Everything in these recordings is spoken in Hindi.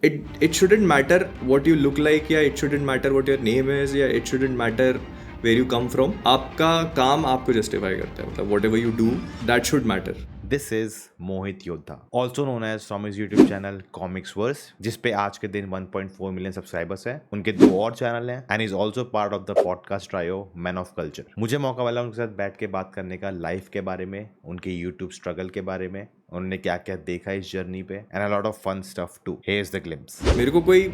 it shouldn't matter what you look like, या it shouldn't matter what your name is, या it shouldn't matter where you come from. आपका काम आपको justify करता है, मतलब whatever you do that should matter. This is Mohit Yodha, also known as from his YouTube channel Comics Verse, जिस पे आज के दिन 1.4 मिलियन सब्सक्राइबर्स हैं. उनके 2 और चैनल हैं and is also part of the podcast trio man of culture. मुझे मौका मिला उनके साथ बैठ के बात करने का, लाइफ के बारे में, उनके यूट्यूब स्ट्रगल के बारे में, उन्होंने क्या क्या देखा इस जर्नी पे, and a lot of fun stuff too. Here is the glimpse. मेरे को कोई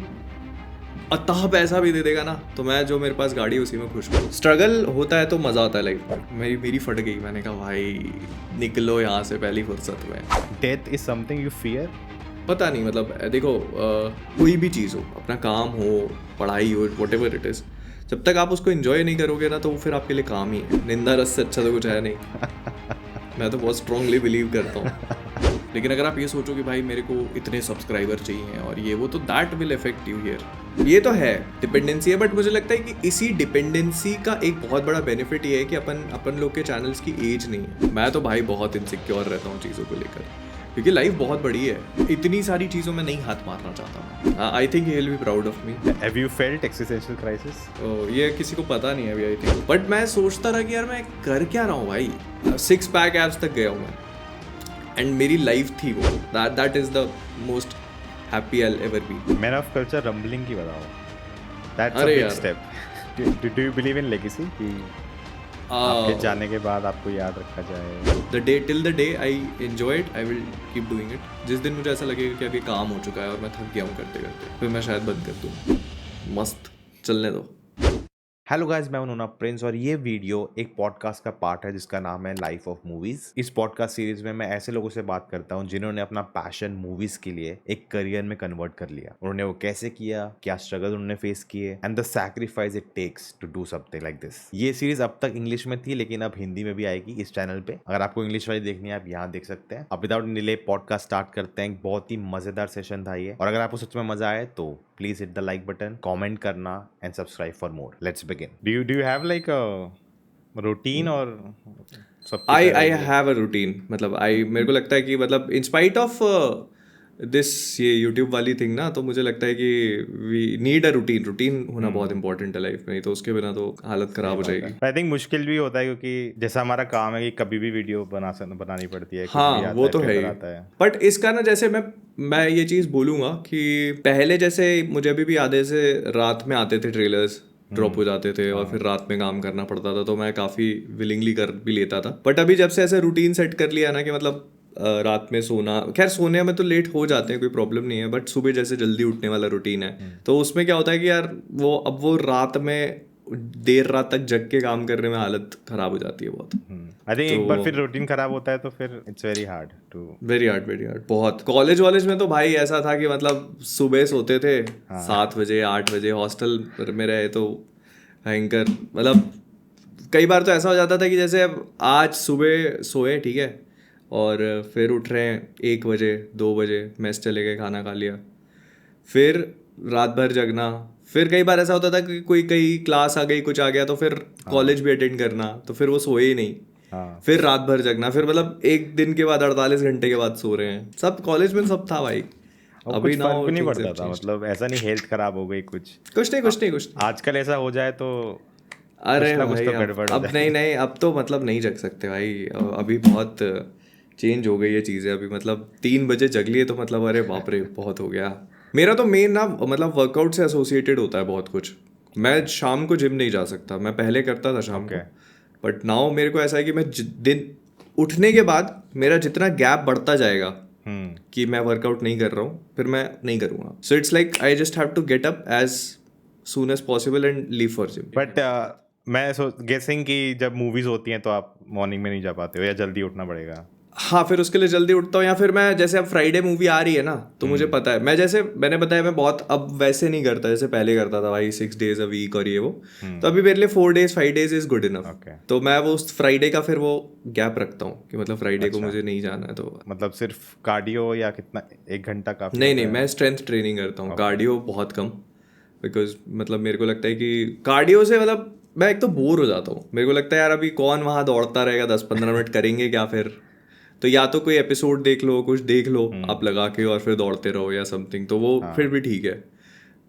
अतः पैसा भी दे देगा ना तो मैं जो मेरे पास गाड़ी उसी में खुश हूँ. स्ट्रगल होता है तो मजा आता है लाइफ में. मेरी फट गई, मैंने कहा भाई निकलो यहाँ से पहली फुर्सत में. Death is something you fear? पता नहीं, मतलब देखो कोई भी चीज़ हो, अपना काम हो, पढ़ाई हो, व्हाटएवर इट इज़, जब तक आप उसको एंजॉय नहीं करोगे ना तो वो फिर आपके लिए काम ही है. निंदा रस से अच्छा तो कुछ है नहीं. मैं तो बहुत स्ट्रांगली बिलीव करता हूँ. लेकिन अगर आप ये सोचो कि भाई मेरे को इतने सब्सक्राइबर चाहिए और ये वो, तो that will affect you here. ये तो है, डिपेंडेंसी है, बट मुझे लगता है कि इसी डिपेंडेंसी का एक बहुत बड़ा बेनिफिट ये है कि अपन लोग के चैनल्स की एज नहीं है. मैं तो भाई बहुत इनसिक्योर रहता हूँ चीज़ों को लेकर, क्योंकि लाइफ बहुत बड़ी है. इतनी सारी चीज़ों में नहीं हाथ मारना चाहता मैं. I think he will be proud of me. Have you felt existential crisis? ये किसी को पता नहीं है अभी, आई थिंक. बट मैं सोचता रहा कि यार मैं कर क्या रहा हूँ भाई. 6 पैक एब्स तक गया हूँ मैं, एंड मेरी लाइफ थी वो. That is the most happy I ever be. Man of culture rambling की बताओ. दैट्स अ अरे बिग यार. Step. Do you believe in legacy कि आपके जाने के बाद आपको याद रखा जाए? Till the day I enjoy it, I will keep doing it. जिस दिन मुझे ऐसा लगेगा कि अभी काम हो चुका है और मैं थक गया हूँ करते करते, फिर मैं शायद बंद कर दूँ. मस्त चलने दो. हेलो गाइस, मैं हूं प्रिंस और ये वीडियो एक पॉडकास्ट का पार्ट है जिसका नाम है लाइफ ऑफ मूवीज. इस पॉडकास्ट सीरीज में मैं ऐसे लोगों से बात करता हूं जिन्होंने अपना पैशन मूवीज के लिए एक करियर में कन्वर्ट कर लिया. उन्होंने वो कैसे किया, क्या स्ट्रगल उन्होंने फेस किए, and the sacrifice it takes to do something like this. ये सीरीज अब तक इंग्लिश में थी लेकिन अब हिंदी में भी आएगी इस चैनल पे. अगर आपको इंग्लिश वाली देखनी है आप यहाँ देख सकते हैं. अब विदाउट डिले पॉडकास्ट स्टार्ट करते हैं. बहुत ही मजेदार सेशन था ये, और अगर आपको सच में मजा आए तो please hit the like button, comment करना and subscribe for more. Let's begin. Do you have like a routine और आई हैव अ रूटीन. मतलब मेरे को लगता है कि मतलब इन स्पाइट ऑफ दिस ये यूट्यूब वाली थिंग ना, तो मुझे लगता है कि वी नीड अ रूटीन होना बहुत इंपॉर्टेंट है लाइफ में. तो उसके बिना तो हालत खराब हो जाएगी. आई थिंक मुश्किल भी होता है क्योंकि जैसा हमारा काम है कि कभी भी वीडियो बनानी पड़ती है. हाँ वो तो है. बट इसका ना, जैसे मैं ये चीज़ बोलूँगा कि पहले जैसे मुझे अभी भी याद है, जैसे रात में आते थे ट्रेलर्स, ड्रॉप हो जाते थे और फिर रात में काम करना पड़ता था, तो मैं काफ़ी विलिंगली कर भी लेता था. बट अभी जब से ऐसे रूटीन सेट कर लिया ना कि मतलब रात में सोना, खैर सोने में तो लेट हो जाते हैं, कोई प्रॉब्लम नहीं है, बट सुबह जैसे जल्दी उठने वाला रूटीन है, तो उसमें क्या होता है कि यार वो रात में देर रात तक जग के काम करने में हालत खराब हो जाती है बहुत. आई थिंक एक बार फिर रूटीन खराब होता है तो फिर it's very hard very hard बहुत. कॉलेज में तो भाई ऐसा था कि मतलब सुबह सोते थे 7 बजे 8 बजे, हॉस्टल में रहे तो भयंकर. मतलब कई बार तो ऐसा हो जाता था कि जैसे अब आज सुबह सोए, ठीक है, और फिर उठ रहे हैं 1 बजे 2 बजे, मेस चले गए, खाना खा लिया, फिर रात भर जगना. फिर कई बार ऐसा होता था कि कई क्लास आ गई, कुछ आ गया, तो फिर कॉलेज भी अटेंड करना, तो फिर वो सोए ही नहीं. फिर रात भर जगना, फिर मतलब एक दिन के बाद 48 घंटे के बाद सो रहे हैं. सब कॉलेज में सब था भाई. अभी ना फर्क नहीं पड़ता था. मतलब ऐसा नहीं हेल्थ खराब हो गई कुछ नहीं. आजकल ऐसा हो जाए तो अरे भाई अब नहीं अब तो मतलब नहीं जग सकते भाई. अभी बहुत चेंज हो गई है चीज़ें. अभी मतलब 3 बजे जग लिए तो मतलब अरे बाप रे बहुत हो गया. मेरा तो मेन ना मतलब वर्कआउट से एसोसिएटेड होता है बहुत कुछ. मैं शाम को जिम नहीं जा सकता. मैं पहले करता था शाम को, बट नाउ मेरे को ऐसा है कि मैं दिन उठने के बाद मेरा जितना गैप बढ़ता जाएगा कि मैं वर्कआउट नहीं कर रहा हूँ, फिर मैं नहीं करूँगा. So it's like I just have to get up as soon as possible and leave for gym. But मैं गेसिंग कि जब मूवीज होती हैं तो आप मॉर्निंग में नहीं जा पाते हो या जल्दी उठना पड़ेगा? हाँ, फिर उसके लिए जल्दी उठता हूँ, या फिर मैं जैसे अब फ्राइडे मूवी आ रही है ना, तो मुझे पता है, मैं जैसे मैंने बताया मैं बहुत अब वैसे नहीं करता जैसे पहले करता था भाई 6 days अ वीक और ये वो. तो अभी मेरे लिए 4 days 5 days is good enough. तो मैं वो फ्राइडे का फिर वो गैप रखता हूँ कि मतलब फ्राइडे को मुझे नहीं जाना है. तो मतलब सिर्फ कार्डियो या कितना, 1 घंटा काफी? नहीं मैं स्ट्रेंथ ट्रेनिंग करता हूँ. कार्डियो बहुत कम, बिकॉज मतलब मेरे को लगता है कि कार्डियो से मतलब मैं एक तो बोर हो जाता हूँ. मेरे को लगता है यार अभी कौन वहाँ दौड़ता रहेगा, 10-15 मिनट करेंगे क्या फिर. तो या तो कोई एपिसोड देख लो, कुछ देख लो आप लगा के और फिर दौड़ते रहो या समथिंग, तो वो फिर भी ठीक है।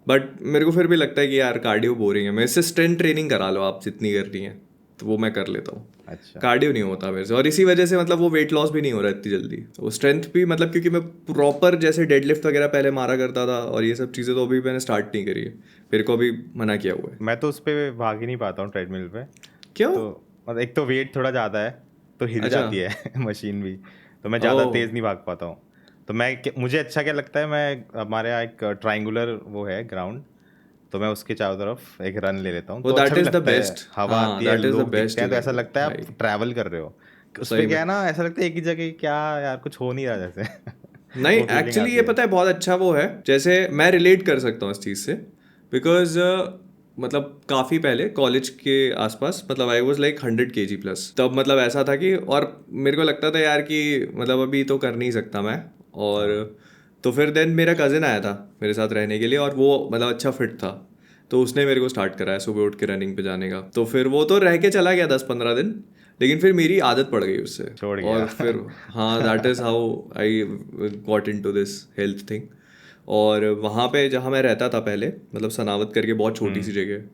बट मेरे को फिर भी लगता है कि यार कार्डियो बोरिंग है, मेरे से स्ट्रेंथ ट्रेनिंग करा लो आप जितनी करनी है, तो वो मैं कर लेता हूँ। अच्छा। कार्डियो नहीं होता मेरे से, और इसी वजह से मतलब वो वेट लॉस भी नहीं हो रहा इतनी जल्दी, वो स्ट्रेंथ भी मतलब क्योंकि मैं प्रॉपर जैसे डेडलिफ्ट वगैरह पहले मारा करता था और ये सब चीज़ें तो अभी मैंने स्टार्ट नहीं करी है, मेरे को अभी मना किया हुआ है। मैं तो उस पर भाग ही नहीं पाता हूँ ट्रेडमिल पे। क्यों? तो मतलब एक तो वेट थोड़ा ज़्यादा है, तो हिल अच्छा। जाती है मशीन भी, तो मैं ओ। ज़्यादा तेज़ नहीं भाग पाता हूँ। तो मुझे अच्छा क्या लगता है, मैं हमारे यहाँ एक ट्राइंगुलर वो है ग्राउंड, तो मैं उसके चारों तरफ एक रन ले लेता हूँ, वो तो अच्छा दैट भी इज़ द लगता है, बेस्ट, हवा हाँ आती है, दैट इज़ द लोग दिखते बेस्ट हैं, तो ऐसा लगता है आप भाई। ट्रैवल कर रहे हो। उस पर सही क्या में। है ना, ऐसा लगता है एक ही जगह क्या यार कुछ हो नहीं रहा जैसे नहीं वो फीलिंग एक्चुअली आती ये है। पता है बहुत अच्छा वो है, जैसे मैं रिलेट कर सकता हूँ इस चीज़ से, बिकॉज मतलब काफ़ी पहले कॉलेज के आसपास मतलब I was like 100 kg plus, तब मतलब ऐसा था कि, और मेरे को लगता था यार कि मतलब अभी तो कर नहीं सकता मैं, और हाँ। तो फिर देन मेरा कज़न आया था मेरे साथ रहने के लिए, और वो मतलब अच्छा फिट था, तो उसने मेरे को स्टार्ट कराया सुबह उठ के रनिंग पे जाने का, तो फिर वो तो रह के चला गया 10-15 दिन, लेकिन फिर मेरी आदत पड़ गई उससे, छोड़ गया और फिर हाँ that is how I got into this health thing. और वहाँ पे जहाँ मैं रहता था पहले, मतलब सनावत करके बहुत छोटी सी जगह है,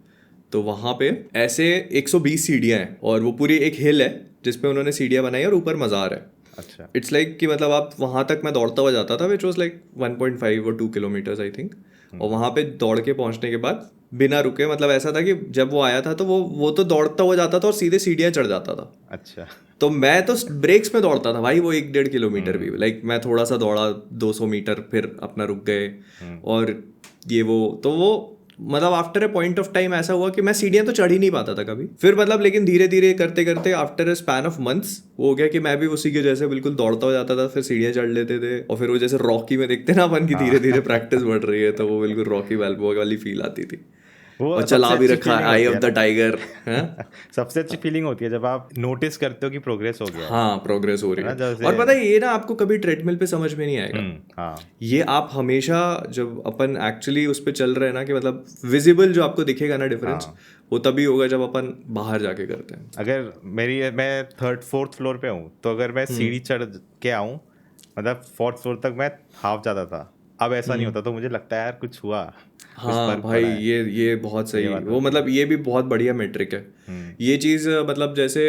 तो वहाँ पे ऐसे 120 सीढ़ियाँ हैं, और वो पूरी एक हिल है जिसपे उन्होंने सीढ़ियाँ बनाई और ऊपर मज़ार है। अच्छा। इट्स लाइक कि मतलब आप वहाँ तक मैं दौड़ता हुआ जाता था, विच वॉज लाइक 1.5 और 2 किलोमीटर्स आई थिंक, और वहाँ पे दौड़ के पहुँचने के बाद बिना रुके, मतलब ऐसा था कि जब वो आया था तो वो तो दौड़ता हुआ जाता था और सीधे सीढ़ियाँ चढ़ जाता था, अच्छा। तो मैं तो ब्रेक्स में दौड़ता था भाई, वो 1-1.5 किलोमीटर भी, लाइक मैं थोड़ा सा दौड़ा 200 मीटर फिर अपना रुक गए, और ये वो तो वो मतलब after a point of time ऐसा हुआ कि मैं सीढ़ियाँ तो चढ़ ही नहीं पाता था कभी, फिर मतलब लेकिन धीरे धीरे करते करते after a span of months वो हो गया कि मैं भी उसी के जैसे बिल्कुल दौड़ता हो जाता था, फिर सीढ़ियाँ चढ़ लेते थे, और फिर वो जैसे रॉकी में देखते ना अपन की हाँ धीरे धीरे प्रैक्टिस बढ़ रही है, तो वो बिल्कुल रॉकी बैल्बोआ वाली फील आती थी, और वो चला सबसे भी अच्छी रखा फीलिंग आई होती ऑफ है द ना टाइगर है। सबसे अच्छी फीलिंग होती है जब आप नोटिस करते हो कि प्रोग्रेस हो गया हाँ प्रोग्रेस हो रही है ना, है, जैसे। और पता है ये ना आपको कभी ट्रेडमिल पे समझ में नहीं आएगा, हाँ। ये आप हमेशा जब अपन एक्चुअली उस पर चल रहे हैं ना, कि मतलब विजिबल जो आपको दिखेगा ना डिफरेंस, हाँ। वो तभी होगा जब अपन बाहर जाके करते हैं। अगर मैं 3rd 4th फ्लोर पे हूँ, तो अगर मैं सीढ़ी चढ़ के आऊँ, मतलब 4th फ्लोर तक मैं हाफ जाता था, अब ऐसा नहीं होता, तो मुझे लगता है यार कुछ हुआ, कुछ हाँ फर्क भाई, पड़ा है। ये बहुत ये सही, बात वो होती है। मतलब ये भी बहुत बढ़िया मेट्रिक है। ये चीज़ मतलब जैसे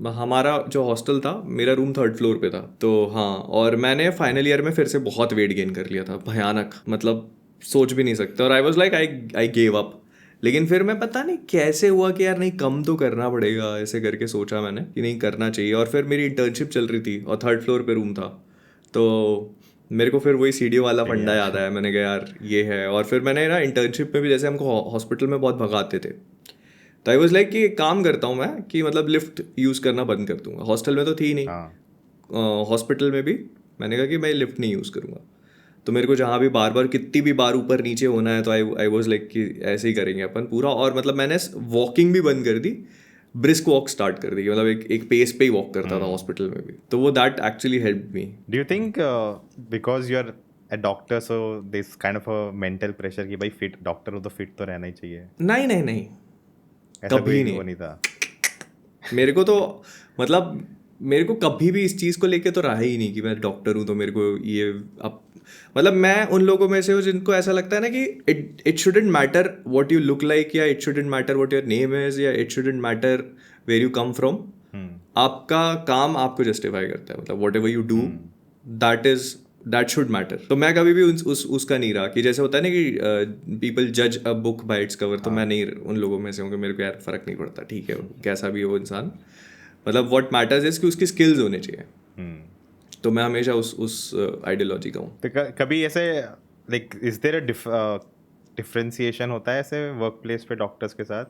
हमारा जो हॉस्टल था, मेरा रूम 3rd फ्लोर पे था, तो हाँ, और मैंने फाइनल ईयर में फिर से बहुत वेट गेन कर लिया था, भयानक, मतलब सोच भी नहीं सकते, और I was like I gave up, लेकिन फिर मैं पता नहीं कैसे हुआ कि यार नहीं कम तो करना पड़ेगा, ऐसे करके सोचा मैंने कि नहीं करना चाहिए, और फिर मेरी इंटर्नशिप चल रही थी और 3rd फ्लोर पे रूम था, तो मेरे को फिर वही सीढ़ियों वाला सही फंडा याद है। आया, मैंने कहा यार ये है, और फिर मैंने ना इंटर्नशिप में भी जैसे हमको हॉस्पिटल में बहुत भगाते थे, तो आई वॉज लाइक कि एक काम करता हूँ मैं कि मतलब लिफ्ट यूज़ करना बंद कर दूंगा, हॉस्टल में तो थी नहीं, हाँ। हॉस्पिटल में भी मैंने कहा कि मैं लिफ्ट नहीं यूज़ करूँगा, तो मेरे को जहाँ भी बार बार कितनी भी बार ऊपर नीचे होना है, तो आई वॉज लाइक कि ऐसे ही करेंगे अपन पूरा, और मतलब मैंने वॉकिंग भी बंद कर दी, ब्रिस्क वॉक स्टार्ट कर दी, मतलब एक पेस पे ही वॉक करता था हॉस्पिटल में भी, तो वो that actually help me. Do you think because you are a doctor, so this kind of a mental pressure कि भाई फिट डॉक्टर हो तो फिट तो रहना ही चाहिए, नहीं नहीं नहीं, ऐसा कभी कोई वो नहीं, नहीं था? मेरे को तो मतलब मेरे को कभी भी इस चीज़ को लेके तो रहा ही नहीं कि मैं डॉक्टर हूँ तो मेरे को ये अब, मतलब मैं उन लोगों में से हूँ जिनको ऐसा लगता है ना कि it shouldn't matter what you look like, या it shouldn't matter what your name is, या it shouldn't matter where you come from, आपका काम आपको जस्टिफाई करता है, मतलब whatever you do that should matter, तो मैं कभी भी उसका नहीं रहा कि जैसे होता है ना कि पीपल जज a book by its cover, तो मैं नहीं उन लोगों में से हूँ कि मेरे को यार फर्क नहीं पड़ता, ठीक है कैसा भी हो इंसान, मतलब व्हाट मैटर्स इज कि उसकी स्किल्स होने चाहिए, तो मैं हमेशा उस आइडियोलॉजी का हूँ। तो कभी ऐसे like is there a differentiation होता है ऐसे वर्क प्लेस पे डॉक्टर्स के साथ,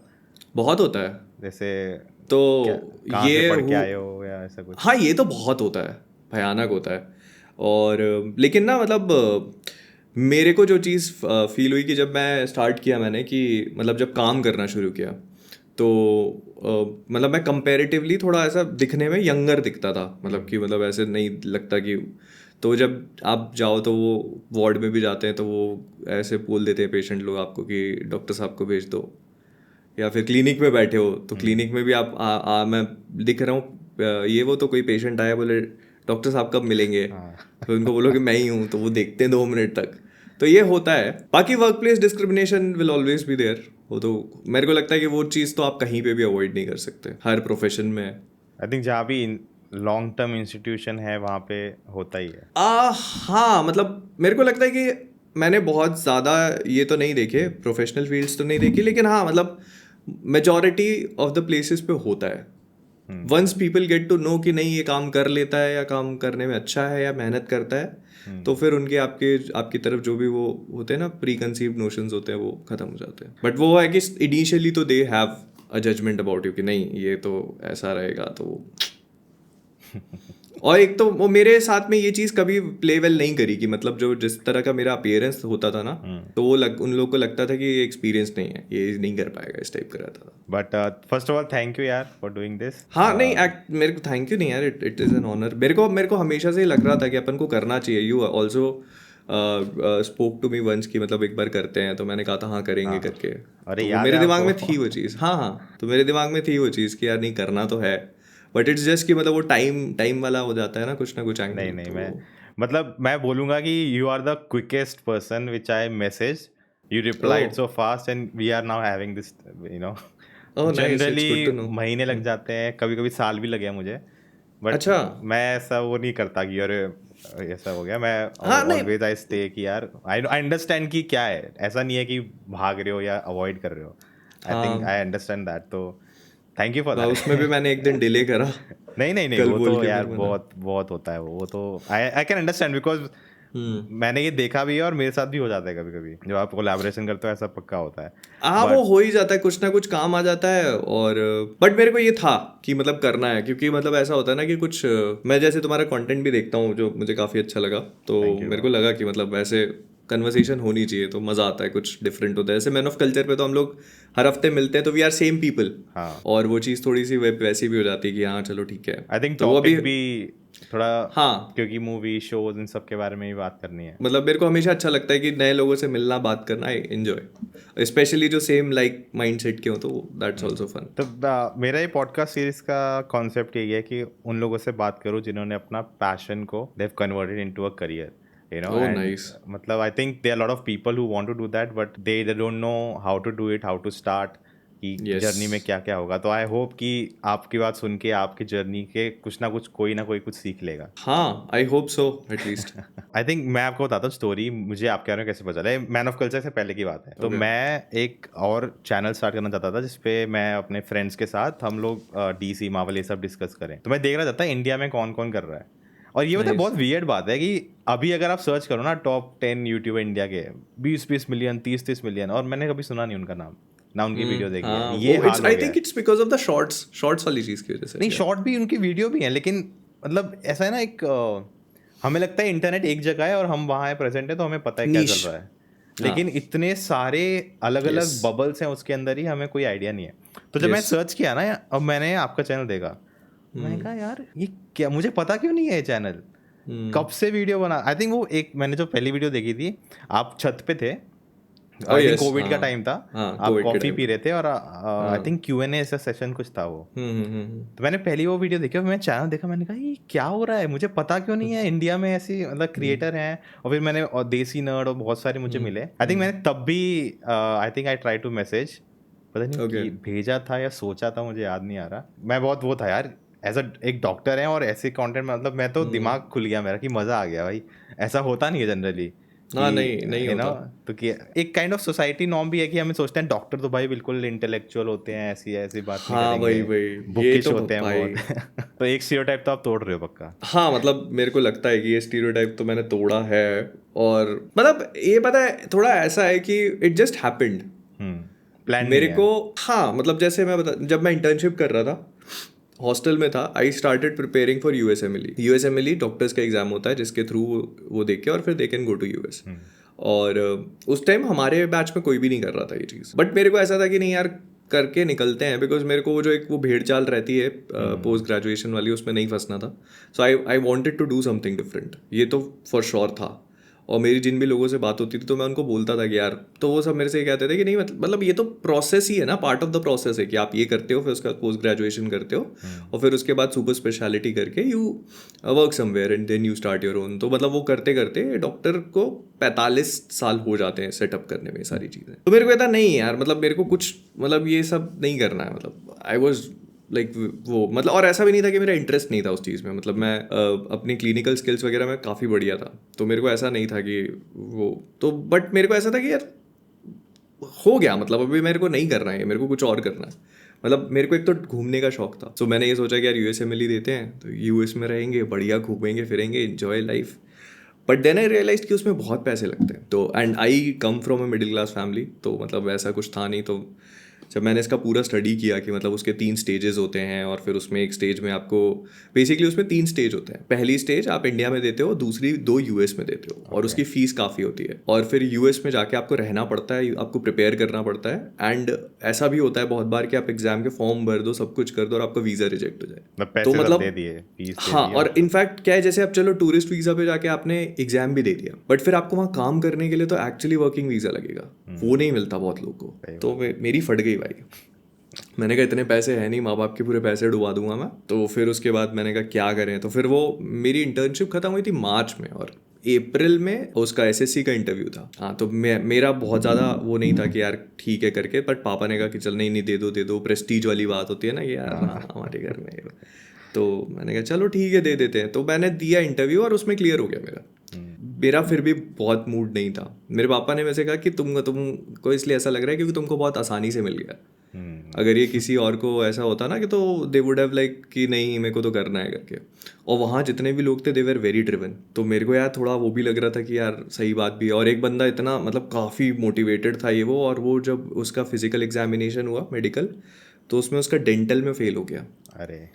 बहुत होता है, जैसे तो क्या, कहाँ से ये पढ़ के आए हो या ऐसा कुछ? हाँ ये तो बहुत होता है, भयानक होता है, और लेकिन ना मतलब मेरे को जो चीज़ फील हुई कि जब मैं स्टार्ट किया मैंने कि मतलब जब काम करना शुरू किया, तो मतलब मैं कंपैरेटिवली थोड़ा ऐसा दिखने में यंगर दिखता था, मतलब कि मतलब ऐसे नहीं लगता कि, तो जब आप जाओ तो वो वार्ड में भी जाते हैं तो वो ऐसे बोल देते हैं पेशेंट लोग आपको कि डॉक्टर साहब को भेज दो, या फिर क्लिनिक में बैठे हो तो क्लिनिक में भी आप मैं दिख रहा हूँ, ये वो तो कोई पेशेंट आया बोले डॉक्टर साहब कब मिलेंगे, हाँ। तो उनको बोलो कि मैं ही हूँ, तो वो देखते हैं 2 मिनट तक। तो ये होता है। बाकी workplace discrimination will always be there, वो तो मेरे को लगता है कि वो चीज़ तो आप कहीं पे भी अवॉइड नहीं कर सकते, हर प्रोफेशन में। आई थिंक जहाँ भी लॉन्ग टर्म इंस्टीट्यूशन है वहाँ पे होता ही है। हाँ, मतलब मेरे को लगता है कि मैंने बहुत ज़्यादा ये तो नहीं देखे, प्रोफेशनल फील्ड्स तो नहीं देखी, लेकिन हाँ मतलब मेजॉरिटी ऑफ द प्लेसेस पे होता है। Once people get to know कि नहीं ये काम कर लेता है या काम करने में अच्छा है या मेहनत करता है, तो फिर उनके आपकी तरफ जो भी वो होते हैं ना प्री कंसीव्ड नोशंस होते हैं वो खत्म हो जाते हैं। बट वो है कि इनिशियली तो they have a judgement about you कि नहीं ये तो ऐसा रहेगा, तो और एक तो वो मेरे साथ में ये चीज़ कभी प्ले वेल नहीं करी कि मतलब जो जिस तरह का मेरा अपीयरेंस होता था ना, तो वो उन लोगों को लगता था कि ये एक्सपीरियंस नहीं है, ये नहीं कर पाएगा, इस टाइप का रहता था। But first of all thank you यार फॉर डूइंग दिस। हाँ नहीं मेरे को थैंक यू नहीं यार, इट इज़ एन ऑनर। मेरे को हमेशा से ही लग रहा था कि अपन को करना चाहिए। You also spoke to me once कि मतलब एक बार करते हैं, तो मैंने कहा था हाँ करेंगे करके। अरे तो वो याद मेरे है दिमाग में आपको? थी वो चीज़, हाँ तो मेरे दिमाग में थी वो चीज़ कि यार नहीं करना तो है, बट इट्स जस्ट कि मतलब वो टाइम वाला हो जाता है ना कुछ एंगल। नहीं नहीं, तो मैं बोलूँगा कि you are the quickest person which I message. You replied so fast and we are now having this, you know. Oh nice, it's good to generally know. महीने लग जाते हैं, कभी कभी साल भी लगे हैं मुझे। बट अच्छा मैं ऐसा वो नहीं करता कि अरे ऐसा हो गया। मैं हाँ नहीं ऑलवेज आई स्टे कि यार आई अंडरस्टैंड कि क्या है। ऐसा नहीं है कि भाग रहे हो या अवॉइड कर रहे हो। आई थिंक हाँ आई अंडरस्टैंड दैट, तो थैंक यू फॉर उसमें भी दैट। मैंने एक दिन डिले करा नहीं नहीं नहीं, कल वो बोल तो के यार फिर मैंने बहुत बहुत होता है। वो तो आई कैन अंडरस्टैंड बिकॉज हम्म। मैंने ये देखा भी है और मेरे साथ भी हो जाता है कभी कभी। जब आप कोलैबोरेशन करते हो ऐसा पक्का होता है। हाँ वो बट हो ही जाता है, कुछ ना कुछ काम आ जाता है। और बट मेरे को ये था कि मतलब करना है, क्योंकि मतलब ऐसा होता है ना कि कुछ मैं जैसे तुम्हारा कंटेंट भी देखता हूँ जो मुझे काफ़ी अच्छा लगा, तो थैंक यू मेरे ब्रो। को लगा कि मतलब ऐसे कन्वर्सेशन होनी चाहिए, तो मज़ा आता है, कुछ डिफरेंट होता है। जैसे मैन ऑफ कल्चर पे तो हम लोग हर हफ्ते मिलते हैं, तो वी आर सेम पीपल, हाँ, और वो चीज़ थोड़ी सी वैसी भी हो जाती है कि हाँ चलो ठीक है। आई थिंक तो वो अभी टॉपिक भी थोड़ा, हाँ क्योंकि मूवी शोज इन सब के बारे में भी बात करनी है। मतलब मेरे को हमेशा अच्छा लगता है कि नए लोगों से मिलना, बात करना, आई एंजॉय, स्पेशली जो सेम लाइक माइंड सेट के हो, तो दैट्स ऑल्सो फन। तो मेरा ये पॉडकास्ट सीरीज का कॉन्सेप्ट यही है कि उन लोगों से बात करूं जिन्होंने अपना पैशन को they have converted into a career, you know. Oh and nice. मतलब I think there are lot of people who want to do that but they don't know how to do it, how to start, कि यस जर्नी में क्या क्या होगा। तो आई होप कि आपकी बात सुन के आपकी जर्नी के कुछ ना कोई कुछ सीख लेगा। हाँ I hope so at least. I think मैं आपको बताता हूँ स्टोरी। मुझे आपके बारे में कैसे पता चला, मैन ऑफ कल्चर से पहले की बात है। तो ओके मैं एक और चैनल स्टार्ट करना चाहता था जिसपे मैं अपने फ्रेंड्स के साथ हम लोग डीसी मार्वल ये सब डिस्कस करें। तो मैं देख रहा था इंडिया में कौन कौन कर रहा है। और ये मतलब नाइस। बहुत वियर्ड बात है कि अभी अगर आप सर्च करो ना टॉप 10 यूट्यूबर इंडिया के, 20-20 मिलियन, 30-30 मिलियन, और मैंने कभी सुना नहीं उनका नाम ना उनकी वीडियो देखी है। हाँ ये वो इट्स हाल हो आई गया थिंक है। It's because of the shorts वाली चीज़ की वजह से नहीं, क्या। शॉर्ट भी उनकी वीडियो भी है, लेकिन मतलब ऐसा है ना, एक हमें लगता है इंटरनेट एक जगह है और हम वहाँ है प्रेजेंट है तो हमें पता है क्या चल नीश। रहा है। हाँ लेकिन इतने सारे अलग यस। अलग बबल्स हैं उसके अंदर ही, हमें कोई आइडिया नहीं है। तो जब मैं यस। सर्च किया ना, अब मैंने आपका चैनल देखा, मैंने कहा यार ये क्या, मुझे पता क्यों नहीं है ये चैनल, कब से वीडियो बना। आई थिंक वो एक मैंने जो पहली वीडियो देखी थी, आप छत पे थे, ओ आई थिंक यस। कोविड का हाँ टाइम था, हाँ आप कोविड के कॉफ़ी टाइम पी पे। रहे थे और आई हाँ। थिंक Q&A ऐसा सेशन कुछ था वो। हम्म। तो मैंने पहली वो वीडियो देखी और मैं चैनल देखा, मैंने कहा ये क्या हो रहा है, मुझे पता क्यों नहीं है इंडिया में ऐसी मतलब क्रिएटर हैं। और फिर मैंने और देसी नर्ड और बहुत सारे मुझे मिले। आई थिंक मैंने तब भी I think I try to message, पता नहीं ओके। कि भेजा था या सोचा था, मुझे याद नहीं आ रहा। मैं बहुत वो था यार, एज अ एक डॉक्टर है और ऐसे कंटेंट में मतलब मैं तो दिमाग खुल गया मेरा कि मज़ा आ गया भाई। ऐसा होता नहीं है जनरली कि हाँ नहीं नहीं यू नो। होता। तो कि एक काइंड ऑफ सोसाइटी नॉर्म भी है कि हमें सोचते हैं डॉक्टर तो भाई बिल्कुल इंटेलेक्चुअल होते हैं, ऐसी ऐसी बात नहीं हाँ करेंगे, वही ये बुकिश तो होते हैं भाई। बहुत। तो एक स्टीरियोटाइप तो आप तोड़ रहे हो पक्का। हाँ मतलब मेरे को लगता है कि ये स्टीरियोटाइप तो मैंने तोड़ा है। और मतलब ये पता है थोड़ा ऐसा है कि इट जस्ट हैपेंड प्लान नहीं मेरे है। को। हाँ मतलब जैसे जब मैं इंटर्नशिप कर रहा था हॉस्टल में था, I started preparing for USMLE doctors का एग्जाम होता है जिसके थ्रू वो देख के और फिर they can go to US. और उस टाइम हमारे बैच में कोई भी नहीं कर रहा था ये चीज़, बट मेरे को ऐसा था कि नहीं यार करके निकलते हैं, बिकॉज मेरे को वो जो एक वो भेड़ चाल रहती है पोस्ट ग्रेजुएशन वाली, उसमें नहीं फंसना था। So I wanted to do something different, ये तो फॉर श्योर था। और मेरी जिन भी लोगों से बात होती थी तो मैं उनको बोलता था कि यार, तो वो सब मेरे से ये कहते थे कि नहीं मतलब ये तो प्रोसेस ही है ना, पार्ट ऑफ द प्रोसेस है कि आप ये करते हो, फिर उसके बाद पोस्ट ग्रेजुएशन करते हो और फिर उसके बाद सुपर स्पेशलिटी करके you work somewhere and then you start your own. तो मतलब वो करते करते डॉक्टर को 45 साल हो जाते हैं सेटअप करने में ये सारी चीज़ें। तो मेरे को कहता नहीं यार, मतलब मेरे को कुछ मतलब ये सब नहीं करना है, मतलब आई वॉज लाइक वो मतलब, और ऐसा भी नहीं था कि मेरा इंटरेस्ट नहीं था उस चीज़ में, मतलब मैं अपनी क्लिनिकल स्किल्स वगैरह में काफ़ी बढ़िया था, तो मेरे को ऐसा नहीं था कि वो तो, बट मेरे को ऐसा था कि यार हो गया, मतलब अभी मेरे को नहीं करना है, मेरे को कुछ और करना है। मतलब मेरे को एक तो घूमने का शौक था, तो मैंने ये सोचा कि यार यूएसए में ही देते हैं, तो यूएस में रहेंगे, बढ़िया घूमेंगे फिरेंगे, enjoy life. But then I realise कि उसमें बहुत पैसे लगते हैं, तो and I come from a middle class family, तो मतलब ऐसा कुछ था नहीं। तो जब मैंने इसका पूरा स्टडी किया कि मतलब उसके 3 स्टेजेस होते हैं और फिर उसमें एक स्टेज में आपको बेसिकली उसमें 3 स्टेज होते हैं। पहली स्टेज आप इंडिया में देते हो, दूसरी 2 यूएस में देते हो और उसकी फीस काफ़ी होती है, और फिर यूएस में जाके आपको रहना पड़ता है, आपको प्रिपेयर करना पड़ता है, एंड ऐसा भी होता है बहुत बार कि आप एग्जाम के फॉर्म भर दो, सब कुछ कर दो और आपका वीज़ा रिजेक्ट हो जाए। पैसे तो सब मतलब दे दिए, फीस दे हाँ, दी और इनफैक्ट क्या है, जैसे आप चलो टूरिस्ट वीज़ा पे जाके आपने एग्जाम भी दे दिया, बट फिर आपको वहाँ काम करने के लिए तो एक्चुअली वर्किंग वीज़ा लगेगा, वो नहीं मिलता बहुत लोगों को। तो मेरी फट गई भाई। मैंने कहा इतने पैसे हैं नहीं, माँ बाप के पूरे पैसे डुबा दूंगा मैं। तो फिर उसके बाद मैंने कहा क्या करें, तो फिर वो मेरी इंटर्नशिप खत्म हुई थी मार्च में, और अप्रैल में उसका एसएससी का इंटरव्यू था। हाँ, तो मेरा बहुत ज़्यादा वो नहीं था कि यार ठीक है करके, बट पापा ने कहा कि चल नहीं दे दो, प्रेस्टीज वाली बात होती है ना कि यार हाँ हमारे घर में। तो मैंने कहा चलो ठीक है दे देते हैं, तो मैंने दिया इंटरव्यू और उसमें क्लियर हो गया मेरा। मेरा फिर भी बहुत मूड नहीं था। मेरे पापा ने वैसे कहा कि तुमको इसलिए ऐसा लग रहा है क्योंकि तुमको बहुत आसानी से मिल गया, अगर ये किसी और को ऐसा होता ना कि तो दे वुड हैव लाइक कि नहीं मेरे को तो करना है करके। और वहाँ जितने भी लोग थे दे वर वेरी ड्रिवन, तो मेरे को यार थोड़ा वो भी लग रहा था कि यार सही बात भी है। और एक बंदा इतना मतलब काफ़ी मोटिवेटेड था ये वो, और वो जब उसका फिजिकल एग्जामिनेशन हुआ मेडिकल, तो उसमें उसका डेंटल में फेल हो गया। अरे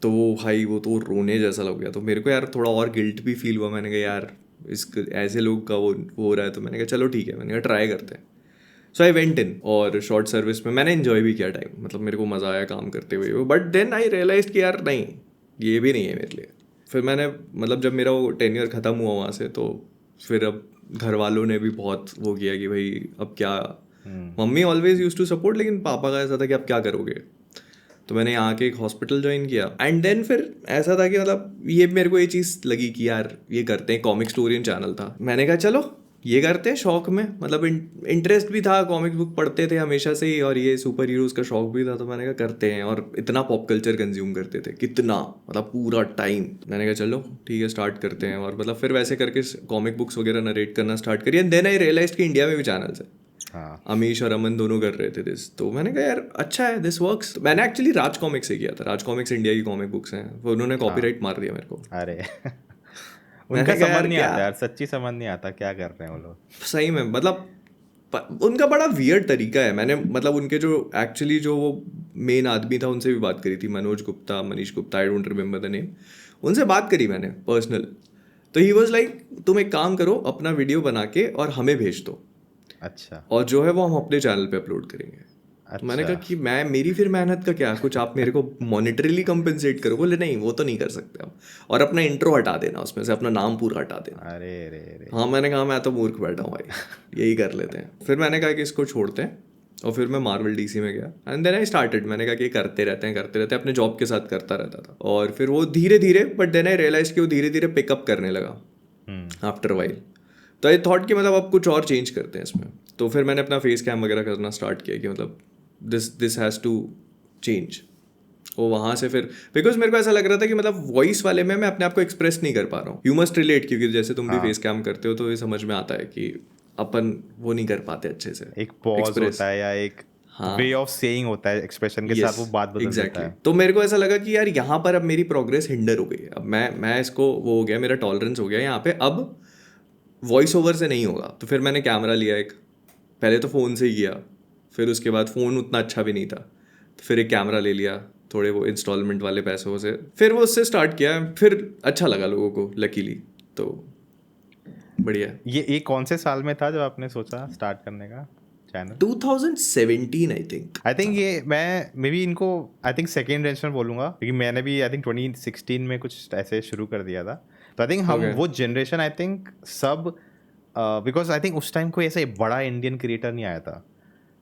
तो वो भाई वो तो रोने जैसा लग गया, तो मेरे को यार थोड़ा और गिल्ट भी फील हुआ। मैंने कहा यार इस ऐसे लोग का वो हो रहा है, तो मैंने कहा चलो ठीक है, मैंने कहा ट्राई करते हैं। सो आई वेंट इन, और शॉर्ट सर्विस में मैंने इन्जॉय भी किया टाइम, मतलब मेरे को मज़ा आया काम करते हुए। बट देन आई रियलाइज कि यार नहीं, ये भी नहीं है मेरे लिए। फिर मैंने मतलब जब मेरा वो टेन्योर ख़त्म हुआ वहाँ से, तो फिर अब घर वालों ने भी बहुत वो किया कि भाई अब क्या। Mummy always use to support, लेकिन पापा का ऐसा था कि अब क्या करोगे। तो मैंने यहाँ के एक हॉस्पिटल ज्वाइन किया, एंड देन फिर ऐसा था कि मतलब ये मेरे को ये चीज़ लगी कि यार ये करते हैं, कॉमिक स्टोरियन चैनल था, मैंने कहा चलो ये करते हैं शौक में, मतलब इंटरेस्ट भी था, कॉमिक बुक पढ़ते थे हमेशा से ही, और ये सुपर हीरोज़ का शौक भी था, तो मैंने कहा करते हैं। और इतना पॉप कल्चर कंज्यूम करते थे, कितना मतलब पूरा टाइम। मैंने कहा चलो ठीक है स्टार्ट करते हैं, और मतलब फिर वैसे करके कॉमिक बुक्स वगैरह नरेट करना स्टार्ट करिए। एंड देन आई रियलाइज कि इंडिया में भी चैनल्स है, हाँ अमीश और अमन दोनों कर रहे थे दिस, तो मैंने कहा यार अच्छा है, दिस वर्क्स। मैंने एक्चुअली राज कॉमिक्स से किया था, राज कॉमिक्स इंडिया की कॉमिक बुक्स हैं, वो उन्होंने कॉपीराइट मार दिया मेरे को। अरे उनका मैंने कहा समझ यार नहीं क्या, आता यार, सच्ची समझ नहीं आता क्या कर रहे हैं वो लोग। सही में मतलब उनका बड़ा वियर्ड तरीका है। मैंने मतलब उनके जो एक्चुअली जो वो मेन आदमी था उनसे भी बात करी थी, Manoj Gupta, Manish Gupta, I don't remember the name. उनसे बात करी मैंने पर्सनल, तो ही वॉज लाइक तुम एक काम करो, अपना वीडियो बना के और हमें भेज दो, अच्छा और जो है वो हम अपने चैनल पे अपलोड करेंगे। तो मैंने कहा अच्छा कि मैं मेरी फिर मेहनत का क्या, कुछ आप मेरे को मॉनिटरीली कंपेंसेट करो। बोले नहीं वो तो नहीं कर सकते हम, और अपना इंट्रो हटा देना, उसमें से अपना नाम पूरा हटा देना। अरे रे रे हाँ, मैंने कहा मैं तो मूर्ख बैठा हूँ भाई, यही कर लेते हैं। फिर मैंने कहा कि इसको छोड़ते हैं, और फिर मैं मार्वल डीसी में गया, एंड देन आई स्टार्टेड। मैंने कहा कि करते रहते हैं, अपने जॉब के साथ करता रहता था। और फिर वो धीरे धीरे, बट देन आई रियलाइज कि वो धीरे धीरे पिकअप करने लगा आफ्टर वाइल। तो आई थॉट कि मतलब अब कुछ और चेंज करते हैं इसमें। तो फिर मैंने अपना फेस कैम वगैरह करना स्टार्ट किया कि मतलब दिस हैज़ टू चेंज। वो वहाँ से फिर बिकॉज मेरे को ऐसा लग रहा था कि मतलब वॉइस वाले में मैं अपने आप को एक्सप्रेस नहीं कर पा रहा हूँ। यू मस्ट रिलेट, क्योंकि जैसे तुम भी फेस कैम करते हो तो ये समझ में आता है कि अपन वो नहीं कर पाते अच्छे से, एक पॉज होता है या एक वे ऑफ सेइंग होता है, एक्सप्रेशन के साथ वो बात बदल जाता है। तो मेरे को ऐसा लगा कि यार यहाँ पर अब मेरी प्रोग्रेस हिंडर हो गई है। अब मैं इसको वो हो गया, मेरा टॉलरेंस हो गया यहाँ पे, अब वॉइस ओवर से नहीं होगा। तो फिर मैंने कैमरा लिया एक, पहले तो फ़ोन से ही किया, फिर उसके बाद फ़ोन उतना अच्छा भी नहीं था, तो फिर एक कैमरा ले लिया थोड़े वो इंस्टॉलमेंट वाले पैसों से, फिर वो उससे स्टार्ट किया। फिर अच्छा लगा लोगों को लकीली, तो बढ़िया। ये कौन से साल में था जब आपने सोचा स्टार्ट करने का channel? 2017 I think. I think ये मैं मे बी इनको आई थिंक सेकेंड जनरेशन बोलूँगा, क्योंकि मैंने भी आई थिंक 2016 में कुछ ऐसे शुरू कर दिया था। तो आई थिंक हम Okay. वो जनरेशन आई थिंक सब बिकॉज आई थिंक उस टाइम कोई ऐसा बड़ा इंडियन क्रिएटर नहीं आया था,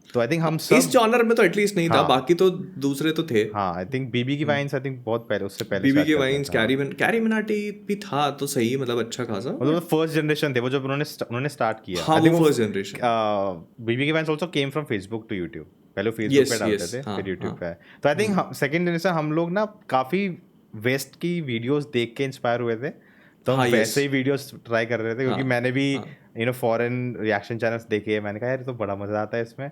तो आई थिंक हम सब इस जॉनर में तो एटलीस्ट नहीं था, हाँ। बाकी तो दूसरे तो थे। हाँ, आई थिंक बीबी की वाइन्स आई थिंक बहुत पहले, उससे पहले बीबी स्टार्ट के कर दिया वाइन्स, था। कैरी मिनाटी भी था तो सही, मतलब अच्छा खासा, मतलब फर्स्ट जनरेशन थे वो, जब उन्होंने स्टार्ट किया। हाँ आई थिंक वो फर्स्ट जनरेशन। बीबी के Vines also came from Facebook to YouTube. पहले फेसबुक यस पे डालते यस, थे, हाँ फिर यूट्यूब हाँ। पे आए। तो आई थिंक सेकंड जनरेशन हम लोग ना काफी वेस्ट की वीडियोस देख के इंस्पायर हुए थे, तो हम हाँ वैसे यस, ही वीडियोस ट्राई कर रहे थे, क्योंकि हाँ मैंने भी हाँ। फॉरेन रिएक्शन चैनल्स देखे, मैंने कहा यार ये तो बड़ा मजा आता है इसमें,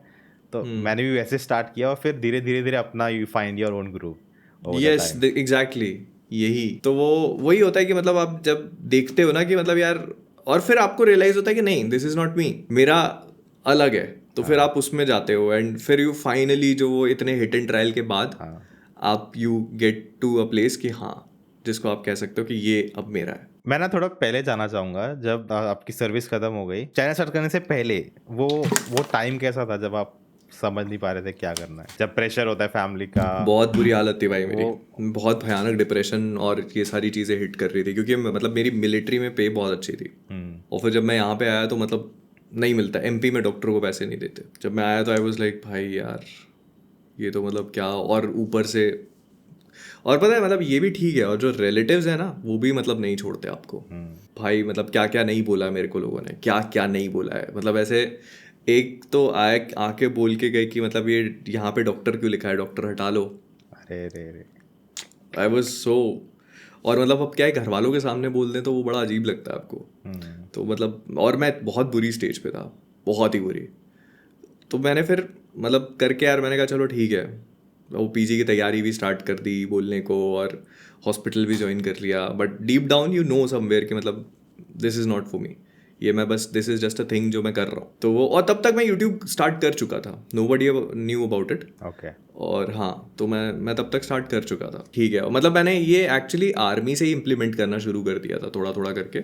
तो हम्म, मैंने भी वैसे स्टार्ट किया, और फिर धीरे धीरे धीरे अपना you find your own group over the yes time. Exactly, यही तो वो वही होता है कि मतलब आप जब देखते हो ना कि मतलब यार, और फिर आपको रियलाइज होता है कि नहीं दिस इज नॉट मी, मेरा अलग है, तो फिर हाँ आप उसमें जाते हो एंड फिर यू फाइनली जो वो इतने हिट एंड ट्रायल के बाद हाँ। आप you get to a place कि हाँ, जिसको आप कह सकते हो कि ये अब मेरा है। मैं ना थोड़ा पहले जाना चाहूंगा, जब आपकी सर्विस खत्म हो गई, चैनल स्टार्ट करने से पहले वो टाइम कैसा था जब आप समझ नहीं पा रहे थे क्या करना है, जब प्रेशर होता है फैमिली का? बहुत बुरी हालत थी भाई मेरी, वो बहुत भयानक डिप्रेशन और ये सारी चीज़ें हिट कर रही थी, क्योंकि मतलब मेरी मिलिट्री में पे बहुत अच्छी थी, और फिर जब मैं यहाँ पे आया तो मतलब नहीं मिलता, एमपी में डॉक्टर को पैसे नहीं देते। जब मैं आया तो आई वाज लाइक भाई यार ये तो मतलब क्या, और ऊपर से, और पता है मतलब ये भी ठीक है, और जो रिलेटिव्स है ना वो भी मतलब नहीं छोड़ते आपको भाई, मतलब क्या क्या नहीं बोला मेरे को लोगों ने, क्या क्या नहीं बोला है, मतलब ऐसे एक तो आए आके बोल के गए कि मतलब ये यहाँ पे डॉक्टर क्यों लिखा है, डॉक्टर हटा लो। अरे रे रे। आई वॉज सो, और मतलब अब क्या है घर वालों के सामने बोल दें तो वो बड़ा अजीब लगता है आपको, तो मतलब और मैं बहुत बुरी स्टेज पे था, बहुत ही बुरी। तो मैंने फिर मतलब करके यार मैंने कहा चलो ठीक है, वो पीजी की तैयारी भी स्टार्ट कर दी बोलने को, और हॉस्पिटल भी ज्वाइन कर लिया, but deep down you know somewhere कि मतलब this is not for me, ये मैं बस this is just a thing जो मैं कर रहा हूँ। तो वो, और तब तक मैं यूट्यूब स्टार्ट कर चुका था, nobody knew about it. Okay. और हाँ तो मैं तब तक स्टार्ट कर चुका था, ठीक है, मतलब मैंने ये एक्चुअली आर्मी से ही इम्प्लीमेंट करना शुरू कर दिया था थोड़ा थोड़ा करके।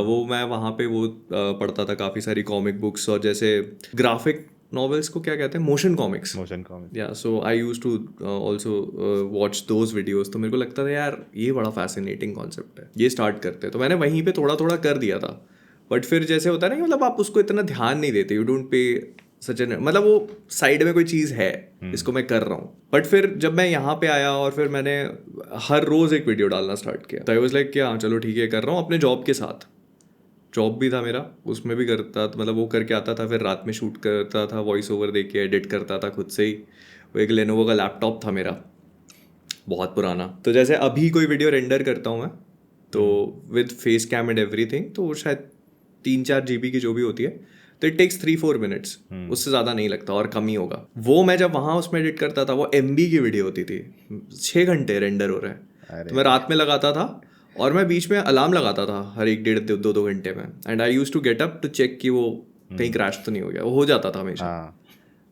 वो मैं वहाँ पे वो पढ़ता था काफ़ी सारी कॉमिक बुक्स, और जैसे ग्राफिक नॉवेल्स को क्या कहते हैं, मोशन कॉमिक्स, मोशन कॉमिक। या so I use to also watch those videos. तो मेरे को लगता था यार ये बड़ा फैसिनेटिंग कॉन्सेप्ट है, ये स्टार्ट करते हैं, तो मैंने वहीं पे थोड़ा थोड़ा कर दिया था। बट फिर जैसे होता है ना कि मतलब आप उसको इतना ध्यान नहीं देते, you don't pay such an, मतलब वो साइड में कोई चीज़ है इसको मैं कर रहा हूँ। बट फिर जब मैं यहाँ पे आया और फिर मैंने हर रोज़ एक वीडियो डालना स्टार्ट किया, तो आई वाज लाइक कि हाँ चलो ठीक है कर रहा हूँ अपने जॉब के साथ, जॉब भी था मेरा उसमें भी करता, मतलब वो करके आता था, फिर रात में शूट करता था, वॉइस ओवर दे के एडिट करता था खुद से ही। वो एक लेनोवो का लैपटॉप था मेरा, बहुत पुराना, तो जैसे अभी कोई वीडियो रेंडर करता हूँ मैं तो with face cam and everything, तो वो शायद 3-4 GB की जो भी होती है, तो इट टेक्स 3-4 मिनट्स, उससे ज़्यादा नहीं लगता और कम ही होगा। वो मैं जब वहाँ उसमें एडिट करता था, वो MB की वीडियो होती थी, 6 घंटे रेंडर हो रहा है, तो मैं रात में लगाता था, और मैं बीच में अलार्म लगाता था हर एक 1.5-2 घंटे में, and I use to get up to check कि वो कहीं क्रैश तो नहीं हो गया, वो हो जाता था हमेशा, हाँ,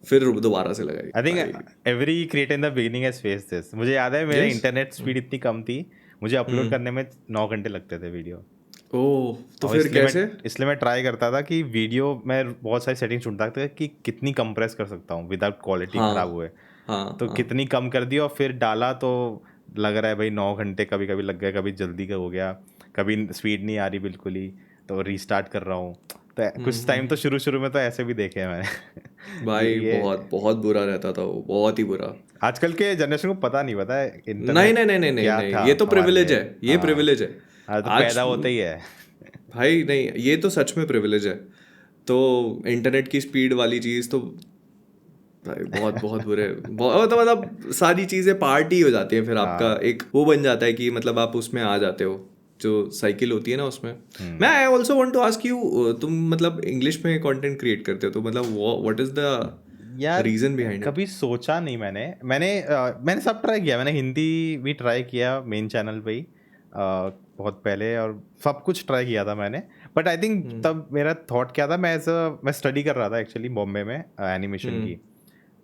फिर दोबारा से लगाई आई थिंक भाई। Every creator in the beginning has faced this. मुझे याद है मेरे यस, इंटरनेट स्पीड इतनी कम थी, मुझे अपलोड करने में 9 घंटे लगते थे वीडियो। ओह तो और फिर कैसे? इसलिए मैं ट्राई करता था कि वीडियो मैं बहुत सारी सेटिंग्स ढूंढता था कि कितनी कंप्रेस कर सकता हूँ विदाउट क्वालिटी हाँ खराब हुए। हाँ तो हाँ। कितनी कम कर दी, और फिर डाला तो लग रहा है भाई 9 घंटे कभी कभी लग गए, कभी जल्दी का हो गया, कभी स्पीड नहीं आ रही बिल्कुल ही, तो रीस्टार्ट कर रहा हूँ। तो कुछ टाइम तो शुरू में तो ऐसे भी देखे हैं मैंने। भाई ये बहुत बहुत बुरा रहता था वो, बहुत ही बुरा। आजकल के जनरेशन को पता नहीं, पता है नहीं इंटरनेट नहीं नहीं नहीं नहीं क्या नहीं, था ये तो हमारे प्रिविलेज लिए। है, ये हाँ, प्रिविलेज है। तो आज पैदा होते ही है। भाई नहीं, ये तो सच में प्रिविलेज है। तो इंटरनेट की स्पीड वाली चीज़ तो भाई बहुत बहुत बुरे, बहुत मतलब सारी चीज़ें पार्ट ही हो जाती हैं, फिर आपका हाँ। एक वो बन जाता है कि मतलब आप उसमें आ जाते हो, जो साइकिल होती है ना उसमें। मैं I also want to ask you, तुम मतलब इंग्लिश में कंटेंट क्रिएट करते हो, तो मतलब व्हाट इज़ द यार रीज़न बिहाइंड इट? कभी सोचा नहीं मैंने सब ट्राई किया। मैंने हिंदी भी ट्राई किया मेन चैनल पे ही, बहुत पहले, और सब कुछ ट्राई किया था मैंने। बट आई थिंक तब मेरा थॉट क्या था, मैं स्टडी कर रहा था एक्चुअली बॉम्बे में एनिमेशन की।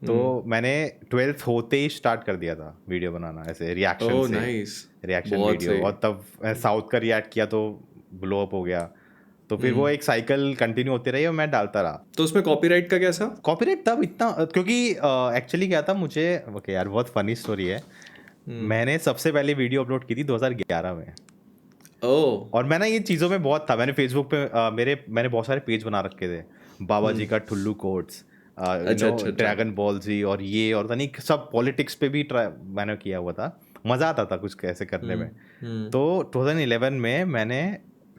तो मैंने 12th होते ही स्टार्ट कर दिया था वीडियो बनाना, ऐसे रिएक्शन ओह से, नाइस, रिएक्शन बहुत वीडियो। सही। और तब साउथ का रिएक्ट किया तो ब्लो अप हो गया। तो फिर वो एक साइकिल कंटिन्यू होती रही और मैं डालता रहा। तो उसमें कॉपीराइट का कैसा? कॉपीराइट तब इतना, क्योंकि एक्चुअली क्या था, मुझे ओके यार बहुत फनी स्टोरी है। मैंने सबसे पहले वीडियो अपलोड की थी 2011 में। ओह और मैं ना ये चीज़ों में बहुत था, मैंने फेसबुक पे मैंने बहुत सारे पेज बना रखे थे, बाबा जी का ठुल्लू कोट्स, अच्छा अच्छा अच्छा ड्रैगन बॉल जी, और ये और नहीं सब पॉलिटिक्स पे भी ट्राई मैंने किया हुआ था, मज़ा आता था कुछ कैसे करने में। हम्म तो 2011 में मैंने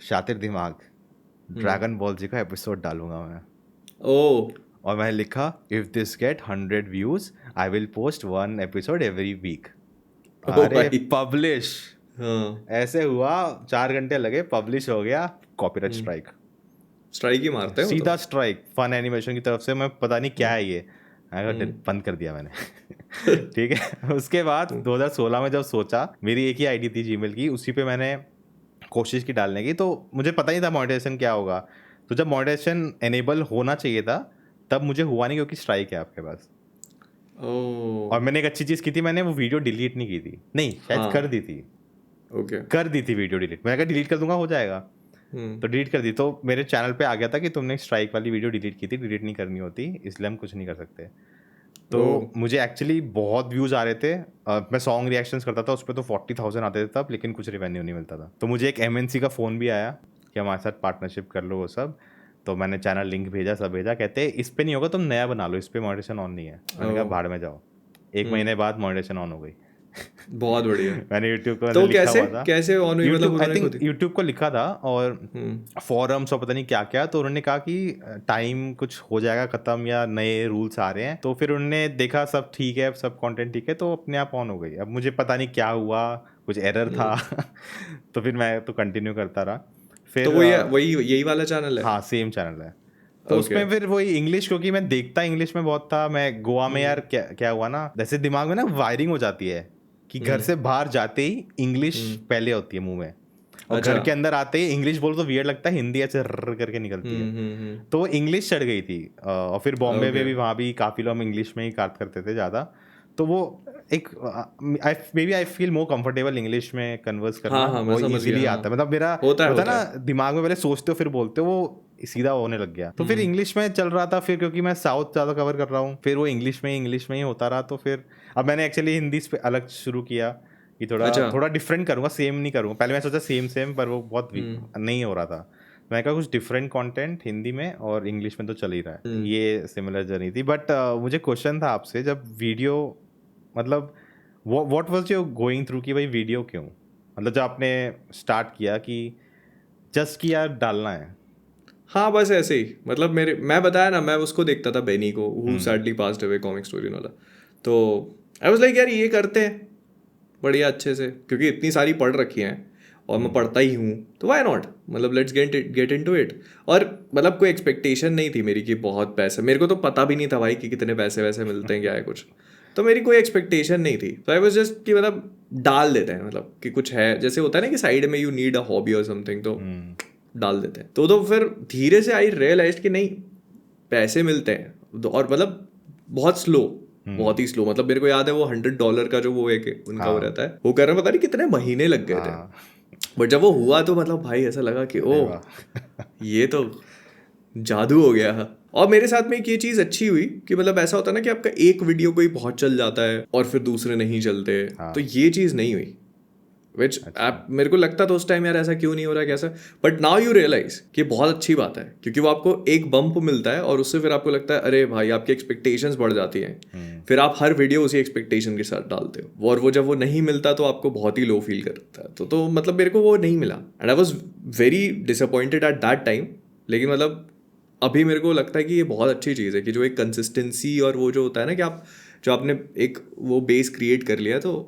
शातिर दिमाग हम्म ड्रैगन बॉल जी का एपिसोड डालूंगा मैं, ओह और मैंने लिखा if this get 100 views I will post 1 episode every week. Oh अरे भाई पब्लिश, हाँ ऐसे हुआ, 4 घंटे लगे, पब्लिश हो गया, कॉपीराइट स्ट्राइक, स्ट्राइक ही मारते हैं वो तो सीधा स्ट्राइक फन एनिमेशन की तरफ से। मैं पता नहीं क्या हम्म, है ये, मैंने कहा, हम्म, बंद कर दिया मैंने। ठीक है, उसके बाद 2016 में जब सोचा, मेरी एक ही आईडी थी जीमेल की, उसी पे मैंने कोशिश की डालने की, तो मुझे पता नहीं था मोनेटाइजेशन क्या होगा। तो जब मोनेटाइजेशन एनेबल होना चाहिए था तब मुझे हुआ नहीं, क्योंकि स्ट्राइक है आपके पास। ओह और मैंने एक अच्छी चीज़ की थी, मैंने वो वीडियो डिलीट नहीं की थी, नहीं शायद कर हाँ दी थी, ओके कर दी थी वीडियो डिलीट। मैंने कहा डिलीट कर दूंगा हो जाएगा, हम्म तो डिलीट कर दी। तो मेरे चैनल पे आ गया था कि तुमने स्ट्राइक वाली वीडियो डिलीट की थी, डिलीट नहीं करनी होती, इसलिए हम कुछ नहीं कर सकते। तो ओह मुझे एक्चुअली बहुत व्यूज़ आ रहे थे, मैं सॉन्ग रिएक्शंस करता था उस पर, तो 40,000 आते थे तब, लेकिन कुछ रिवेन्यू नहीं मिलता था। तो मुझे एक MNC का फ़ोन भी आया कि हमारे साथ पार्टनरशिप कर लो वो सब। तो मैंने चैनल लिंक भेजा, सब भेजा, कहते इस पे नहीं होगा, तुम नया बना लो, इस पे मोनेटाइजेशन ऑन नहीं है। मैंने कहा ओह भाड़ में जाओ। एक हम्म महीने बाद मोनेटाइजेशन ऑन हो गई। बहुत बढ़िया मैंने यूट्यूब को तो लिखा कैसे हुआ था, कैसे ऑन हुई मतलब यूट्यूब आई उन्होंने खुद थिंक ही यूट्यूब को लिखा था, और हम्म फॉरम्स और पता नहीं क्या क्या, तो उन्होंने कहा कि टाइम कुछ हो जाएगा ख़त्म या नए रूल्स आ रहे हैं। तो फिर उन्होंने देखा सब ठीक है, सब कंटेंट ठीक है, तो अपने आप ऑन हो गई। अब मुझे पता नहीं क्या हुआ, कुछ एरर था। हम्म तो फिर मैं तो कंटिन्यू करता रहा। तो फिर वही वही यही वाला चैनल है हाँ सेम चैनल है। तो ओके उसमें फिर वही इंग्लिश, क्योंकि मैं देखता इंग्लिश में बहुत था। मैं गोवा में यार, क्या क्या हुआ ना, जैसे दिमाग में ना वायरिंग हो जाती है कि घर हम्म से बाहर जाते ही इंग्लिश हम्म पहले होती है मुंह में, और अच्छा घर के अंदर आते ही इंग्लिश बोलो तो वियर्ड लगता है, हिंदी ऐसे रर करके निकलती है। हम्म तो वो इंग्लिश चढ़ गई थी, और फिर बॉम्बे ओके में भी, वहाँ भी काफ़ी लोग इंग्लिश में ही बात करते थे ज़्यादा। तो वो एक maybe I feel more comfortable English में कन्वर्स हाँ करना, हाँ मैं वो समझ गया इजीली हाँ आता है। मतलब मेरा होता है होता ना, है दिमाग में पहले सोचते हो फिर बोलते हो, वो सीधा होने लग गया। तो फिर इंग्लिश में चल रहा था, फिर क्योंकि मैं साउथ ज़्यादा कवर कर रहा हूँ, फिर वो इंग्लिश में ही होता रहा। तो फिर अब मैंने एक्चुअली हिंदी पे अलग शुरू किया कि थोड़ा अच्छा थोड़ा डिफरेंट करूँगा, सेम नहीं करूँगा। पहले मैं सोचा सेम सेम, पर वो बहुत हम्म नहीं हो रहा था। मैं कहा कुछ डिफरेंट कंटेंट हिंदी में और इंग्लिश में तो चल ही रहा है, हम्म ये सिमिलर जर्नी थी। बट मुझे क्वेश्चन था आपसे, जब वीडियो, मतलब what was your going through कि भाई वीडियो क्यों, मतलब जब आपने स्टार्ट किया कि जस्ट कि यार डालना है। हाँ बस ऐसे ही मतलब मेरे मैं बताया ना मैं उसको देखता था बेनी को who hmm sadly passed away comic story वाला तो आई वाज लाइक यार ये करते हैं बढ़िया अच्छे से क्योंकि इतनी सारी पढ़ रखी हैं और मैं पढ़ता ही हूँ तो व्हाई नॉट मतलब लेट्स गेट इनटू इट और मतलब कोई एक्सपेक्टेशन नहीं थी मेरी कि बहुत पैसे मेरे को तो पता भी नहीं था भाई कि कितने पैसे वैसे मिलते हैं क्या है कुछ तो मेरी कोई एक्सपेक्टेशन नहीं थी तो आई वाज जस्ट कि मतलब डाल देते हैं मतलब कि कुछ है जैसे होता है ना कि साइड में यू नीड अ हॉबी और समथिंग तो हम्म डाल देते हैं तो फिर धीरे से आई रियलाइज कि नहीं पैसे मिलते हैं और मतलब बहुत स्लो बहुत ही स्लो मतलब मेरे को याद है वो $100 का जो वो एक उनका वो हाँ रहता है वो कर रहे पता नहीं कितने महीने लग गए थे हाँ बट जब वो हुआ तो मतलब भाई ऐसा लगा कि अरे ओह वाह। ये तो जादू हो गया और मेरे साथ में एक ये चीज़ अच्छी हुई कि मतलब ऐसा होता है ना कि आपका एक वीडियो कोई बहुत चल जाता है और फिर दूसरे नहीं चलते हाँ तो ये चीज़ नहीं हुई विच अच्छा मेरे को लगता था उस टाइम यार ऐसा क्यों नहीं हो रहा कैसा बट नाउ यू रियलाइज कि बहुत अच्छी बात है क्योंकि वो आपको एक बम्प मिलता है और उससे फिर आपको लगता है अरे भाई आपकी एक्सपेक्टेशंस बढ़ जाती हैं फिर आप हर वीडियो उसी एक्सपेक्टेशन के साथ डालते हो और वो जब वो नहीं मिलता तो आपको बहुत ही लो फील करता है तो मतलब मेरे को वो नहीं मिला and I was very disappointed at that time लेकिन मतलब अभी मेरे को लगता है कि ये बहुत अच्छी चीज़ है कि जो एक कंसिस्टेंसी और वो जो होता है ना कि आप जो आपने एक वो बेस क्रिएट कर लिया तो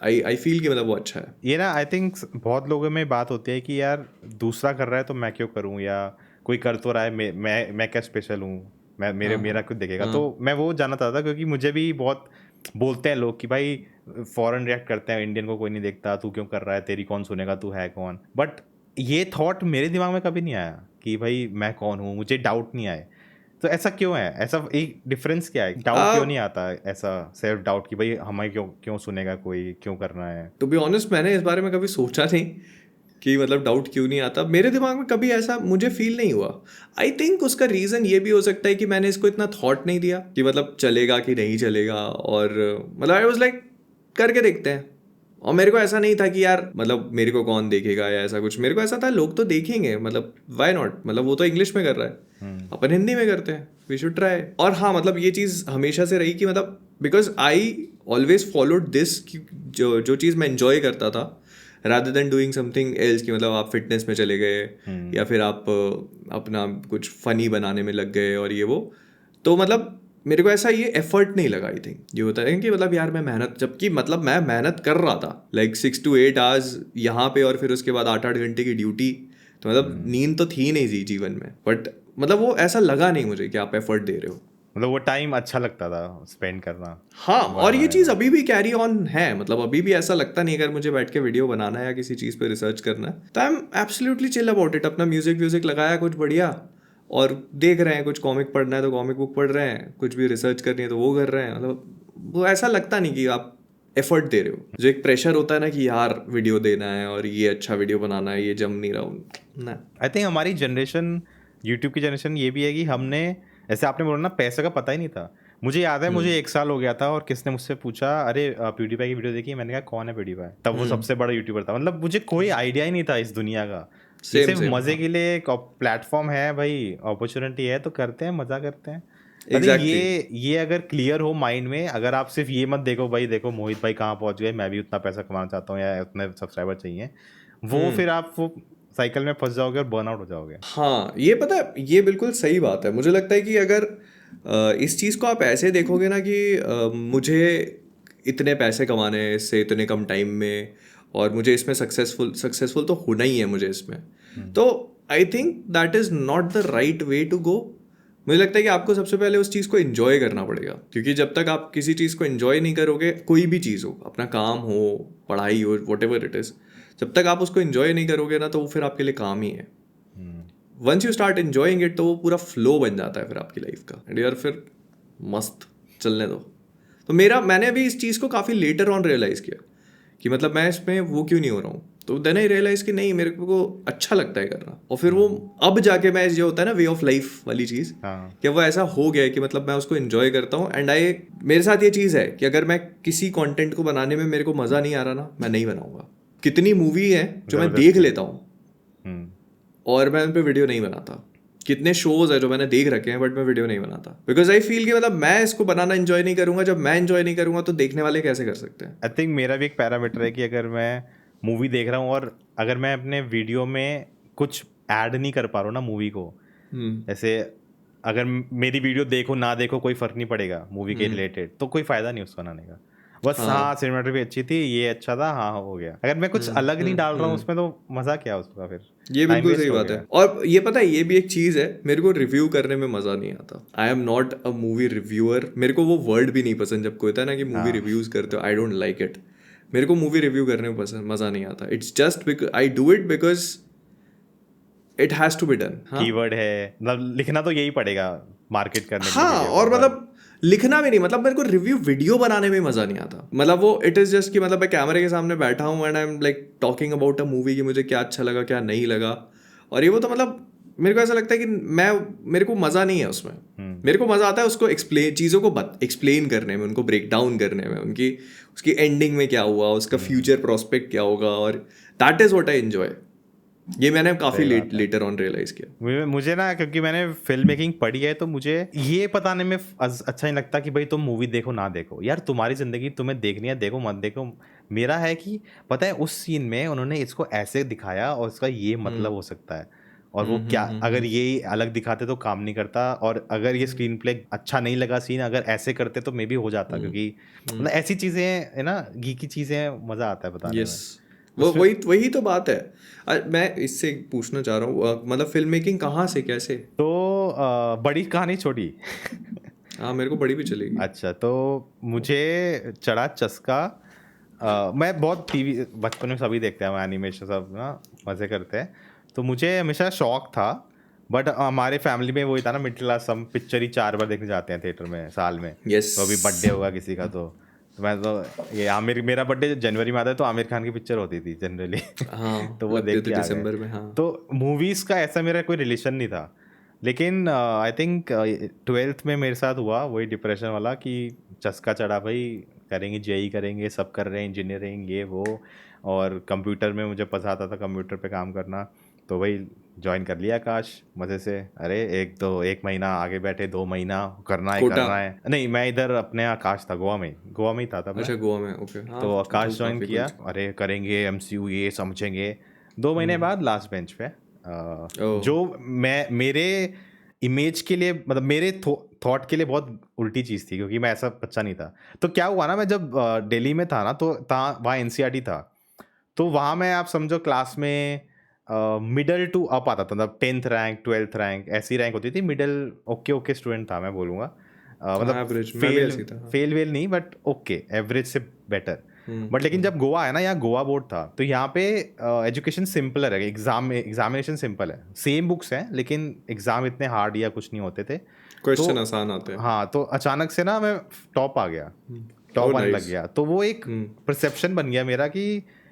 आई फील कि मतलब वो अच्छा है ये ना आई थिंक बहुत लोगों में बात होती है कि यार दूसरा कर रहा है तो मैं क्यों करूं, या कोई कर तो रहा है, मैं क्या स्पेशल हूँ, हाँ मेरा कुछ देखेगा। हाँ तो मैं वो जानना चाहता था, क्योंकि मुझे भी बहुत बोलते हैं लोग कि भाई फॉरेन रिएक्ट करते हैं, इंडियन को कोई नहीं देखता, तू क्यों कर रहा है, तेरी कौन सुनेगा, तू है कौन। बट ये थॉट मेरे दिमाग में कभी नहीं आया कि भाई मैं कौन हूँ, मुझे डाउट नहीं आए। तो ऐसा क्यों है, ऐसा एक डिफरेंस क्या है, डाउट क्यों नहीं आता है, ऐसा सेल्फ डाउट कि भाई हमें क्यों क्यों सुनेगा कोई, क्यों करना है। टू बी ऑनेस्ट मैंने इस बारे में कभी सोचा नहीं कि मतलब डाउट क्यों नहीं आता मेरे दिमाग में कभी ऐसा मुझे फील नहीं हुआ आई थिंक उसका रीज़न ये भी हो सकता है कि मैंने इसको इतना थॉट नहीं दिया कि मतलब चलेगा कि नहीं चलेगा और मतलब आई वाज लाइक करके देखते हैं और मेरे को ऐसा नहीं था कि यार मतलब मेरे को कौन देखेगा या ऐसा कुछ, मेरे को ऐसा था लोग तो देखेंगे, मतलब व्हाई नॉट, मतलब वो तो इंग्लिश में कर रहा है, अपन हिंदी में करते हैं, वी शुड ट्राई। और हाँ मतलब ये चीज़ हमेशा से रही कि मतलब because I always followed this, जो चीज़ मैं इंजॉय करता था rather than doing something else, कि मतलब आप फिटनेस में चले गए या फिर आप अपना कुछ फनी बनाने में लग गए और ये वो, तो मतलब मेरे को ऐसा ये एफर्ट नहीं लगा। आई थिंक ये होता है कि मतलब यार मैं मेहनत, जबकि मतलब मैं मेहनत कर रहा था लाइक 6 to 8 आवर्स यहाँ पे, और फिर उसके बाद 8-8 घंटे की ड्यूटी, तो मतलब नींद तो थी नहीं जी जीवन में, बट मतलब वो ऐसा लगा नहीं मुझे कि आप एफर्ट दे रहे हो। मतलब वो टाइम अच्छा लगता था स्पेंड करना। हाँ, और ये वाह चीज़ अभी भी कैरी ऑन है, मतलब अभी भी ऐसा लगता नहीं अगर मुझे बैठ के वीडियो बनाना है या किसी चीज़ पे रिसर्च करना है तो I am absolutely chill about it. अपना म्यूजिक लगाया कुछ बढ़िया और देख रहे हैं, कुछ कॉमिक पढ़ना है तो कॉमिक बुक पढ़ रहे हैं, कुछ भी रिसर्च करनी है तो वो कर रहे हैं, मतलब वो ऐसा लगता नहीं कि आप एफर्ट दे रहे हो। जो एक प्रेशर होता है ना कि यार वीडियो देना है और ये अच्छा वीडियो बनाना है, ये जम नहीं रहा हूँ ना। आई थिंक हमारी जनरेशन, यूट्यूब की जनरेशन ये भी है कि हमने, जैसे आपने बोला ना, पैसे का पता ही नहीं था। मुझे याद है मुझे 1 साल हो गया था और किसने मुझसे पूछा, अरे प्यूडीपाई की वीडियो देखी? मैंने कहा कौन है प्यूडीपाई? तब वो सबसे बड़ा यूट्यूबर था। मतलब मुझे कोई आइडिया ही नहीं था इस दुनिया का। ये सिर्फ सेम मजे हाँ, के लिए एक प्लेटफॉर्म है भाई, अपॉर्चुनिटी है तो करते हैं, मजा करते हैं। I think exactly. ये अगर क्लियर हो माइंड में, अगर आप सिर्फ ये मत देखो भाई देखो मोहित भाई कहाँ पहुंच गए, मैं भी उतना पैसा कमाना चाहता हूँ या उतने सब्सक्राइबर चाहिए, वो फिर आप वो साइकिल में फंस जाओगे और बर्नआउट हो जाओगे। हाँ ये पता है, ये बिल्कुल सही बात है। मुझे लगता है कि अगर इस चीज़ को आप ऐसे देखोगे ना कि मुझे इतने पैसे कमाने हैं इससे इतने कम टाइम में, और मुझे इसमें सक्सेसफुल तो होना ही है मुझे इसमें, तो I think that is not the right way to go. मुझे लगता है कि आपको सबसे पहले उस चीज़ को एंजॉय करना पड़ेगा, क्योंकि जब तक आप किसी चीज़ को एंजॉय नहीं करोगे, कोई भी चीज़ हो, अपना काम हो, पढ़ाई हो, वट एवर इट इज़, जब तक आप उसको एंजॉय नहीं करोगे ना तो वो फिर आपके लिए काम ही है। Once you start enjoying it तो वो पूरा फ्लो बन जाता है फिर आपकी लाइफ का, एंड यार फिर मस्त चलने दो। तो मैंने अभी इस चीज़ को काफ़ी लेटर ऑन रियलाइज़ किया कि मतलब मैं इसमें वो क्यों नहीं हो रहा हूँ, तो देन आई रियलाइज़ कि नहीं मेरे को अच्छा लगता है करना, और फिर वो अब जाके मैं जो होता है ना वे ऑफ लाइफ वाली चीज़, हाँ। कि वो ऐसा हो गया है कि मतलब मैं उसको एंजॉय करता हूँ। एंड मेरे साथ ये चीज़ है कि अगर मैं किसी कंटेंट को बनाने में मेरे को मज़ा नहीं आ रहा ना, मैं नहीं बनाऊंगा। कितनी मूवी है जो मैं देख लेता हूँ और मैं उन पर वीडियो नहीं बनाता, कितने शोज है जो मैंने देख रखे हैं बट मैं वीडियो नहीं बनाता, बिकॉज आई फील कि मतलब मैं इसको बनाना एंजॉय नहीं करूंगा, जब मैं एंजॉय नहीं करूंगा तो देखने वाले कैसे कर सकते हैं। आई थिंक मेरा भी एक पैरामीटर है कि अगर मैं मूवी देख रहा हूँ और अगर मैं अपने वीडियो में कुछ ऐड नहीं कर पा रहा हूँ ना मूवी को, जैसे अगर मेरी वीडियो देखो ना देखो कोई फर्क नहीं पड़ेगा मूवी के रिलेटेड, तो कोई फायदा नहीं उसको बनाने का। बस हाँ सिनेमेटोग्राफी अच्छी थी, ये अच्छा था, हाँ हो गया। अगर मैं कुछ अलग नहीं डाल रहा हूँ उसमें तो मजा क्या उसका, फिर ये टाइम बिल्कुल वेस्ट सही हो बात है। गया। और ये पता है ये भी एक चीज़ है, मेरे को रिव्यू करने में मज़ा नहीं आता। I am not a movie reviewer, मेरे को वो वर्ड भी नहीं पसंद जब कोई होता है ना कि मूवी रिव्यूज करते हो, आई डोंट लाइक इट। मेरे को मूवी रिव्यू करने में पसंद मज़ा नहीं आता। It's just because I do it because it has to be done. हाँ कीवर्ड है, मतलब लिखना तो यही पड़ेगा मार्केट करने के लिए हाँ, वीडियो और को। मतलब लिखना भी नहीं, मतलब मेरे को रिव्यू वीडियो बनाने में मज़ा नहीं आता। मतलब वो इट इज़ जस्ट कि मतलब मैं कैमरे के सामने बैठा हूँ and I am like talking about a movie कि मुझे क्या अच्छा लगा क्या नहीं लगा, और ये वो, तो मतलब मेरे को ऐसा लगता है कि मेरे को मज़ा नहीं है उसमें। मेरे को मज़ा आता है उसको एक्सप्लेन, चीज़ों को एक्सप्लेन करने में, उनको ब्रेक डाउन करने में, उनकी उसकी एंडिंग में क्या हुआ, उसका फ्यूचर प्रोस्पेक्ट क्या होगा, और that is what I enjoy. ये मैंने काफ़ी सही बात है। लेटर ऑन रियलाइज़ किया। मुझे ना, क्योंकि मैंने फिल्म मेकिंग पढ़ी है तो मुझे ये बताने में अच्छा नहीं लगता कि भाई तुम मूवी देखो ना देखो, यार तुम्हारी जिंदगी, तुम्हें देखनी है देखो मत देखो। मेरा है कि पता है उस सीन में उन्होंने इसको ऐसे दिखाया और इसका ये मतलब हो सकता है, और वो क्या, अगर ये अलग दिखाते तो काम नहीं करता, और अगर ये स्क्रीन प्ले अच्छा नहीं लगा सीन, अगर ऐसे करते तो मे भी हो जाता, क्योंकि मतलब ऐसी चीजें है ना, घी की चीजें मजा आता है बताने यस, में वो उसमें। वही तो बात है। मैं इससे पूछना चाह रहा हूँ मतलब फिल्म मेकिंग कहाँ से कैसे। तो बड़ी कहानी छोटी हाँ मेरे को बड़ी भी चलेगी। अच्छा, तो मुझे चढ़ा चस्का। मैं बहुत टीवी बचपन में सभी देखते हैं, एनिमेशन सब ना मज़े करते हैं, तो मुझे हमेशा शौक था। बट हमारे फैमिली में वही था ना, मिडिल क्लास, हम पिक्चर ही 4 बार देखने जाते हैं थिएटर में साल में। यस। तो अभी बर्थडे होगा किसी का तो मैं तो ये मेरा बर्थडे जनवरी में आता है तो आमिर खान की पिक्चर होती थी जनरली हाँ तो वो लगते देख थे के आ गए। दिसंबर में। हाँ तो मूवीज़ का ऐसा मेरा कोई रिलेशन नहीं था, लेकिन आई थिंक 12th में मेरे साथ हुआ वही डिप्रेशन वाला कि चस्का चढ़ा भाई, करेंगे जेई करेंगे, सब कर रहे हैं इंजीनियरिंग ये वो, और कंप्यूटर में मुझे पसंद आता था कंप्यूटर पे काम करना, तो वही ज्वाइन कर लिया आकाश मज़े से। अरे एक महीना आगे बैठे, 2 महीना कोटा। करना है। नहीं, मैं इधर अपने आकाश था, गोवा में ही था तब मैं। अच्छा, गोवा में, ओके, हाँ, तो तो आकाश ज्वाइन काफी किया, कुछ। अरे करेंगे एमसीयू ये समझेंगे। 2 महीने बाद लास्ट बेंच पे ओह। जो मैं मेरे इमेज के लिए, मतलब मेरे थॉट के लिए बहुत उल्टी चीज़ थी, क्योंकि मैं ऐसा बच्चा नहीं था। तो क्या हुआ ना, मैं जब दिल्ली में था ना, तो वहाँ एनसीईआरटी था, तो वहाँ मैं, आप समझो क्लास में मिडल टू अप आता था, मतलब 10th रैंक 12th रैंक ऐसी रैंक होती थी। मिडल ओके स्टूडेंट था मैं बोलूँगा, मतलब एवरेज, मैं भी फेल ऐसी था, हाँ। फेल वेल नहीं, बट ओके एवरेज से बेटर। बट लेकिन हम्म। जब गोवा है ना, यहाँ गोवा बोर्ड था, तो यहाँ पे एजुकेशन सिंपलर है, एग्जामिनेशन सिंपल है, सेम बुक्स हैं, लेकिन एग्जाम इतने हार्ड या कुछ नहीं होते थे। तो क्वेश्चन आसान आते हैं। हाँ, तो अचानक से ना मैं टॉप आ गया, टॉप ओह, आने लग नाइस। गया, तो वो एक हम्म। परसेप्शन बन गया मेरा कि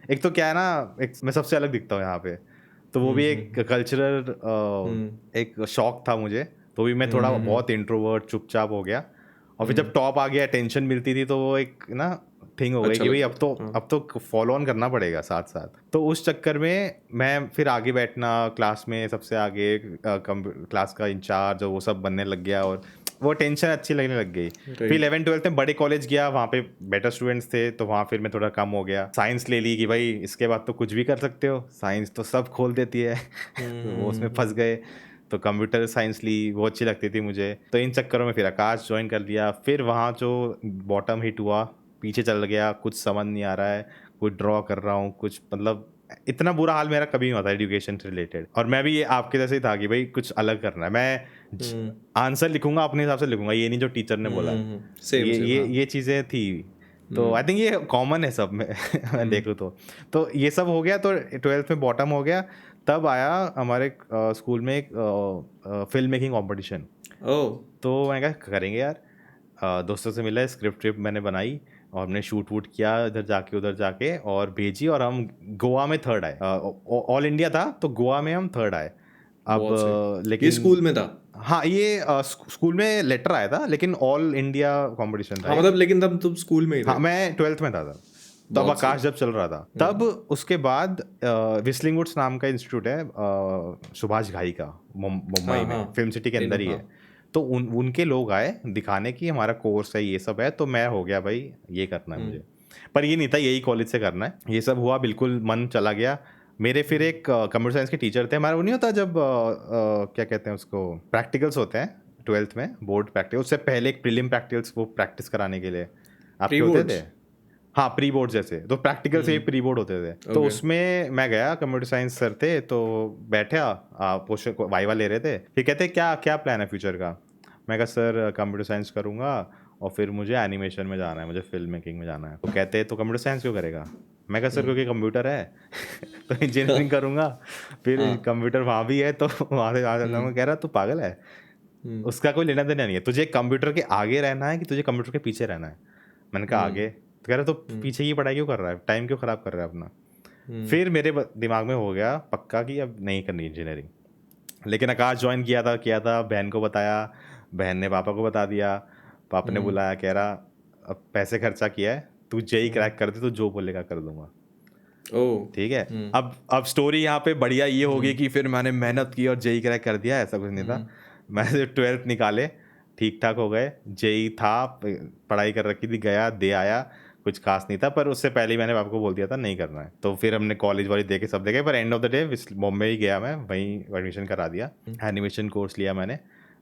एक तो क्या है ना, एक मैं सबसे अलग दिखता हूँ यहाँ पे, तो वो भी एक कल्चरल एक शौक था मुझे। तो भी मैं थोड़ा बहुत इंट्रोवर्ट चुपचाप हो गया, और फिर जब टॉप आ गया, टेंशन मिलती थी, तो वो एक ना थिंग हो गई अच्छा कि भाई लगता अब तो था, हाँ। अब तो फॉलो ऑन करना पड़ेगा साथ साथ। तो उस चक्कर में मैं फिर आगे बैठना, क्लास में सबसे आगे, क्लास का इंचार्ज वो सब बनने लग गया, और वो टेंशन अच्छी लगने लग गई। फिर राइट। 11th 12th में बड़े कॉलेज गया, वहाँ पे बेटर स्टूडेंट्स थे, तो वहाँ फिर मैं थोड़ा कम हो गया। साइंस ले ली कि भाई इसके बाद तो कुछ भी कर सकते हो, साइंस तो सब खोल देती है। तो वो उसमें फंस गए, तो कंप्यूटर साइंस ली, वो अच्छी लगती थी मुझे। तो इन चक्करों में फिर आकाश ज्वाइन कर लिया। फिर वहाँ जो बॉटम हिट हुआ, पीछे चल गया, कुछ समझ नहीं आ रहा है, कुछ ड्रॉ कर रहा हूँ, कुछ मतलब इतना बुरा हाल मेरा कभी नहीं हुआ था एजुकेशन से रिलेटेड। और मैं भी ये आपके जैसे ही था कि भाई कुछ अलग करना है, मैं आंसर लिखूंगा अपने हिसाब से लिखूंगा, ये नहीं जो टीचर ने बोला है। सेम सेम, हाँ। ये चीज़ें थी। तो आई थिंक ये कॉमन है सब में। मैं देखूँ तो ये सब हो गया। तो 12th में बॉटम हो गया, तब आया हमारे स्कूल में एक फिल्म मेकिंग कॉम्पिटिशन। ओह। तो मैं कहा करेंगे यार, दोस्तों से मिला, स्क्रिप्ट ट्रिप मैंने बनाई, और हमने शूट वूट किया इधर जाके उधर जाके, और भेजी, और हम गोवा में थर्ड आए। ऑल इंडिया था, तो गोवा में हम थर्ड आए। अब बहुत सही। ये लेकिन स्कूल में था? हाँ, ये स्कूल में लेटर आया था, लेकिन ऑल इंडिया कंपटीशन था हाँ, ये। मतलब लेकिन तब तुम स्कूल में ही हाँ, थे? मैं 12th में था तब। तब बहुत सही। आकाश जब चल रहा था, तब उसके बाद विस्लिंग वुड्स नाम का इंस्टीट्यूट है, सुभाष घाई का, मुंबई हाँ में, हाँ, फिल्म सिटी के आई नो, अंदर ही हाँ। है। तो उनके लोग आए दिखाने की हमारा कोर्स है, ये सब है। तो मैं हो गया भाई, ये करना है मुझे, पर ये नहीं था यही कॉलेज से करना है। ये सब हुआ, बिल्कुल मन चला गया मेरे। फिर एक कंप्यूटर साइंस के टीचर थे हमारे, वो नहीं होता जब क्या कहते हैं उसको, प्रैक्टिकल्स होते हैं 12th में, बोर्ड प्रैक्टिकल, उससे पहले एक प्रीलिम प्रैक्टिकल्स, वो प्रैक्टिस कराने के लिए प्री आपके होते थे। बोर्ड्स? हाँ, प्री बोर्ड जैसे, तो प्रैक्टिकल से ही प्री बोर्ड होते थे। तो ओके। उसमें मैं गया, कंप्यूटर साइंस सर थे, तो बैठा, पोस्टर को वाइवा ले रहे थे। फिर कहते क्या क्या प्लान है फ्यूचर का। मैं कहा सर कंप्यूटर साइंस करूँगा, और फिर मुझे एनिमेशन में जाना है, मुझे फिल्म मेकिंग में जाना है। तो कहते तो कंप्यूटर साइंस क्यों करेगा। मैं कहा सर क्योंकि कंप्यूटर है। तो इंजीनियरिंग करूँगा, फिर हाँ। कंप्यूटर वहाँ भी है, तो वहाँ से आ जाता हूँ। कह रहा तू पागल है, उसका कोई लेना देना नहीं है, तुझे कंप्यूटर के आगे रहना है कि तुझे कंप्यूटर के पीछे रहना है। मैंने कहा आगे। तो कह रहा तो पीछे की पढ़ाई क्यों कर रहा है, टाइम क्यों ख़राब कर रहा है अपना। फिर मेरे दिमाग में हो गया पक्का कि अब नहीं करनी इंजीनियरिंग। लेकिन आकाश ज्वाइन किया था, बहन को बताया, बहन ने पापा को बता दिया, पापा ने बुलाया, कह रहा अब पैसे खर्चा किया है, तू जेई क्रैक कर दे, तो जो बोलेगा कर दूंगा। ओह। ठीक है। अब स्टोरी यहाँ पे बढ़िया ये होगी कि फिर मैंने मेहनत की और जेई क्रैक कर दिया, ऐसा कुछ नहीं था। मैंने 12th निकाले, ठीक ठाक हो गए। जेई था, पढ़ाई कर रखी थी, गया दे आया, कुछ खास नहीं था, पर उससे पहले ही मैंने पापा को बोल दिया था नहीं करना है। तो फिर हमने कॉलेज वाली देखे, सब देखे, पर end of the day Bombay ही गया मैं, वहीं एडमिशन करा दिया, एनिमेशन कोर्स लिया मैंने,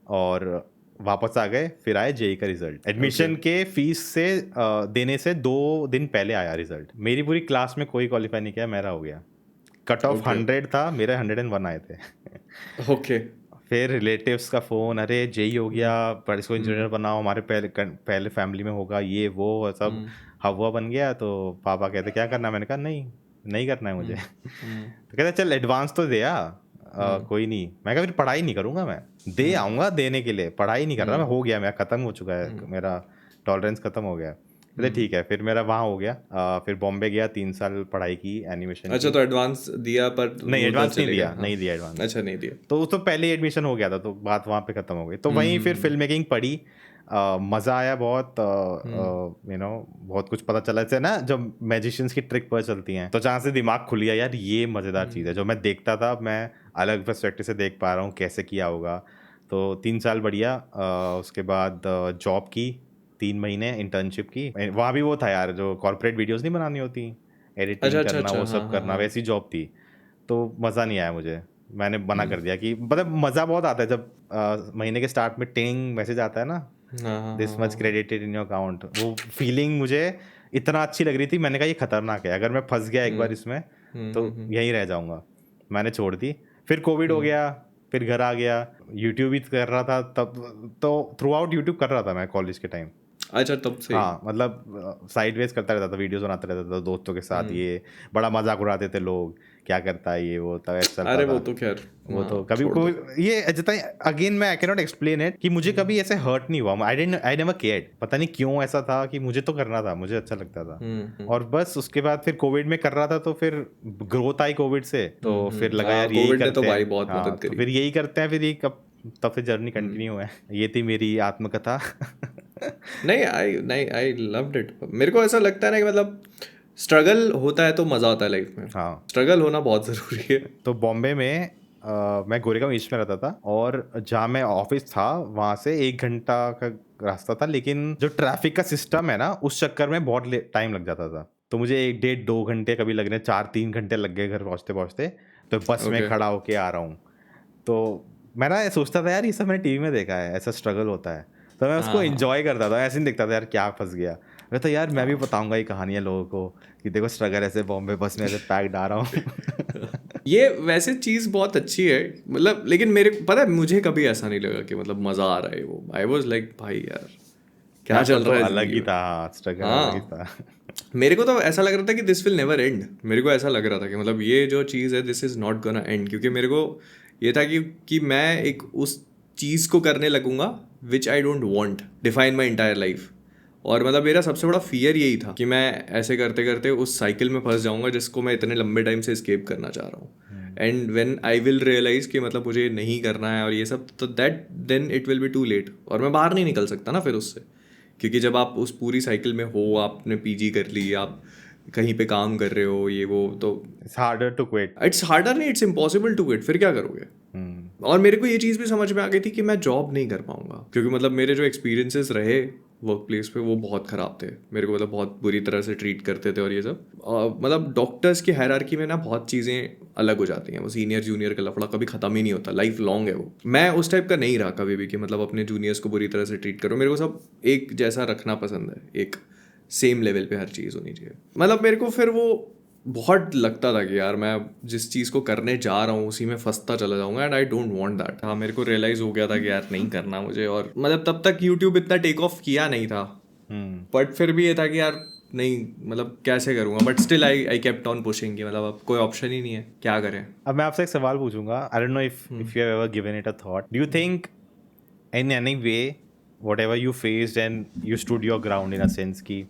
और वापस आ गए। फिर आए जेई का रिजल्ट, एडमिशन के फीस से देने से 2 दिन पहले आया रिजल्ट। मेरी पूरी क्लास में कोई क्वालिफाई नहीं किया, मेरा हो गया। कट ऑफ 100 था, मेरे 101 आए थे। ओके। फिर रिलेटिव्स का फ़ोन, अरे जेई हो गया, पर इसको इंजीनियर बनाओ, हमारे पहले फैमिली में होगा, ये वो सब हवा बन गया। तो पापा कहते क्या करना है, मैंने कहा नहीं नहीं करना है मुझे। तो कहते चल एडवांस तो दे आ, कोई नहीं। मैं कहा फिर पढ़ाई नहीं करूँगा, मैं दे आऊँगा देने के लिए, पढ़ाई नहीं कर रहा मैं, हो गया, मैं ख़त्म हो चुका है, मेरा टॉलरेंस ख़त्म हो गया। कहते ठीक है, फिर मेरा वहाँ हो गया। फिर बॉम्बे गया, 3 साल पढ़ाई की एनिमेशन अच्छा, की। तो एडवांस दिया पर नहीं, वो उधर एडवांस नहीं चले दिया, गए, हाँ। नहीं दिया एडवांस। अच्छा, नहीं दिया। तो पहले ही एडमिशन हो गया था, तो बात वहाँ पे ख़त्म हो गई। तो वहीं फिर फिल्म मेकिंग पढ़ी, मज़ा आया बहुत, बहुत कुछ पता चला। जैसे ना जब मैजिशियंस की ट्रिक पता चलती हैं तो जहाँ से दिमाग खुल गया यार, ये मज़ेदार चीज़ है। जो मैं देखता था मैं अलग पर्सपेक्टिव से देख पा रहा हूँ कैसे किया होगा। तो 3 साल बढ़िया। उसके बाद जॉब की, 3 महीने इंटर्नशिप की। वहाँ भी वो था यार, जो कॉर्पोरेट वीडियोस नहीं बनानी होती, अच्छा एडिटिंग अच्छा करना, अच्छा, वो हाँ सब हाँ करना, हाँ। वैसी जॉब थी। तो मज़ा नहीं आया मुझे। मैंने मना हम्म, कर दिया कि मतलब मज़ा बहुत आता है जब महीने के स्टार्ट में टिंग मैसेज आता है ना, हाँ हाँ दिस हाँ मच हाँ। Credited in your account. वो फीलिंग मुझे इतना अच्छी लग रही थी, मैंने कहा ये खतरनाक है, अगर मैं फंस गया एक बार हम्म इसमें तो हम्म। यहीं रह जाऊंगा। मैंने छोड़ दी। फिर कोविड हो हम्म। गया, फिर घर आ गया। यूट्यूब ही कर रहा था तब तो, थ्रू आउट यूट्यूब कर रहा था मैं कॉलेज के टाइम। अच्छा, तब से ही। हाँ मतलब साइडवेज करता रहता था, वीडियोस बनाता रहता था दोस्तों के साथ। हम्म। ये बड़ा मजाक उड़ाते थे लोग, क्या करता है ये वो, तब ऐसा चलता अरे वो था। तो खैर, वो तो हाँ, कभी छोड़ कोई दो। ये जितना, अगेन मैं I can not explain it कि मुझे कभी ऐसे हर्ट नहीं हुआ। आई नेवर केयर्ड, पता नहीं क्यों ऐसा था कि मुझे तो करना था, मुझे अच्छा लगता था। और बस उसके बाद फिर कोविड में कर रहा था, तो फिर ग्रोथ आई कोविड से, तो फिर लगा हाँ, यार यही कोविड ने तो करते भाई हैं। बहुत हाँ मदद तो करी। फिर यही करते हैं, फिर ये कब, तब से जर्नी हम्म। कंटिन्यू है। ये थी मेरी आत्मकथा। नहीं, आई लव्ड इट। मेरे को ऐसा लगता है ना कि मतलब स्ट्रगल होता है तो मजा आता है लाइफ में। हाँ स्ट्रगल होना बहुत जरूरी है। तो बॉम्बे में मैं गोरेगांव ईस्ट में रहता था, और जहाँ मैं ऑफिस था वहाँ से 1 घंटा का रास्ता था। लेकिन जो ट्रैफिक का सिस्टम है ना, उस चक्कर में बहुत टाइम लग जाता था। तो मुझे 1 डेढ़ 2 घंटे कभी लग रहे, 4 3 घंटे लग गए घर पहुँचते पहुँचते। तो बस में ओके। खड़ा होके आ रहा हूँ। तो मैं ना ये सोचता था यार, ये सब मैंने टीवी में देखा है, ऐसा स्ट्रगल होता है। तो मैं उसको हाँ हाँ एंजॉय करता था, ऐसे नहीं देखता था यार क्या फंस गया। मैं तो यार मैं भी हाँ। बताऊंगा ये कहानियाँ लोगों को कि देखो स्ट्रगल ऐसे बॉम्बे बस में ऐसे पैक्ड आ रहा हूँ। ये वैसे चीज़ बहुत अच्छी है, मतलब लेकिन मेरे पता है मुझे कभी ऐसा नहीं लगा कि मतलब मज़ा आ रहा है। वो आई वॉज लाइक भाई यार, क्या स्ट्रगल चल तो रहा है अलग ज़िंदगी ही में। था, स्ट्रगल अलग ही हाँ, था। मेरे को तो ऐसा लग रहा था कि दिस विल नेवर एंड। मेरे को ऐसा लग रहा था कि मतलब ये जो चीज़ है this is not gonna and, क्योंकि मेरे को ये था कि मैं एक उस चीज़ को करने लगूंगा which I don't want define my entire life. और मतलब मेरा सबसे बड़ा फियर यही था कि मैं ऐसे करते करते उस साइकिल में फंस जाऊंगा जिसको मैं इतने लंबे टाइम से escape करना चाह रहा हूँ। And when I will realise कि मतलब मुझे ये नहीं करना है और ये सब, तो that then it will be too late, और मैं बाहर नहीं निकल सकता ना फिर उससे। क्योंकि जब आप उस पूरी साइकिल में हो, आपने पीजी कर ली, आप कहीं पे काम कर रहे हो, ये वो, तो it's harder to quit. It's harder नहीं, इट्स इम्पॉसिबल टू क्विट। फिर क्या करोगे? और मेरे को ये चीज़ भी समझ में आ गई थी कि मैं जॉब नहीं कर पाऊंगा, क्योंकि मतलब मेरे जो एक्सपीरियंसेस रहे वर्क प्लेस पे वो बहुत ख़राब थे। मेरे को मतलब बहुत बुरी तरह से ट्रीट करते थे, और ये सब मतलब डॉक्टर्स की हायरार्की में ना बहुत चीज़ें अलग हो जाती हैं। वो सीनियर जूनियर का लफड़ा कभी ख़त्म ही नहीं होता, लाइफ लॉन्ग है वो। मैं उस टाइप का नहीं रहा कभी भी कि मतलब अपने जूनियर्स को बुरी तरह से ट्रीट करो। मेरे को सब एक जैसा रखना पसंद है, एक सेम लेवल पे हर चीज़ होनी चाहिए। मतलब मेरे को फिर वो बहुत लगता था कि यार मैं जिस चीज़ को करने जा रहा हूँ उसी में फंसता चला जाऊंगा, and I don't want that. हाँ, मेरे को रियलाइज़ हो गया था कि यार नहीं करना मुझे। और मतलब तब तक यूट्यूब इतना टेक ऑफ किया नहीं था, बट फिर भी ये था कि यार नहीं, मतलब कैसे करूँगा। But still I kept on pushing कि मतलब अब कोई ऑप्शन ही नहीं है, क्या करें। अब मैं आपसे एक सवाल पूछूंगा। आई don't know if you have ever given it a thought. Do you think in any way what ever you faced and you stood your ground in a sense कि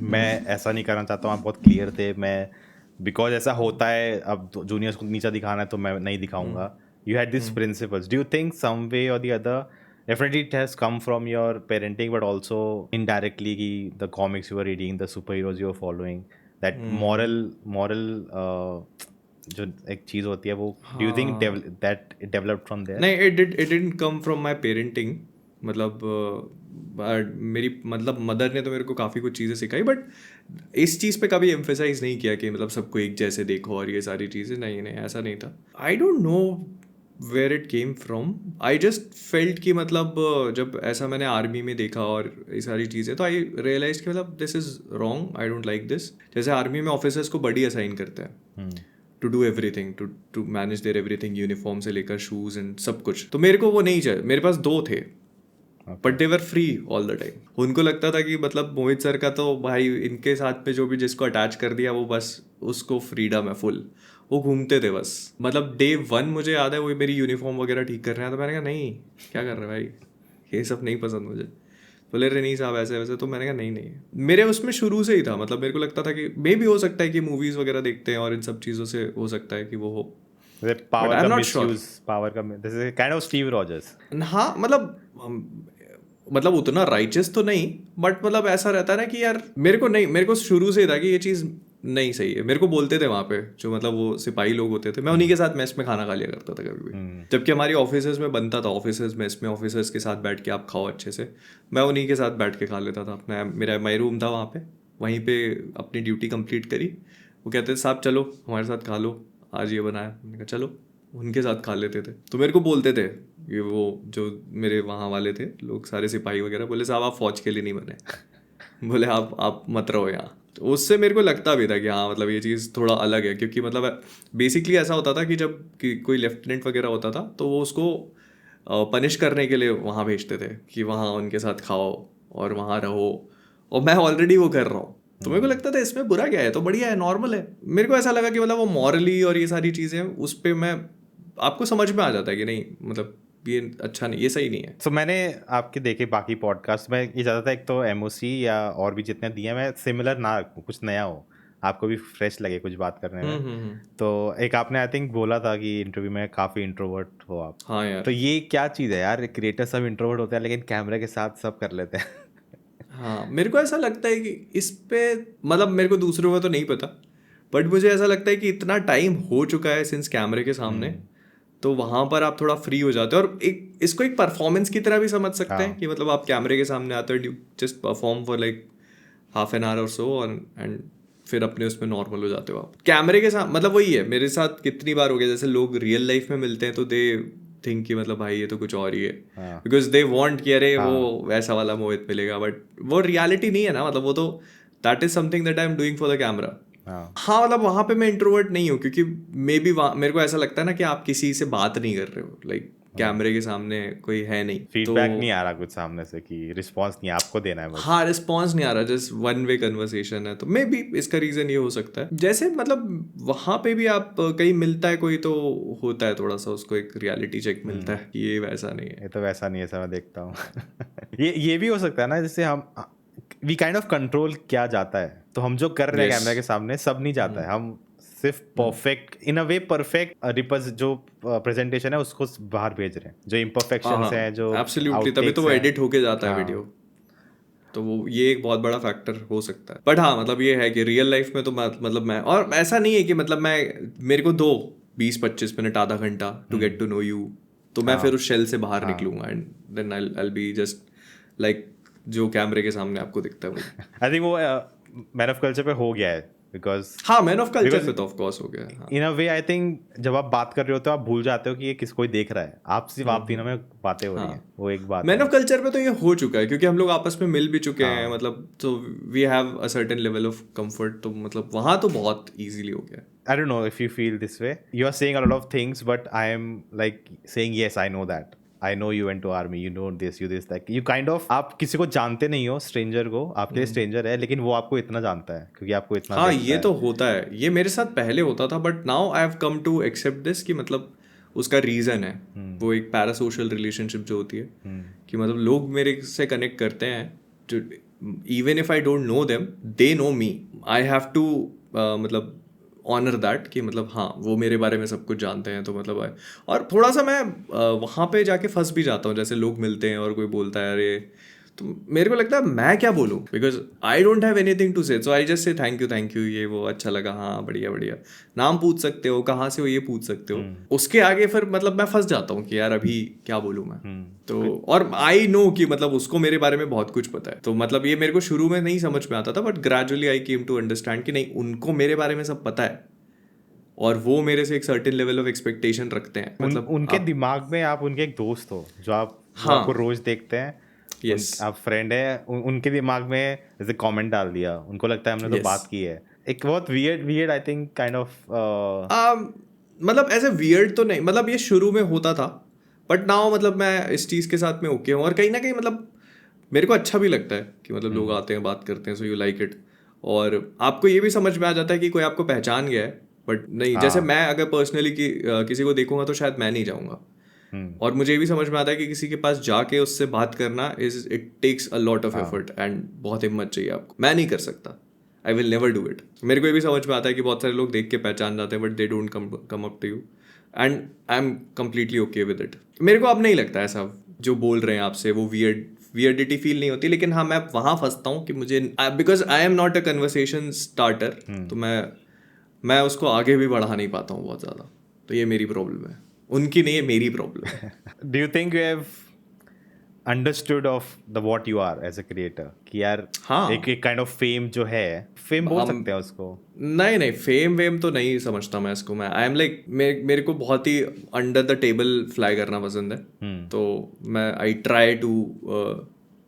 मैं ऐसा नहीं करना चाहता हूँ, आप बहुत क्लियर थे, मैं बिकॉज ऐसा होता है, अब जूनियर्स को नीचा दिखाना है तो मैं नहीं दिखाऊंगा। You had this principles. Do you think some way or the other, definitely it has come from your parenting, but also indirectly ki the comics you were reading, the superheroes you were following, that moral जो एक चीज़ होती है वो, do you think हाँ, that it developed from there? नहीं, it didn't come from my parenting. मतलब मेरी मतलब मदर ने तो मेरे को काफ़ी कुछ चीज़ें सिखाई, बट इस चीज़ पे कभी एम्फेसाइज नहीं किया कि मतलब सबको एक जैसे देखो और ये सारी चीज़ें। नहीं नहीं, ऐसा नहीं था। I don't know where it came from. I just felt कि मतलब जब ऐसा मैंने आर्मी में देखा और ये सारी चीज़ें, तो आई रियलाइज कि मतलब this is wrong, I don't like this. जैसे आर्मी में ऑफिसर्स को बड़ी असाइन करते हैं to do everything, to manage their everything, uniform से लेकर शूज एंड सब कुछ। तो मेरे को वो नहीं चाहिए। मेरे पास 2 थे, but they were free all the time. उनको लगता था कि मतलब मोहित सर का तो भाई इनके साथ में जो भी जिसको अटैच कर दिया वो बस उसको फ्रीडम है फुल। वो घूमते थे बस। मतलब डे 1 मुझे याद है वो मेरी यूनिफॉर्म वगैरह ठीक कर रहे हैं, तो मैंने कहा नहीं, क्या कर रहे हैं भाई, ये सब नहीं पसंद मुझे। बोले रे नहीं साहब ऐसे वैसे, तो मैंने कहा नहीं नहीं। मेरे उसमें शुरू से ही था, मतलब मेरे को लगता था कि मे भी हो सकता है कि मूवीज़ वगैरह देखते हैं और इन सब चीज़ों से हो सकता है कि वो हो, जैसे बट पावर आई का am not sure. Misuse, power का, this is kind of Steve Rogers. हाँ मतलब मतलब उतना राइचस तो नहीं, बट मतलब ऐसा रहता है ना कि यार मेरे को शुरू से ही था कि ये चीज़ नहीं सही है। मेरे को बोलते थे वहाँ पे जो मतलब वो सिपाही लोग होते थे, मैं उन्हीं के साथ मेस में खाना खा लिया करता था कभी भी, जबकि हमारी ऑफिसेज में बनता था, ऑफिसेज मेस में ऑफिसर्स के साथ बैठ के आप खाओ अच्छे से, मैं उन्हीं के साथ बैठ के खा लेता था अपना। मेरा माई रूम था वहाँ पे, वहीं पे अपनी ड्यूटी कंप्लीट करी। वो कहते थे साहब चलो हमारे साथ खा लो, आज ये बनाया। मैंने कहा चलो, उनके साथ खा लेते थे। तो मेरे को बोलते थे ये वो जो मेरे वहाँ वाले थे लोग सारे सिपाही वगैरह, बोले साहब आप फौज के लिए नहीं बने, बोले आप मत रहो यहाँ। तो उससे मेरे को लगता भी था कि हाँ मतलब ये चीज़ थोड़ा अलग है, क्योंकि मतलब बेसिकली ऐसा होता था कि जब कोई लेफ्टिनेंट वगैरह होता था तो वो उसको पनिश करने के लिए वहाँ भेजते थे कि वहाँ उनके साथ खाओ और वहाँ रहो, और मैं ऑलरेडी वो कर रहा हूँ। तो मेरे को लगता था इसमें बुरा क्या है, तो बढ़िया है, नॉर्मल है। मेरे को ऐसा लगा कि मतलब वो मॉरली और ये सारी चीज़ें उस पर मैं आपको समझ में आ जाता है कि नहीं मतलब ये अच्छा नहीं, ये सही नहीं है। तो मैंने आपके देखे बाकी पॉडकास्ट में ये ज़्यादा था, एक तो एमओसी या और भी जितने दिए मैं सिमिलर ना रखूँ, कुछ नया हो, आपको भी फ्रेश लगे कुछ बात करने में। तो एक आपने आई थिंक बोला था कि इंटरव्यू में काफ़ी इंट्रोवर्ट हो आप। हाँ यार। तो ये क्या चीज़ है यार, क्रिएटर सब इंट्रोवर्ट होते हैं लेकिन कैमरे के साथ सब कर लेते हैं। हाँ मेरे को ऐसा लगता है कि इस पे मतलब मेरे को दूसरों का तो नहीं पता, बट मुझे ऐसा लगता है कि इतना टाइम हो चुका है सिंस कैमरे के सामने, तो वहाँ पर आप थोड़ा फ्री हो जाते हो, और एक इसको एक परफॉर्मेंस की तरह भी समझ सकते हैं कि मतलब आप कैमरे के सामने आते हो, just perform for like half an hour और सो, और एंड फिर अपने उसमें नॉर्मल हो जाते हो आप कैमरे के साथ। मतलब वही है, मेरे साथ कितनी बार हो गया, जैसे लोग रियल लाइफ में मिलते हैं तो दे थिंक कि मतलब भाई ये तो कुछ और ही है, बिकॉज दे वांट कि अरे वो वैसा वाला मोहित मिलेगा, बट वो रियलिटी नहीं है ना। मतलब वो तो that is something that I am doing for the camera. हाँ मतलब वहाँ पे मैं इंट्रोवर्ट नहीं हूँ, क्योंकि मे बी मेरे को ऐसा लगता है ना कि आप किसी से बात नहीं कर रहे हो, लाइक कैमरे के सामने कोई है नहीं, फीडबैक नहीं आ रहा कुछ सामने से कि रिस्पॉन्स नहीं आपको देना है बस। हाँ रिस्पॉन्स नहीं आ रहा, जस्ट वन वे कन्वर्सेशन है, तो मे बी इसका रीज़न ये हो सकता है। जैसे मतलब वहाँ पे भी आप कहीं मिलता है कोई तो होता है थोड़ा सा उसको एक रियलिटी चेक मिलता है कि ये वैसा नहीं है, ये तो वैसा नहीं है सर, मैं देखता हूँ। ये भी हो सकता है ना, जैसे हम वी काइंड ऑफ कंट्रोल किया जाता है, तो हम जो कर रहे हैं कैमरे के सामने सब नहीं जाता है, हम सिर्फ perfect in a way perfect जो प्रेजेंटेशन है उसको बाहर भेज रहे हैं, जो इम्परफेक्शंस हैं जो एब्सोल्युटली, तभी तो वो एडिट होके जाता है वीडियो, तो वो ये एक बहुत बड़ा फैक्टर हो सकता है। बट हाँ मतलब ये है कि रियल लाइफ में तो मतलब मैं, और ऐसा नहीं है कि मतलब मैं मेरे को दो 20-25 मिनट आधा घंटा to get to know you, तो मैं फिर उस शेल से बाहर निकलूंगा, and then I be just like जो कैमरे के सामने आपको दिखता है वो। आई थिंक वो मैन ऑफ कल्चर पे हो गया है, बिकॉज हाँ मैन ऑफ कल्चर पे तो ऑफ कोर्स हो गया है। इन अ वे आई थिंक जब आप बात कर रहे होते हो आप भूल जाते हो कि ये किस कोई देख रहा है, आप सिर्फ आप तीनों में बातें हो रही हैं, वो एक बात मैन ऑफ कल्चर पे तो ये हो चुका है, क्योंकि हम लोग आपस में मिल भी चुके हैं, मतलब तो we have a certain level of comfort, तो मतलब वहाँ तो बहुत इजीली हो गया। I don't know if you feel this way. You are saying a lot of things, but I am like saying yes, I know that. I know you went to army, you know this, you this, like you kind of आप किसी को जानते नहीं हो, स्ट्रेंजर को आपके लिए स्ट्रेंजर है, लेकिन वो आपको इतना जानता है क्योंकि आपको इतना हाँ ये तो होता है, ये मेरे साथ पहले होता था, but now I have come to accept this कि मतलब उसका रीज़न है वो एक पैरासोशल रिलेशनशिप जो होती है, कि मतलब लोग मेरे से कनेक्ट करते हैं, जो even if I don't know them they know me, I have to मतलब ऑनर दैट कि मतलब हाँ वो मेरे बारे में सब कुछ जानते हैं, तो मतलब और थोड़ा सा मैं वहाँ पे जाके फंस भी जाता हूँ, जैसे लोग मिलते हैं और कोई बोलता है अरे, तो मेरे को लगता है मैं क्या बोलूँ, because I don't have anything to say, so I just say thank you ये वो अच्छा लगा, हाँ बढ़िया बढ़िया, नाम पूछ सकते हो, कहाँ से हो ये पूछ सकते हो, उसके आगे फिर मतलब मैं फंस जाता हूँ कि यार अभी क्या बोलूँ मैं। तो और आई नो कि मतलब उसको मेरे बारे में बहुत कुछ पता है, तो मतलब ये मेरे को शुरू में नहीं समझ में आता था, but gradually I came to understand कि नहीं उनको मेरे बारे में सब पता है, और वो मेरे से एक सर्टेन लेवल ऑफ एक्सपेक्टेशन रखते हैं। मतलब उनके दिमाग में आप उनके एक दोस्त हो जो आपको रोज देखते हैं, आप फ्रेंड है, उनके दिमाग में जैसे कमेंट डाल दिया, उनको लगता है हमने तो बात की है, एक बहुत weird I think kind of मतलब ऐसे वियर्ड तो नहीं, मतलब ये शुरू में होता था, बट नाउ मतलब मैं इस चीज़ के साथ में ओके हूँ, और कहीं ना कहीं मतलब मेरे को अच्छा भी लगता है कि मतलब लोग आते हैं बात करते हैं, सो यू लाइक इट, और आपको ये भी समझ में आ जाता है कि कोई आपको पहचान गया है, बट नहीं जैसे मैं अगर पर्सनली किसी को देखूंगा तो शायद मैं नहीं जाऊँगा, और मुझे ये भी समझ में आता है कि किसी के पास जाके उससे बात करना it takes a lot of effort and बहुत हिम्मत चाहिए आपको, मैं नहीं कर सकता, I will never do it. मेरे को ये भी समझ में आता है कि बहुत सारे लोग देख के पहचान जाते हैं, but they don't come up to you, and I am completely okay with it. मेरे को अब नहीं लगता ऐसा जो बोल रहे हैं आपसे वो वियर्ड वियर्डिटी फील नहीं होती, लेकिन हाँ मैं वहाँ फंसता हूँ कि मुझे, because I am not a conversation starter, तो मैं उसको आगे भी बढ़ा नहीं पाता हूँ बहुत ज़्यादा, तो ये मेरी प्रॉब्लम है, उनकी नहीं है, मेरी प्रॉब्लम है। Do you think you have understood of the what you are as a creator कि यार हाँ एक काइंड ऑफ फेम जो है, फेम बोल हम सकते हैं उसको? नहीं नहीं, फेम वेम तो नहीं समझता मैं इसको। मैं आई एम लाइक, मेरे को बहुत ही अंडर द टेबल फ्लाई करना पसंद है, तो मैं I try to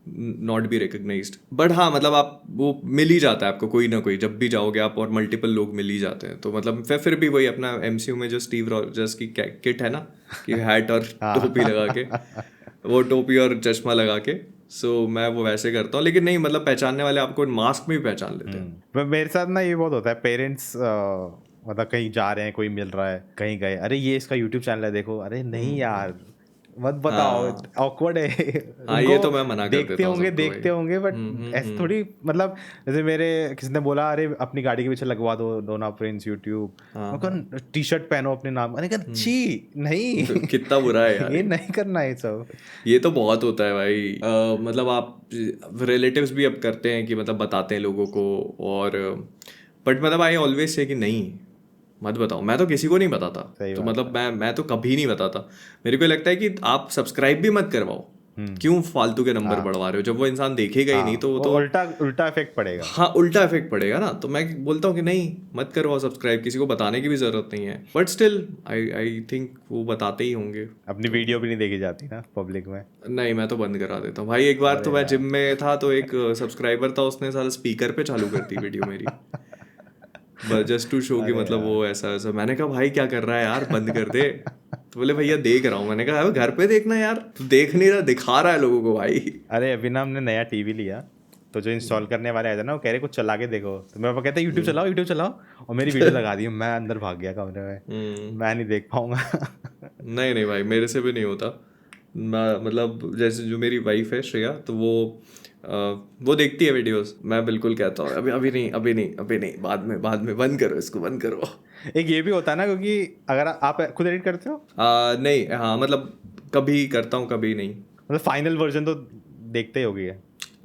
not be recognised, but हाँ मतलब आप वो मिल ही जाता है आपको, कोई ना कोई जब भी जाओगे आप, और मल्टीपल लोग मिल ही जाते हैं, तो मतलब फिर भी वही अपना एमसीयू में जो स्टीव रॉजर्स की किट है ना, कि हैट और टोपी लगा के, वो टोपी और चश्मा लगा के, सो मैं वो वैसे करता हूँ, लेकिन नहीं मतलब पहचानने वाले आपको मास्क में भी पहचान लेते हैं। मेरे साथ ना ये बहुत होता है, पेरेंट्स मतलब कहीं जा रहे हैं, कोई मिल रहा है, कहीं गए, अरे ये इसका यूट्यूब चैनल है देखो, अरे नहीं यार मत बताओ, हाँ ऑकवर्ड है। हाँ, ये तो उनको मैं मना कर देता हूँ सबको भाई। देखते होंगे बट ऐसे थोड़ी, मतलब जैसे मेरे किसी ने बोला अरे अपनी गाड़ी के पीछे लगवा दो डोना प्रिंस यूट्यूब, मैं टी शर्ट पहनो अपने नाम, मैंने कहा छी नहीं। कितना बुरा है यार ये नहीं करना है सब। ये तो बहुत होता है भाई। मतलब आप रिलेटिव्स भी अब करते हैं कि मतलब बताते हैं लोगों को, और बट मतलब आई ऑलवेज से कि नहीं मत बताओ, मैं तो किसी को नहीं बताता, तो मतलब मैं तो कभी नहीं बताता। मेरे को लगता है कि आप सब्सक्राइब भी मत करवाओ, क्यों फालतू के नंबर बढ़वा रहे हो, जब वो इंसान देखेगा ही नहीं तो वो तो उल्टा इफेक्ट पड़ेगा। हाँ उल्टा इफेक्ट पड़ेगा ना, तो मैं बोलता हूँ कि नहीं मत करवाओ सब्सक्राइब, किसी को बताने की भी जरूरत नहीं है, बट स्टिल आई थिंक वो बताते ही होंगे। अपनी वीडियो भी नहीं देखी जाती ना पब्लिक में। नहीं मैं तो बंद करा देता हूँ भाई। एक बार तो मैं जिम में था, तो एक सब्सक्राइबर था, उसने सारा स्पीकर पे चालू कर दी वीडियो मेरी, जस्ट टू शो कि मतलब वो ऐसा ऐसा। मैंने कहा भाई क्या कर रहा है यार, बंद कर दे। तो बोले भैया देख रहा हूँ। मैंने कहा घर पे देखना यार, तू देख नहीं रहा, दिखा रहा है लोगों को भाई। अरे अभी ना हमने नया टीवी लिया, तो जो इंस्टॉल करने वाले आए थे ना, वो कह रहे कुछ चला के देखो, तो मेरे पापा कहते हैं यूट्यूब चलाओ, और मेरी वीडियो लगा दी, मैं अंदर भाग गया कमरे में, मैं नहीं देख पाऊंगा। नहीं नहीं भाई, मेरे से भी नहीं होता। मतलब जैसे जो मेरी वाइफ है श्रेया, तो वो देखती है वीडियोस, मैं बिल्कुल कहता हूँ अभी नहीं, बाद में बंद करो इसको, बंद करो। एक ये भी होता है ना, क्योंकि अगर आप खुद एडिट करते हो? नहीं हाँ मतलब कभी करता हूँ कभी नहीं। मतलब फाइनल वर्जन तो देखते ही होगी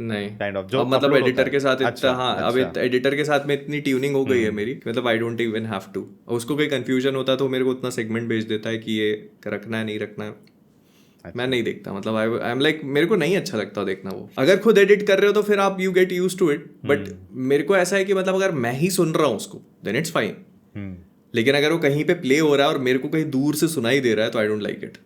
नहीं काइंड ऑफ, जो अब मतलब upload एडिटर होता के है। साथ इतना, हाँ अब अच्छा। एडिटर के साथ में इतनी ट्यूनिंग हो गई है मेरी, मतलब I don't even have to. उसको कोई कंफ्यूजन होता है तो मेरे को उतना सेगमेंट भेज देता है कि ये रखना है नहीं रखना है, मैं नहीं देखता। मतलब आई एम लाइक मेरे को नहीं अच्छा लगता देखना वो। अगर खुद एडिट कर रहे हो तो फिर आप you get use to it, but मेरे को ऐसा है कि मतलब अगर मैं ही सुन रहा हूँ उसको देन इट्स फाइन, लेकिन अगर वो कहीं पे प्ले हो रहा है और मेरे को कहीं दूर से सुनाई दे रहा है तो आई डोंट लाइक इट।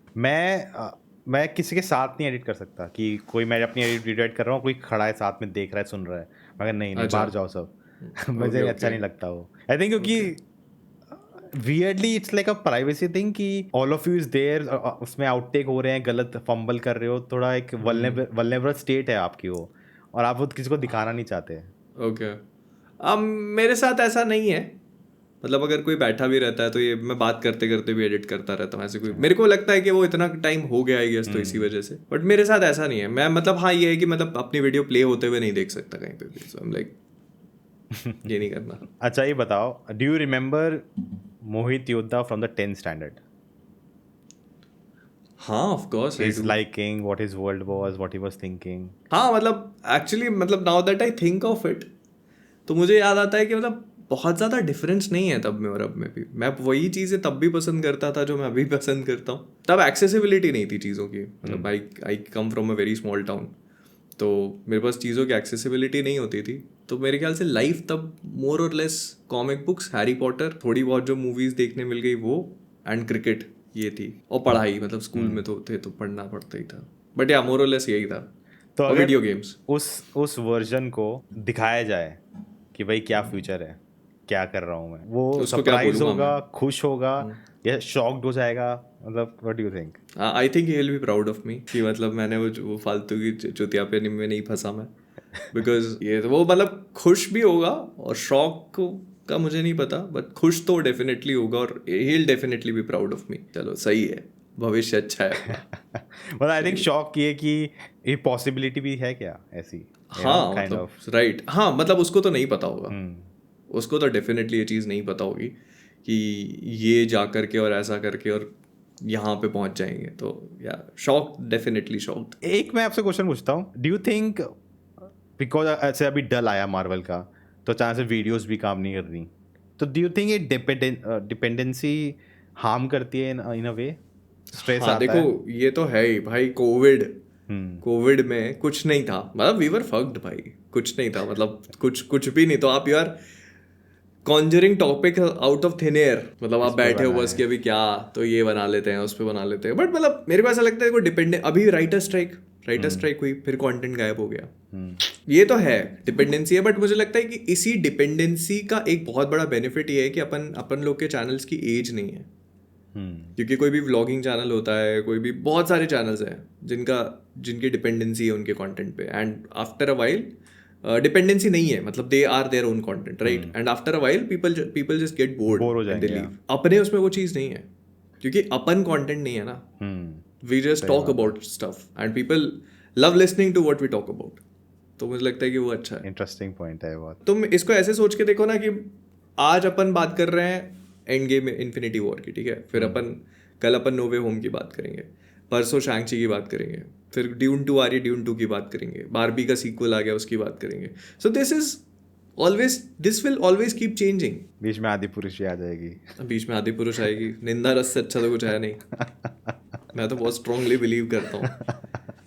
मैं किसी के साथ नहीं एडिट कर सकता कि कोई, मैं अपनी वीडियो एडिट कर रहा हूँ, कोई खड़ा है साथ में देख रहा है सुन रहा है, मगर नहीं बाहर जाओ सब। मुझे अच्छा नहीं लगता वो, आई थिंक, क्योंकि weirdly it's like a privacy thing कि all of you is there, उसमें आउटटेक हो रहे हैं, गलत फंबल कर रहे हो, थोड़ा एक वल्नरेबल स्टेट है आपकी वो, और आप वो किसी को दिखाना नहीं चाहते। ओके अब मेरे साथ ऐसा नहीं है, मतलब अगर कोई बैठा भी रहता है तो ये मैं बात करते करते भी एडिट करता रहता हूँ, ऐसे कोई मेरे को लगता है कि वो इतना टाइम हो गया है गेस, तो इसी वजह से। बट मेरे साथ ऐसा नहीं है, मैं मतलब हाँ ये है कि मतलब अपनी वीडियो प्ले होते हुए नहीं देख सकता कहीं पे भी, सो आई एम लाइक ये नहीं करना। अच्छा ये बताओ, डू यू रिमेम्बर मोहित योद्धा फ्रॉम द 10th स्टैंडर्ड? हाँ of course, His liking, what his world was, what he was thinking. हाँ मतलब एक्चुअली मतलब now that I think of it, तो मुझे याद आता है कि मतलब बहुत ज़्यादा डिफरेंस नहीं है तब में और अब में भी। मैं वही चीज़ें तब भी पसंद करता था जो मैं अभी पसंद करता हूँ। तब एक्सेसिबिलिटी नहीं थी चीज़ों की, मतलब I come from a very small town, तो मेरे पास चीज़ों की एक्सेसिबिलिटी नहीं होती थी। तो मेरे ख्याल से लाइफ तब मोर और less comic books, Harry Potter, थोड़ी बहुत जो मूवीज़ देखने मिल गई वो, एंड क्रिकेट, ये थी। और पढ़ाई, मतलब स्कूल में तो थे तो पढ़ना पड़ता ही था, बट या मोर और लेस यही था। तो और अगर वीडियो गेम्स उस वर्जन को दिखाया जाए कि भाई क्या फ्यूचर है, क्या कर रहा हूँ मैं, वो सरप्राइज होगा, खुश होगा, या शॉक्ड हो जाएगा? मतलब what do you think? I think he will be proud of me कि मतलब मैंने वो फालतू की चुतियापे में नहीं फंसा मैं, बिकॉज ये तो वो मतलब खुश भी होगा, और शौक का मुझे नहीं पता, बट खुश तो डेफिनेटली होगा, और he will definitely be proud of me. चलो सही है, भविष्य अच्छा है अपना। मतलब आई थिंक शॉक ये कि ये पॉसिबिलिटी भी है क्या ऐसी, हाँ मतलब राइट, हाँ मतलब उसको तो नहीं पता होगा, उसको तो डेफिनेटली ये चीज़ नहीं पता होगी कि ये जा करके और ऐसा करके और यहाँ पे पहुंच जाएंगे। तो या शॉक, डेफिनेटली शॉक्ड। एक मैं आपसे क्वेश्चन पूछता हूँ, डू यू थिंक बिकॉज ऐसे अभी डल आया मार्वल का तो अचानक से वीडियोस भी काम नहीं कर रही, तो डू यू थिंक ये डिपेंडेंसी हार्म करती है इन अ वे, स्ट्रेस हाँ आता देखो, है? ये तो है ही भाई। कोविड हम्म कोविड में कुछ नहीं था, मतलब वी वर फक्ड भाई। कुछ नहीं था, मतलब कुछ भी नहीं। तो आप यार Conjuring topic out of thin air, मतलब आप इस पे बैठे हो बना बस है। कि अभी क्या, तो ये बना लेते हैं, उस पे बना लेते हैं। बट मतलब मेरे को ऐसा लगता है कोई डिपेंडेंट, अभी राइटर स्ट्राइक हुई, फिर कंटेंट गायब हो गया। ये तो है, डिपेंडेंसी है। बट मुझे लगता है कि इसी डिपेंडेंसी का एक बहुत बड़ा बेनिफिट ये है कि अपन अपन लोग के चैनल्स की एज नहीं है। क्योंकि कोई भी व्लॉगिंग चैनल होता है, कोई भी, बहुत सारे चैनल्स हैं जिनकी डिपेंडेंसी है उनके कंटेंट पे, and after a while dependency नहीं है, मतलब they are their own content, right? And after a while people just get bored bore हो एंड दे जाएंगे लीव। अपने उसमें वो चीज़ नहीं है, क्योंकि अपन कंटेंट नहीं है ना। वी जस्ट सही टॉक बात है। About stuff and people love listening to what we talk about. तो मुझे लगता है कि वो अच्छा है। इंटरेस्टिंग पॉइंट है बहुत। तुम इसको ऐसे सोच के देखो ना कि आज अपन बात कर रहे हैं एंड गेम इन्फिनिटी वॉर की, ठीक है? फिर कल अपन नो वे होम की बात करेंगे, परसों शैंग-ची की बात करेंगे, फिर ड्यून 2 आ रही है, ड्यून 2 की बात करेंगे, बारबी का सीक्वल आ गया उसकी बात करेंगे। So this will always keep changing. बीच में आदि पुरुष ही आ जाएगी। बीच में आदि पुरुष आएगी, निंदा रस से अच्छा तो कुछ है नहीं। मैं तो बहुत स्ट्रांगली बिलीव करता हूँ।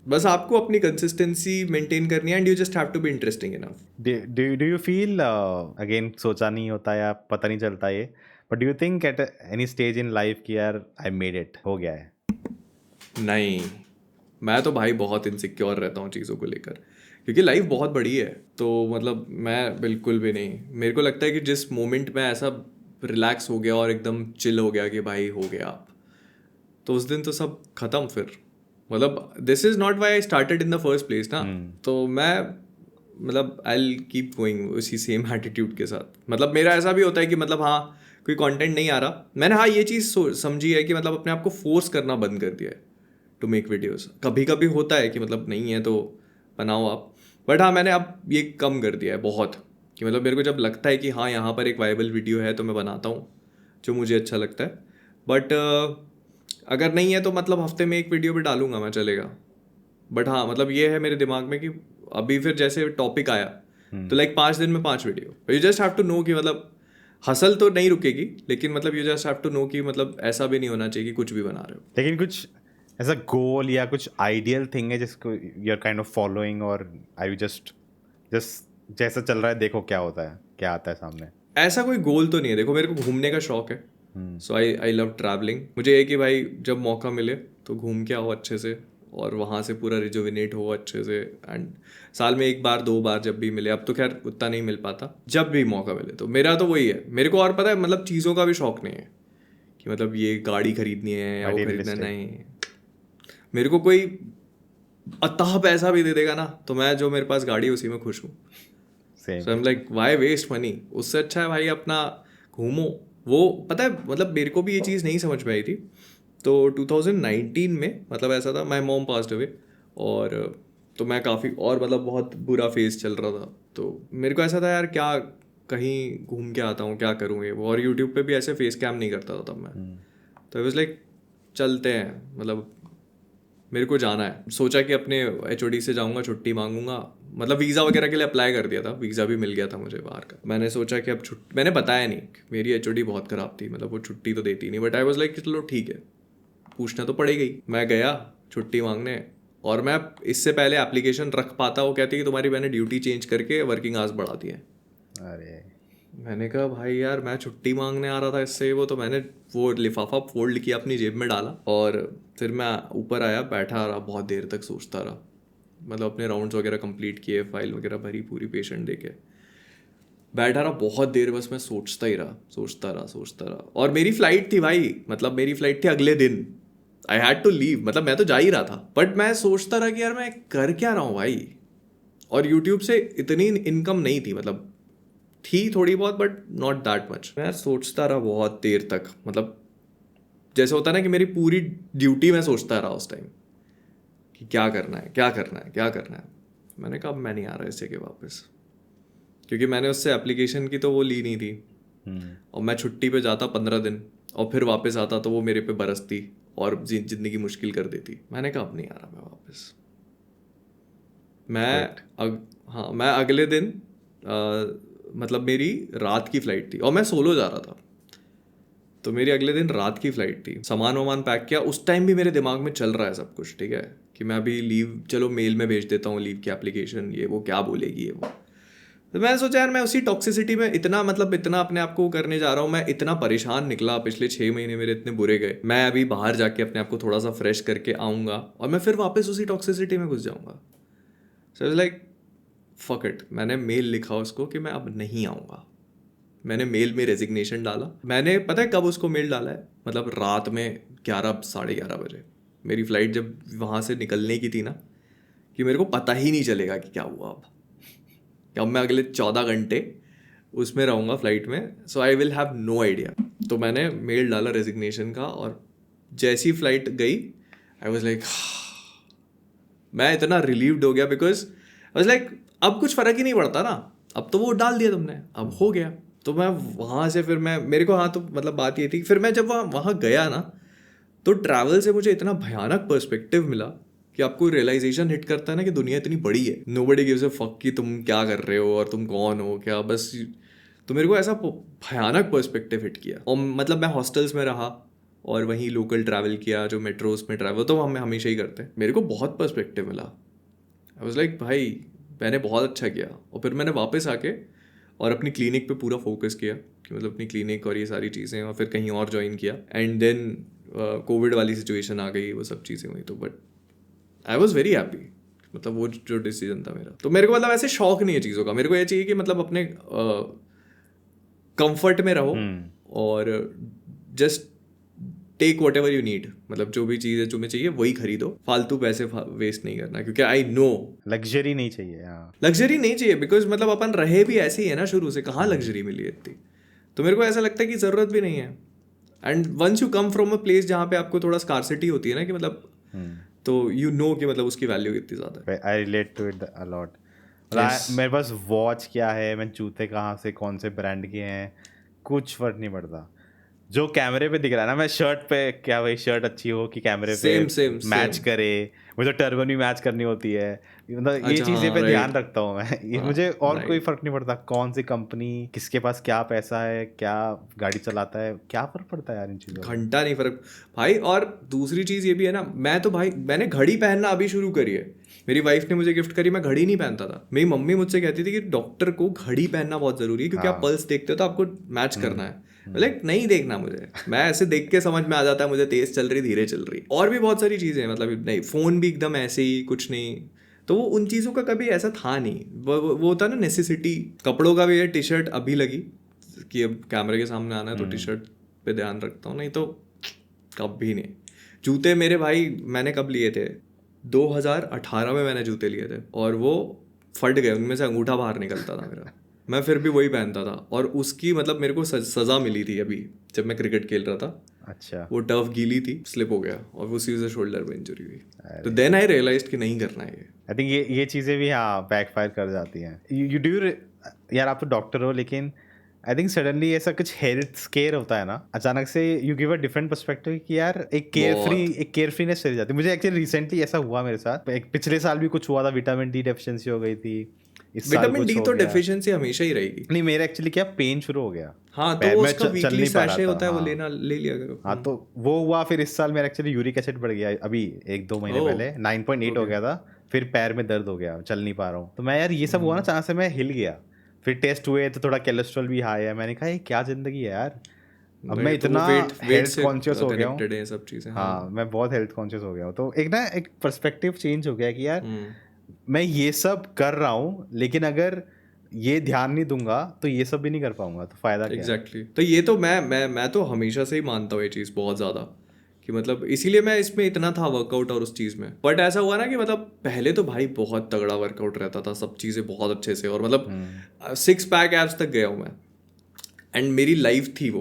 बस आपको अपनी कंसिस्टेंसी मेंटेन करनी है, and you just have to be interesting enough. Do you feel, again सोचा नहीं होता या पता नहीं चलता ये, but do you think at any stage in life कि यार आई मेड इट, हो गया है? नहीं, मैं तो भाई बहुत इनसिक्योर रहता हूँ चीज़ों को लेकर, क्योंकि लाइफ बहुत बड़ी है। तो मतलब मैं बिल्कुल भी नहीं, मेरे को लगता है कि जिस मोमेंट में ऐसा रिलैक्स हो गया और एकदम चिल हो गया कि भाई हो गया आप, तो उस दिन तो सब खत्म फिर। मतलब this is not why I started in the first place ना। तो मैं मतलब आई विल कीप गोइंग उसी सेम एटीट्यूड के साथ। मतलब मेरा ऐसा भी होता है कि मतलब हाँ, कोई कंटेंट नहीं आ रहा, मैंने हाँ ये चीज़ समझी है कि मतलब अपने आप को फोर्स करना बंद कर दिया है टू मेक वीडियोस। कभी कभी होता है कि मतलब नहीं है तो बनाओ आप, बट हाँ मैंने अब ये कम कर दिया है बहुत, कि मतलब मेरे को जब लगता है कि हाँ यहाँ पर एक वायबल वीडियो है तो मैं बनाता हूँ जो मुझे अच्छा लगता है। बट अगर नहीं है तो मतलब हफ्ते में एक वीडियो भी डालूंगा मैं, चलेगा। बट हाँ मतलब ये है मेरे दिमाग में कि अभी फिर जैसे टॉपिक आया तो लाइक 5 दिन में 5 video. You just have to know कि मतलब हसल तो नहीं रुकेगी, लेकिन मतलब you just have to know कि मतलब ऐसा भी नहीं होना चाहिए कि कुछ भी बना रहे हो। लेकिन कुछ ऐसा गोल या कुछ आइडियल थिंग है जिसको you are kind of following, और आई जस्ट जस्ट जैसा चल रहा है देखो क्या होता है, क्या आता है सामने? ऐसा कोई गोल तो नहीं है। देखो मेरे को घूमने का शौक है, सो आई लव ट्रैवलिंग। मुझे ये कि भाई जब मौका मिले तो घूम के आओ अच्छे से, और वहाँ से पूरा रिजुविनेट हो अच्छे से। एंड साल में 1 बार 2 बार जब भी मिले, अब तो खैर उतना नहीं मिल पाता, जब भी मौका मिले। तो मेरा तो वही है। मेरे को और पता है मतलब चीज़ों का भी शौक नहीं है कि मतलब ये गाड़ी खरीदनी है या वो खरीदना है, नहीं। मेरे को कोई अतः पैसा भी दे देगा ना तो मैं, जो मेरे पास गाड़ी है उसी में खुश हूँ। Same. So I am like why waste money, उससे अच्छा है भाई अपना घूमो। वो पता है मतलब मेरे को भी ये चीज़ नहीं समझ में आई थी। तो 2019 में मतलब ऐसा था, माई मॉम पास्ड अवे, और तो मैं काफ़ी, और मतलब बहुत बुरा फेज चल रहा था। तो मेरे को ऐसा था यार क्या कहीं घूम के आता हूँ, क्या करूँ ये वो। और यूट्यूब पे भी ऐसे फेस कैम नहीं करता था तब मैं। तो आई वाज लाइक चलते हैं, मतलब मेरे को जाना है। सोचा कि अपने HOD से जाऊंगा, छुट्टी मांगूंगा, मतलब वीज़ा वगैरह के लिए अप्लाई कर दिया था, वीज़ा भी मिल गया था मुझे बाहर का। मैंने सोचा कि अब मैंने बताया नहीं, मेरी HOD बहुत ख़राब थी, मतलब वो छुट्टी तो देती नहीं। बट आई वॉज लाइक चलो ठीक है, पूछना तो पड़ेगा ही। मैं गया छुट्टी मांगने, और मैं इससे पहले एप्लीकेशन रख पाता, वो कहती कि तुम्हारी मैंने ड्यूटी चेंज करके वर्किंग आवर्स बढ़ा दी है। अरे मैंने कहा भाई यार मैं छुट्टी मांगने आ रहा था इससे वो, तो मैंने वो लिफाफा फोल्ड किया अपनी जेब में डाला, और फिर मैं ऊपर आया, बैठा रहा बहुत देर तक, सोचता रहा। मतलब अपने राउंड्स वगैरह कंप्लीट किए, फाइल वगैरह भरी पूरी पेशेंट देके, बैठा रहा बहुत देर, बस मैं सोचता ही रहा, सोचता रहा। और मेरी फ्लाइट थी भाई, मतलब मेरी फ्लाइट थी अगले दिन, आई हैड टू लीव, मतलब मैं तो जा ही रहा था। बट मैं सोचता रहा कि यार मैं कर क्या रहा हूँ भाई। और यूट्यूब से इतनी इनकम नहीं थी, मतलब थी थोड़ी बहुत बट नॉट दैट मच। मैं सोचता रहा बहुत देर तक, मतलब जैसे होता है ना कि मेरी पूरी ड्यूटी मैं सोचता रहा उस टाइम कि क्या करना है, क्या करना है, क्या करना है। मैंने कहा मैं नहीं आ रहा इस जगह वापस, क्योंकि मैंने उससे एप्लीकेशन की तो वो ली नहीं थी। और मैं छुट्टी पे जाता 15 दिन और फिर वापस आता तो वो मेरे पे बरसती, और ज़िंदगी मुश्किल कर देती। मैंने कहा अब नहीं आ रहा मैं वापस। हाँ मैं अगले दिन मतलब मेरी रात की फ़्लाइट थी और मैं सोलो जा रहा था, तो मेरी अगले दिन रात की फ़्लाइट थी। सामान वामान पैक किया, उस टाइम भी मेरे दिमाग में चल रहा है सब कुछ, ठीक है, कि मैं अभी लीव, चलो मेल में भेज देता हूँ लीव की एप्लीकेशन, ये वो क्या बोलेगी ये वो। तो मैं सोचा यार मैं उसी टॉक्सिसिटी में इतना अपने आप को करने जा रहा हूँ, मैं इतना परेशान निकला, पिछले 6 महीने मेरे इतने बुरे गए, मैं अभी बाहर जाके अपने आप को थोड़ा सा फ्रेश करके आऊँगा और मैं फिर वापस उसी टॉक्सिसिटी में घुस जाऊँगा। सो लाइक फक इट, मैंने मेल लिखा उसको कि मैं अब नहीं आऊँगा। मैंने मेल में रेजिग्नेशन डाला। मैंने पता है कब उसको मेल डाला है, मतलब रात में 11 साढ़े 11 बजे मेरी फ़्लाइट जब वहाँ से निकलने की थी ना, कि मेरे को पता ही नहीं चलेगा कि क्या हुआ अब मैं अगले 14 घंटे उसमें रहूँगा फ़्लाइट में, so I will have no idea. तो मैंने मेल डाला रेजिग्नेशन का और जैसी फ़्लाइट गई आई वाज लाइक मैं इतना रिलीव्ड हो गया, बिकॉज आई वाज लाइक अब कुछ फ़र्क ही नहीं पड़ता ना, अब तो वो डाल दिया तुमने, अब हो गया। तो मैं वहाँ से फिर मेरे को हाँ, तो मतलब बात ये थी, फिर मैं जब वहाँ गया ना, तो ट्रैवल से मुझे इतना भयानक पर्सपेक्टिव मिला कि आपको रियलाइजेशन हिट करता है ना कि दुनिया इतनी बड़ी है, नोबडी गिव्स अ फक कि तुम क्या कर रहे हो और तुम कौन हो क्या, बस। तो मेरे को ऐसा भयानक पर्सपेक्टिव हिट किया। और मतलब मैं हॉस्टल्स में रहा और वहीं लोकल ट्रैवल किया, जो मेट्रोस में ट्रैवल तो हम हमेशा ही करते हैं। मेरे को बहुत पर्सपेक्टिव मिला। आई वाज लाइक भाई मैंने बहुत अच्छा किया। और फिर मैंने वापस आके और अपनी क्लिनिक पे पूरा फोकस किया कि मतलब अपनी क्लिनिक और ये सारी चीज़ें, और फिर कहीं और ज्वाइन किया। एंड देन कोविड वाली सिचुएशन आ गई, वो सब चीज़ें हुई, तो but I was very happy. मतलब वो जो डिसीजन था मेरा, तो मेरे को मतलब ऐसे शौक नहीं है चीज़ों का, मेरे को ये चाहिए कि मतलब अपने कंफर्ट में रहो और just take whatever you need, मतलब जो भी चीज़ है जो मैं चाहिए वही खरीदो, फालतू पैसे वेस्ट नहीं करना, क्योंकि आई नो लग्जरी नहीं चाहिए। लग्जरी नहीं चाहिए, बिकॉज मतलब अपन रहे भी ऐसे ही है ना शुरू से, कहाँ लग्जरी मिली है इतनी। तो मेरे को ऐसा लगता है कि ज़रूरत भी नहीं है। And once you come from a place जहाँ पे आपको थोड़ा स्कार्सिटी होती है ना, कि मतलब तो यू नो कि मतलब उसकी वैल्यू कितनी ज़्यादा है। I relate to it a lot. Yes. मेरे पास वॉच क्या है, मैं जूते कहाँ से कौन से ब्रांड के हैं, कुछ फर्क नहीं पड़ता। जो कैमरे पे दिख रहा है ना, मैं शर्ट पे क्या, वही शर्ट अच्छी हो कि कैमरे पे सेम मैच करे, मुझे टर्बन भी मैच करनी होती है, मतलब ये अच्छा चीज़ें हाँ पे ध्यान राइट रखता हूँ मैं। ये हाँ मुझे और कोई राइट फर्क नहीं पड़ता कौन सी कंपनी, किसके पास क्या पैसा है, क्या गाड़ी चलाता है, क्या फर्क पड़ता है यार इन चीज़ों का। घंटा नहीं फर्क भाई। और दूसरी चीज़ ये भी है ना, मैं तो भाई मैंने घड़ी पहनना अभी शुरू करी है, मेरी वाइफ ने मुझे गिफ्ट करी, मैं घड़ी नहीं पहनता था। मेरी मम्मी मुझसे कहती थी कि डॉक्टर को घड़ी पहनना बहुत ज़रूरी है, क्योंकि आप पल्स देखते हो तो आपको मैच करना है। लाइक नहीं देखना मुझे, मैं ऐसे देख के समझ में आ जाता है मुझे तेज़ चल रही धीरे चल रही, और भी बहुत सारी चीज़ें हैं, मतलब नहीं फ़ोन भी एकदम ऐसे ही कुछ नहीं। तो वो उन चीज़ों का कभी ऐसा था नहीं, वो होता ना नेसेसिटी। कपड़ों का भी है, टी शर्ट अभी लगी कि अब कैमरे के सामने आना है तो टी शर्ट पे ध्यान रखता हूँ, नहीं तो कभी नहीं। जूते मेरे भाई मैंने कब लिए थे, 2018 में मैंने जूते लिए थे, और वो फट गए, उनमें से अंगूठा बाहर निकलता था मेरा, मैं फिर भी वही पहनता था। और उसकी मतलब मेरे को सज़ा मिली थी अभी जब मैं क्रिकेट खेल रहा था। अच्छा। वो टर्फ गीली थी, स्लिप हो गया और उसी से शोल्डर में इंजरी हुई। तो देन आई रियलाइज्ड कि नहीं करना है ये। आई थिंक ये चीज़ें भी हाँ बैकफायर कर जाती हैं। यू डू यार, आप तो डॉक्टर हो, लेकिन आई थिंक सडनली ऐसा कुछ हेल्थ स्केयर होता है ना, अचानक से you give a different perspective कि यार एक केयरफ्रीनेस चली जाती है। मुझे एक्चुअली रिसेंटली ऐसा हुआ मेरे साथ, एक पिछले साल भी कुछ हुआ था, विटामिन डी डेफिशिएंसी हो गई थी, इस साल विटामिन कुछ डी हो तो गया। डेफिशिएंसी हमेशा ही रहेगी। नहीं, मेरे एक्चुअली क्या पेन शुरू हो गया, हाँ तो पैर वो में उसका चल वीकली नहीं पा रहा सैशे था। होता है, वो हाँ ले लिया करो। हाँ, तो वो हुआ। फिर इस साल मेरा एक्चुअली यूरिक एसिड बढ़ गया, अभी 1-2 महीने ओह पहले 9.8 हो ओके गया था। फिर पैर में दर्द हो गया, चल नहीं पा रहा हूँ। तो मैं यार ये सब हुआ ना, जहाँ से मैं हिल गया। फिर टेस्ट हुए तो थोड़ा कोलेस्ट्रॉल भी हाई है। मैंने कहा ये क्या ज़िंदगी है यार, अब मैं राइट। तो वो इतना वेट हेल्थ से कॉन्शियस हो गया हूँ। कनेक्टेड है ये सब चीज़ें। हाँ हाँ, मैं बहुत हेल्थ कॉन्शियस हो गया हूँ। तो एक पर्सपेक्टिव चेंज हो गया कि यार मैं ये सब कर रहा हूँ, लेकिन अगर ये ध्यान नहीं दूंगा तो ये सब भी नहीं कर पाऊंगा, तो फायदा क्या है। एग्जैक्टली। तो ये तो मैं तो हमेशा से ही मानता हूँ ये चीज़ बहुत ज़्यादा, कि मतलब इसीलिए मैं इसमें इतना था वर्कआउट और उस चीज़ में। बट ऐसा हुआ ना कि मतलब पहले तो भाई बहुत तगड़ा वर्कआउट रहता था, सब चीज़ें बहुत अच्छे से, और मतलब 6 पैक एब्स तक गया हूँ मैं। एंड मेरी लाइफ थी वो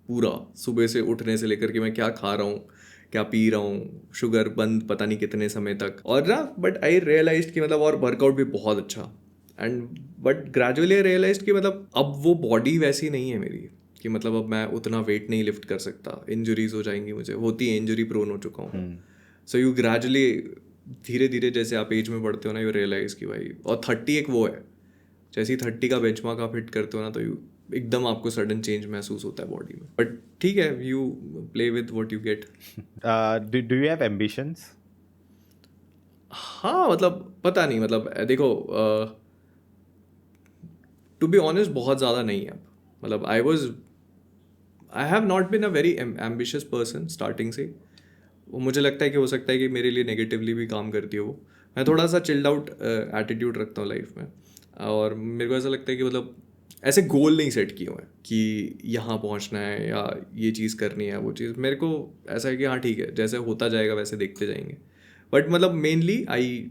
पूरा, सुबह से उठने से लेकर के मैं क्या खा रहा हूँ, क्या पी रहा हूँ, शुगर बंद पता नहीं कितने समय तक, और ना बट आई रियलाइज कि मतलब और वर्कआउट भी बहुत अच्छा। And but gradually I realise कि मतलब अब वो बॉडी वैसी नहीं है मेरी, कि मतलब अब मैं उतना वेट नहीं लिफ्ट कर सकता, इंजरीज हो जाएंगी मुझे, होती है, इंजरी प्रोन हो चुका हूँ। सो यू ग्रेजुअली, धीरे धीरे जैसे आप एज में बढ़ते हो ना, यू रियलाइज कि भाई, और 30 एक वो है, जैसे ही 30 का बेंचमार्क आप हिट करते हो ना, तो यू एकदम आपको सडन चेंज महसूस होता है बॉडी में। बट ठीक है, you play with what you get. Do you have ambitions? हाँ मतलब पता नहीं, मतलब देखो, टू बी ऑनेस्ट बहुत ज़्यादा नहीं है अब। मतलब I have not been a very ambitious person starting से। वो मुझे लगता है कि हो सकता है कि मेरे लिए नेगेटिवली भी काम करती है वो। मैं थोड़ा सा चिल्ड आउट एटीट्यूड रखता हूँ लाइफ में, और मेरे को ऐसा लगता है कि मतलब ऐसे गोल नहीं सेट किए हुए हैं कि यहाँ पहुँचना है या ये चीज़ करनी है, वो चीज़। मेरे को ऐसा है कि हाँ ठीक है, जैसे होता जाएगा वैसे देखते जाएंगे। बट मतलब मेनली आई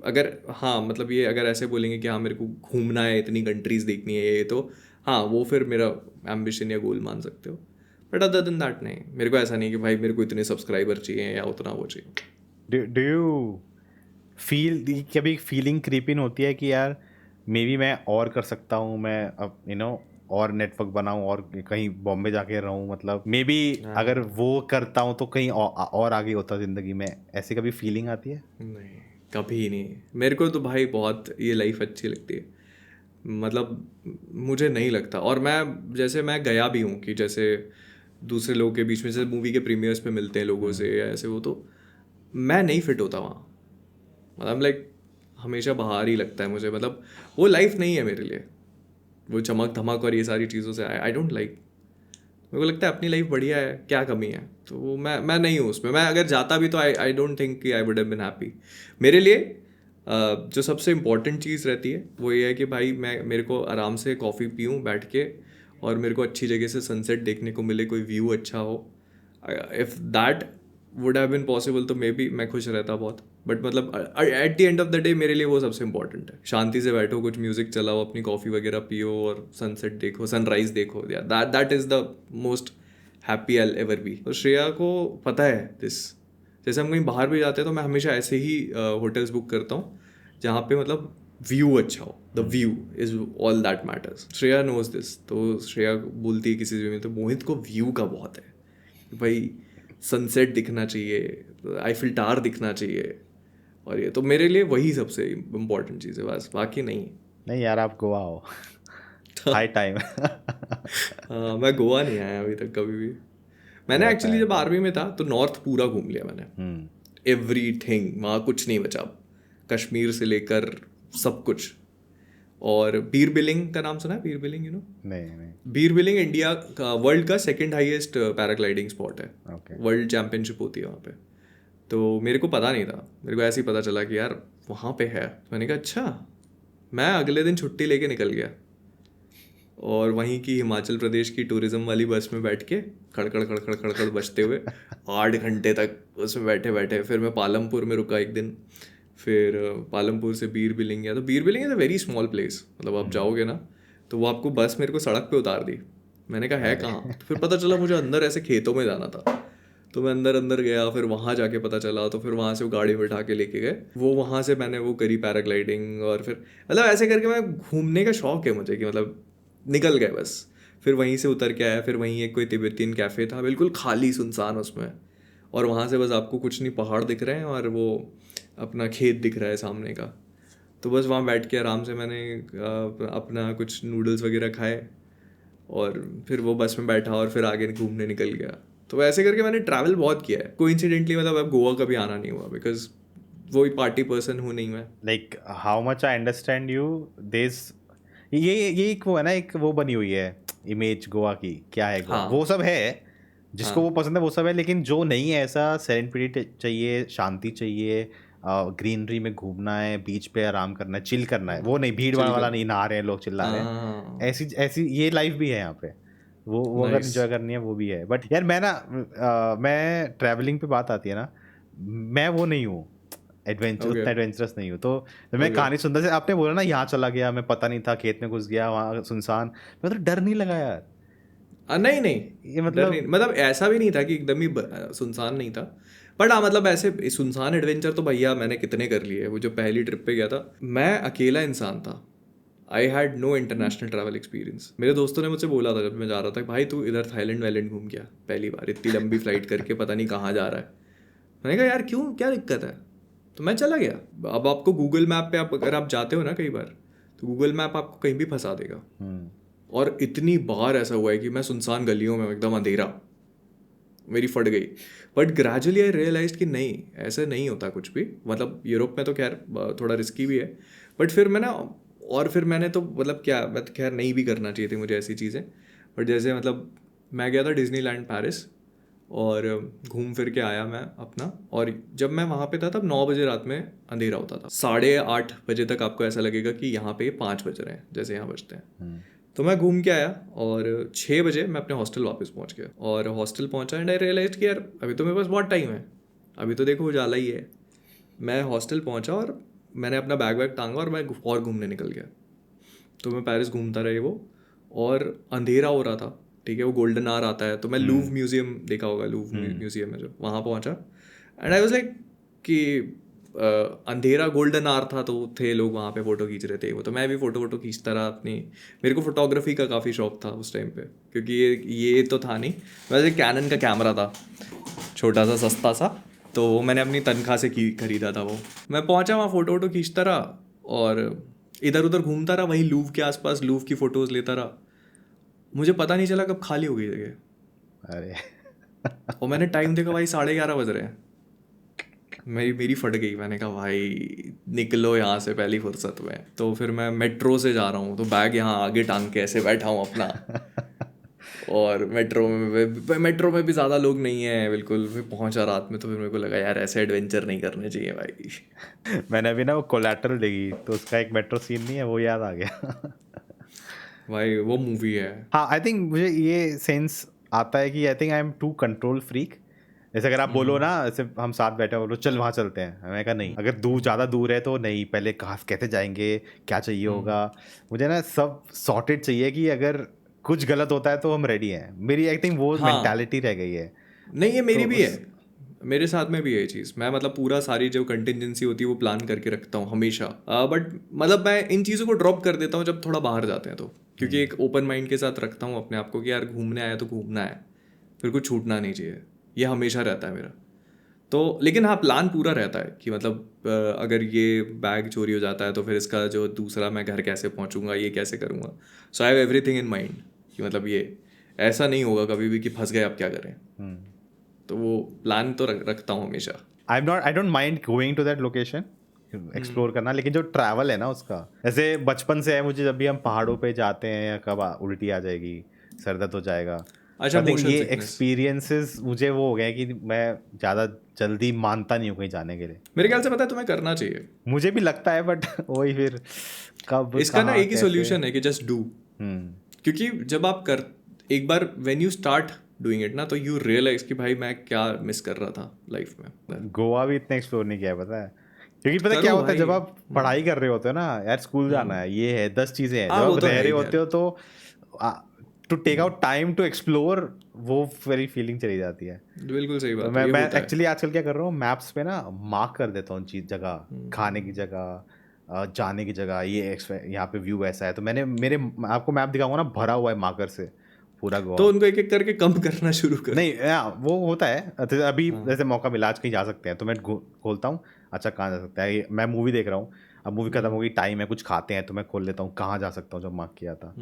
अगर, हाँ मतलब ये अगर ऐसे बोलेंगे कि हाँ मेरे को घूमना है, इतनी कंट्रीज देखनी है, ये तो हाँ वो फिर मेरा एम्बिशन या गोल मान सकते हो। बट अदर देन दैट नहीं, मेरे को ऐसा नहीं कि भाई मेरे को इतने सब्सक्राइबर चाहिए या उतना वो चाहिए। डू यू फील, कभी फीलिंग क्रीप इन होती है कि यार मे बी मैं और कर सकता हूँ, मैं अब और नेटवर्क बनाऊँ और कहीं बॉम्बे जाके रहूँ, मतलब मे बी अगर वो करता हूँ तो कहीं और आगे होता ज़िंदगी में, ऐसी कभी फीलिंग आती है? नहीं, कभी नहीं। मेरे को तो भाई बहुत ये लाइफ अच्छी लगती है, मतलब मुझे नहीं लगता। और मैं गया भी हूँ कि जैसे दूसरे लोगों के बीच में, जैसे मूवी के प्रीमियर्स पे मिलते हैं लोगों से या ऐसे, वो तो मैं नहीं फिट होता वहाँ। मतलब लाइक हमेशा बाहर ही लगता है मुझे, मतलब वो लाइफ नहीं है मेरे लिए, वो चमक धमक और ये सारी चीज़ों से आई डोंट लाइक। मेरे को लगता है अपनी लाइफ बढ़िया है, क्या कमी है, तो वो मैं नहीं हूँ उसमें। मैं अगर जाता भी तो आई डोंट थिंक कि I would have been happy. मेरे लिए जो सबसे इम्पोर्टेंट चीज़ रहती है वो ये है कि भाई मेरे को आराम से कॉफ़ी पीऊँ बैठ के, और मेरे को अच्छी जगह से सनसेट देखने को मिले, कोई व्यू अच्छा हो। If that would have been possible तो मे बी मैं खुश रहता बहुत। बट मतलब at the end of the day मेरे लिए वो सबसे इंपॉर्टेंट है। शांति से बैठो, कुछ म्यूजिक चलाओ, अपनी कॉफ़ी वगैरह पियो और सनसेट देखो, सनराइज देखो, that is the most happy I ever be. तो श्रेया को पता है दिस। जैसे हम कहीं बाहर भी जाते हैं तो मैं हमेशा ऐसे ही होटल्स बुक करता हूँ जहाँ पे मतलब व्यू अच्छा हो। The view is all that matters. Shreya knows this. तो श्रेया बोलती है किसी भी, तो मोहित को व्यू का बहुत है भाई, सनसेट दिखना चाहिए, आईफिल टावर दिखना चाहिए, और ये तो मेरे लिए वही सबसे इम्पोर्टेंट चीज़ है, बस बाकी नहीं। नहीं यार, आप गोवा हो, हाई टाइम। मैं गोवा नहीं आया अभी तक कभी भी। मैंने रहता एक्चुअली है। जब आर्मी में था तो नॉर्थ पूरा घूम लिया मैंने, एवरीथिंग। वहाँ कुछ नहीं बचा, कश्मीर से लेकर सब कुछ। और बीर बिलिंग का नाम सुना है? बीर बिलिंग नहीं। बीर बिलिंग इंडिया का, वर्ल्ड का सेकंड हाईएस्ट पैराग्लाइडिंग स्पॉट है। ओके। वर्ल्ड चैंपियनशिप होती है वहाँ पे। तो मेरे को पता नहीं था, मेरे को ऐसे ही पता चला कि यार वहाँ पे है। मैंने कहा अच्छा। मैं अगले दिन छुट्टी लेके निकल गया, और वहीं की हिमाचल प्रदेश की टूरिज्म वाली बस में बैठ के खड़खड़ खड़खड़ खड़खड़ बजते हुए 8 घंटे तक उसमें बैठे बैठे, फिर मैं पालमपुर में रुका एक दिन। फिर पालमपुर से बीर बिलिंग गया। तो Bir Billing is a very small place, मतलब आप जाओगे ना तो वो आपको बस मेरे को सड़क पे उतार दी। मैंने कहा है कहाँ? तो फिर पता चला मुझे अंदर ऐसे खेतों में जाना था। तो मैं अंदर गया, फिर वहाँ जाके पता चला, तो फिर वहाँ से वो गाड़ी में बिठा के लेके गए। वो वहाँ से मैंने वो करी पैराग्लाइडिंग, और फिर मतलब ऐसे करके मैं घूमने का शौक है मुझे कि मतलब निकल गए बस। फिर वहीं से उतर के आया, फिर वहीं एक कोई तिब्बतियन कैफ़े था, बिल्कुल खाली सुनसान उसमें, और वहाँ से बस आपको कुछ नहीं, पहाड़ दिख रहे हैं और वो अपना खेत दिख रहा है सामने का। तो बस वहाँ बैठ के आराम से मैंने अपना कुछ नूडल्स वगैरह खाए, और फिर वो बस में बैठा और फिर आगे घूमने निकल गया। तो ऐसे करके मैंने ट्रैवल बहुत किया है कोइंसिडेंटली। मतलब अब गोवा कभी आना नहीं हुआ, बिकॉज वो पार्टी पर्सन हूँ नहीं मैं। Like how much I understand you, this ये एक वो है ना, एक वो बनी हुई है इमेज गोवा की, क्या है गोवा, हाँ वो सब है जिसको हाँ वो पसंद है, वो सब है, लेकिन जो नहीं है ऐसा, सेरेंडिपिटी चाहिए, शांति चाहिए, ग्रीनरी में घूमना है, बीच पे आराम करना है, चिल करना है, वो नहीं, भीड़ भाड़ चिल वाला कर। नहीं, नहा रहे हैं लोग, चिल्ला रहे हैं, हाँ ऐसी ऐसी ये लाइफ भी है यहाँ पे। वो अगर नाइस। इंजॉय करनी है वो भी है। बट यार मैं ना, मैं ट्रैवलिंग पे बात आती है ना, मैं वो नहीं हूँ, एडवेंचर ओके उतना एडवेंचरस नहीं हूँ। तो जब मैं ओके। कहानी सुनता, से आपने बोला ना यहाँ चला गया, मैं पता नहीं था, खेत में घुस गया, वहाँ सुनसान, मैं तो डर नहीं लगा यार, नहीं नहीं, ये डर नहीं, मतलब। मतलब ऐसा भी नहीं था कि एकदम ही सुनसान नहीं था। बट हाँ मतलब ऐसे सुनसान एडवेंचर तो भैया मैंने कितने कर लिए। वो जो पहली ट्रिप पे गया था, मैं अकेला इंसान था। I had no international travel experience. मेरे दोस्तों ने मुझसे बोला था जब मैं जा रहा था, भाई तू इधर थाईलैंड वाईलैंड घूम गया पहली बार, इतनी लंबी फ्लाइट करके पता नहीं कहाँ जा रहा है। मैंने कहा यार क्यों, क्या दिक्कत है? तो मैं चला गया। अब आपको गूगल मैप पे अगर आप जाते हो ना कई बार, तो गूगल मैप आपको कहीं भी फंसा देगा। और इतनी बार ऐसा हुआ है कि मैं सुनसान गलियों में, एकदम अंधेरा, मेरी फट गई। बट ग्रेजुअली आई रियलाइज कि नहीं, ऐसा नहीं होता कुछ भी। मतलब यूरोप में तो खैर थोड़ा रिस्की भी है, बट फिर मैं ना, और फिर मैंने तो मतलब क्या, मैं तो खैर नहीं भी करना चाहिए थी मुझे ऐसी चीज़ें। बट जैसे मतलब मैं गया था डिज्नीलैंड पेरिस, और घूम फिर के आया मैं अपना। और जब मैं वहाँ पे था तब 9 बजे रात में अंधेरा होता था। 8:30 बजे तक आपको ऐसा लगेगा कि यहाँ पे 5 बज रहे हैं, जैसे यहाँ बजते हैं। तो मैं घूम के आया और 6 बजे मैं अपने हॉस्टल वापस पहुँच गया। और हॉस्टल पहुँचा एंड आई रियलाइज कि यार अभी तो मेरे पास बहुत टाइम है, अभी तो देखो उजाला ही है। मैं हॉस्टल पहुँचा और मैंने अपना बैग वैग टांगा और मैं और घूमने निकल गया। तो मैं पेरिस घूमता रहे वो, और अंधेरा हो रहा था, ठीक है, वो गोल्डन आवर आता है। तो मैं लूव म्यूजियम देखा होगा, लूव म्यूजियम में जो वहाँ पहुँचा, एंड आई वाज लाइक कि अंधेरा गोल्डन आवर था, तो थे लोग वहाँ पे फ़ोटो खींच रहे थे वो, तो मैं भी फ़ोटो खींचता रहा अपनी। मेरे को फोटोग्राफी का काफ़ी शौक था उस टाइम पे, क्योंकि ये तो था नहीं, वैसे कैनन का कैमरा था, छोटा सा सस्ता सा, तो वो मैंने अपनी तनख्वाह से खरीदा था वो। मैं पहुँचा वहाँ, फ़ोटो खींचता रहा और इधर उधर घूमता रहा, वहीं लूव के आसपास लूव की फ़ोटोज़ लेता रहा। मुझे पता नहीं चला कब खाली हो गई जगह। अरे और मैंने टाइम देखा, भाई 11:30 बज रहे हैं। मेरी फट गई। मैंने कहा भाई निकलो यहाँ से पहली फुर्सत में। तो फिर मैं मेट्रो से जा रहा हूँ, तो बैग यहाँ आगे टांग के ऐसे बैठा हूँ अपना। और मेट्रो में भी ज़्यादा लोग नहीं है बिल्कुल। फिर पहुँचा रात में, तो फिर मेरे को लगा यार ऐसे एडवेंचर नहीं करने चाहिए भाई। मैंने अभी ना वो कोलैटरल देखी, तो उसका एक मेट्रो सीन नहीं है, वो याद आ गया। भाई वो मूवी है। हाँ, आई थिंक मुझे ये सेंस आता है कि I think I am too control freak. जैसे अगर आप बोलो ना, जैसे हम साथ बैठे बोलो चल वहाँ चलते हैं, मैंने कहा नहीं, अगर ज़्यादा दूर है तो नहीं, पहले कहाँ कैसे जाएंगे, क्या चाहिए होगा। मुझे ना सब सॉर्टेड चाहिए कि अगर कुछ गलत होता है तो हम रेडी हैं। मेरी आई थिंक वो हाँ, मेंटालिटी रह गई है। नहीं ये तो मेरी भी है, मेरे साथ में भी है ये चीज़। मैं मतलब पूरा सारी जो कंटिजेंसी होती है वो प्लान करके रखता हूँ हमेशा। बट मतलब मैं इन चीज़ों को ड्रॉप कर देता हूँ जब थोड़ा बाहर जाते हैं तो, क्योंकि एक ओपन माइंड के साथ रखता हूँ अपने आप को कि यार घूमने आया तो घूमना है, फिर कुछ छूटना नहीं चाहिए। ये हमेशा रहता है मेरा। तो लेकिन हाँ, प्लान पूरा रहता है कि मतलब अगर ये बैग चोरी हो जाता है तो फिर इसका जो दूसरा, मैं घर कैसे पहुँचूंगा, ये कैसे करूँगा। So I have everything in mind कि मतलब ये ऐसा नहीं होगा कभी भी कि फंस गए अब क्या करें। तो वो प्लान तो रखता हूँ हमेशा। I don't mind going to that location, explore करना, लेकिन जो ट्रैवल है ना उसका, जैसे बचपन से है मुझे, जब भी हम पहाड़ों पे जाते हैं या कब उल्टी आ जाएगी, सर दर्द हो जाएगा, अच्छा, आई थिंक मोशन ये सिकनेस। एक्सपीरियंसेस मुझे वो हो गए कि मैं ज़्यादा जल्दी मानता नहीं हूँ कहीं जाने के लिए। मेरे ख्याल से पता है तुम्हें करना चाहिए मुझे भी लगता है, बट वही फिर कब इसका ना कहाँ एक ही कैसे। सोल्यूशन है कि जस्ट डू। क्योंकि जब आप कर, एक बार when you start doing it ना, तो यू रियलाइज कि भाई मैं क्या मिस कर रहा था लाइफ में। गोवा भी इतना एक्सप्लोर नहीं किया है, पता है, क्योंकि पता क्या करो होता है, जब भाई। आप पढ़ाई कर रहे होते हो ना यार, स्कूल जाना है, ये है 10 चीज़ें हैं, जब हाँ वो आप तो रह है रहे ही होते खैर। हो तो to take out time to explore, वो वेरी फीलिंग चली जाती है। बिल्कुल सही तो बात है, ये मैं होता है। एक्चुअली आजकल क्या कर रहा हूँ, मैप्स पे ना मार्क कर देता हूँ चीज, जगह, खाने की जगह, जाने की जगह, ये यहाँ पे व्यू ऐसा है, तो मैंने मेरे आपको मैप दिखाऊंगा ना, भरा हुआ है मार्कर से पूरा तो गोवा। उनको एक एक करके कम करना शुरू करो। नहीं वो होता है, तो अभी हाँ। जैसे मौका मिला आज कहीं जा सकते हैं, तो मैं खोलता हूँ, अच्छा कहाँ जा सकता है, मैं मूवी देख रहा हूँ, अब मूवी खत्म होगी, टाइम है, कुछ खाते हैं, तो मैं खोल लेता हूँ कहाँ जा सकता हूँ जो मार्क किया था।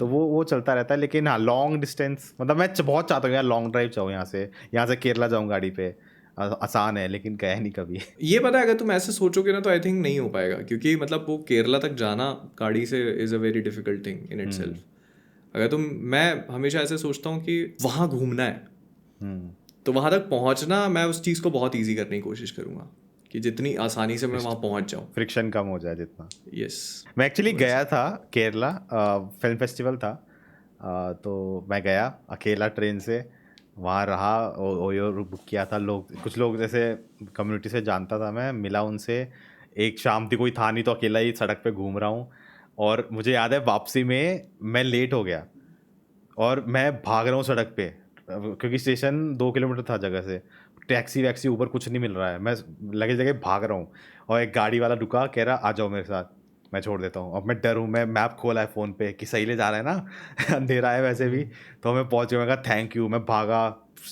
तो वो चलता रहता है। लेकिन हाँ, लॉन्ग डिस्टेंस, मतलब मैं बहुत चाहता हूँ यार लॉन्ग ड्राइव जाऊँ, यहाँ से केरला जाऊँ गाड़ी पे, आसान है, लेकिन गया नहीं कभी। ये पता है, अगर तुम ऐसे सोचोगे ना तो आई थिंक नहीं हो पाएगा, क्योंकि मतलब वो केरला तक जाना गाड़ी से is a very difficult thing in itself. अगर तुम, मैं हमेशा ऐसे सोचता हूँ कि वहाँ घूमना है, तो वहाँ तक पहुँचना मैं उस चीज़ को बहुत ईजी करने की कोशिश करूँगा कि जितनी आसानी से मैं वहाँ पहुँच जाऊँ। फ्रिक्शन कम हो जाए जितना। यस। मैं एक्चुअली गया था केरला, फिल्म फेस्टिवल था, तो मैं गया अकेला ट्रेन से, वहाँ रहा, ओयो बुक किया था, कुछ लोग जैसे कम्युनिटी से जानता था, मैं मिला उनसे, एक शाम थी, कोई था नहीं, तो अकेला ही सड़क पे घूम रहा हूँ। और मुझे याद है वापसी में मैं लेट हो गया, और मैं भाग रहा हूँ सड़क पे, क्योंकि स्टेशन 2 किलोमीटर था जगह से, टैक्सी वैक्सी ऊपर कुछ नहीं मिल रहा है, मैं लगे जगह भाग रहा हूँ, और एक गाड़ी वाला रुका, कह रहा आ जाओ मेरे साथ। मैं छोड़ देता हूँ। अब मैं डरूँ, मैं मैप खोला है फ़ोन पे कि सही ले जा रहा है ना अंधेरा है वैसे भी, तो मैं पहुँच गया, मैं कहा थैंक यू, मैं भागा,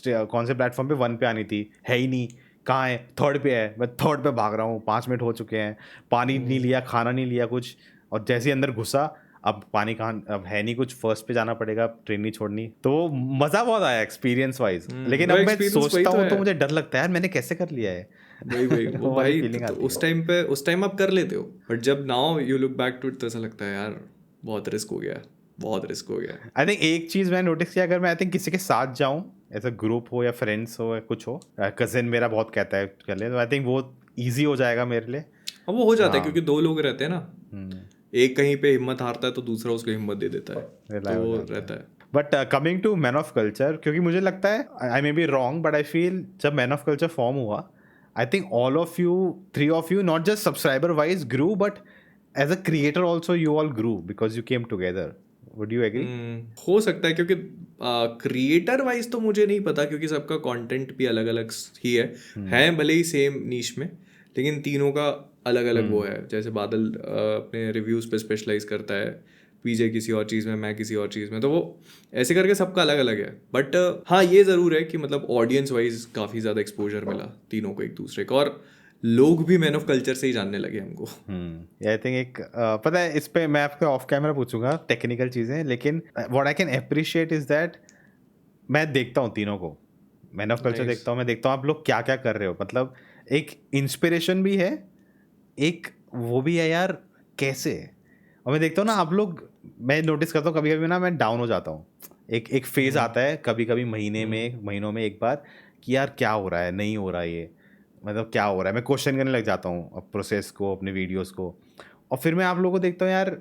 कौन से प्लेटफॉर्म पे 1 पे आनी थी, है ही नहीं, कहाँ है, 3rd पे है, मैं 3rd पे भाग रहा हूँ, 5 मिनट हो चुके हैं, पानी नहीं लिया, खाना नहीं लिया कुछ, और जैसे ही अंदर घुसा, अब पानी कहाँ, अब है नहीं कुछ, फर्स्ट पे जाना पड़ेगा, ट्रेन नहीं छोड़नी, तो वो मज़ा बहुत आया एक्सपीरियंस वाइज। लेकिन वो अब मैं एक्सपीरियंस वही सोचता तो हूँ तो है। मुझे डर लगता है यार, मैंने कैसे कर लिया है वही वो वो वाली भाई फीलिंग तो आती उस है। टाइम पे, उस टाइम आप कर लेते हो, बट जब now you look back to it तो ऐसा लगता है यार बहुत रिस्क हो गया, बहुत रिस्क हो गया। आई थिंक एक चीज़ मैंने नोटिस किया, अगर मैं आई थिंक किसी के साथ जाऊँ, ऐसा ग्रुप हो या फ्रेंड्स हो या कुछ हो, कजिन मेरा बहुत कहता है कर ले, तो आई थिंक वो ईजी हो जाएगा मेरे लिए। अब वो हो जाता है हाँ, क्योंकि 2 लोग रहते हैं ना, एक कहीं पे हिम्मत हारता है तो दूसरा उसको हिम्मत दे देता है, रिलाई तो हो वो जाता रहता है। है। But coming to Man of Culture, क्योंकि मुझे लगता है, I may be wrong but I feel जब मैन ऑफ कल्चर फॉर्म हुआ, I think all of you, 3 of you, not just subscriber wise grew, but as a creator also you all grew because you came together. Would you agree? हो सकता है क्योंकि क्रिएटर वाइज तो मुझे नहीं पता क्योंकि सबका कंटेंट भी अलग अलग ही है भले ही सेम नीश में, लेकिन तीनों का अलग अलग वो है। जैसे बादल अपने रिव्यूज पे स्पेशलाइज करता है, पीजे किसी और चीज़ में, मैं किसी और चीज़ में, तो वो ऐसे करके सबका अलग अलग है। बट हाँ ये ज़रूर है कि मतलब ऑडियंस वाइज काफ़ी ज़्यादा एक्सपोजर मिला तीनों को एक दूसरे को, और लोग भी मैन ऑफ कल्चर से ही जानने लगे हमको। आई थिंक एक पता है, इस पे मैं आपको ऑफ कैमरा पूछूंगा टेक्निकल चीज़ें, लेकिन what I can appreciate is that मैं देखता हूँ तीनों को, मैन ऑफ कल्चर नाइस। देखता हूँ, मैं देखता हूँ आप लोग क्या क्या कर रहे हो, मतलब एक इंस्पिरेशन भी है, एक वो भी है यार कैसे, और मैं देखता हूँ ना आप लोग, मैं नोटिस करता हूँ कभी कभी ना मैं डाउन हो जाता हूँ, एक एक फेज आता है कभी कभी महीनों में एक बार, कि यार क्या हो रहा है, नहीं हो रहा है ये, मतलब क्या हो रहा है, मैं क्वेश्चन करने लग जाता हूँ प्रोसेस को, अपने वीडियोस को, और फिर मैं आप लोगों को देखता हूँ यार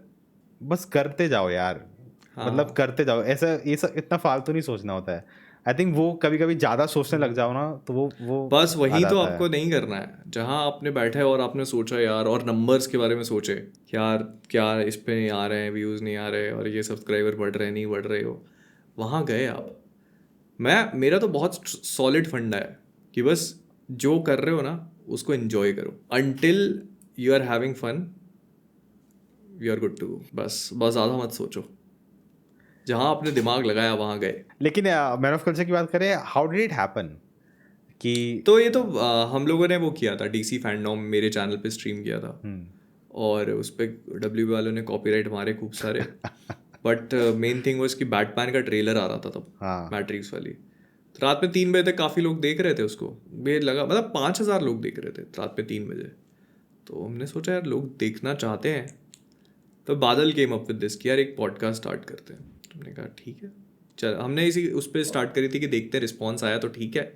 बस करते जाओ यार, मतलब हाँ करते जाओ, ऐसा ये सब इतना फालतू नहीं सोचना होता है। आई थिंक वो कभी कभी ज़्यादा सोचने लग जाओ ना तो वो बस आ वही तो जाता है। आपको नहीं करना है। जहाँ आपने बैठे और आपने सोचा यार, और नंबर्स के बारे में सोचे यार, क्या इस पे नहीं आ रहे हैं, व्यूज़ नहीं आ रहे, और ये सब्सक्राइबर बढ़ रहे नहीं बढ़ रहे हो, वहाँ गए आप। मेरा तो बहुत सॉलिड फंडा है कि बस जो कर रहे हो ना उसको एंजॉय करो, until you are having fun you are good to go. बस बस ज़्यादा मत सोचो, जहाँ आपने दिमाग लगाया वहाँ गए। लेकिन मैन ऑफ कल्चर की बात करें, हाउ डिड इट हैपन कि तो ये तो हम लोगों ने वो किया था, डीसी फैंडॉम मेरे चैनल पे स्ट्रीम किया था, और उस पर डब्ल्यू वालों ने कॉपीराइट मारे खूब सारे। बट मेन थिंग वो इसकी बैटमैन का ट्रेलर आ रहा था तब, हाँ मैट्रिक्स वाली, तो रात में 3 बजे तक काफ़ी लोग देख रहे थे उसको, मुझे लगा मतलब 5,000 लोग देख रहे थे रात में 3 बजे। तो हमने सोचा यार लोग देखना चाहते हैं, तो बादल केम अप विद दिस कि यार एक पॉडकास्ट स्टार्ट करते हैं। हमने कहा ठीक है चल, हमने इसी उस पर स्टार्ट करी थी कि देखते रिस्पॉन्स आया तो ठीक है,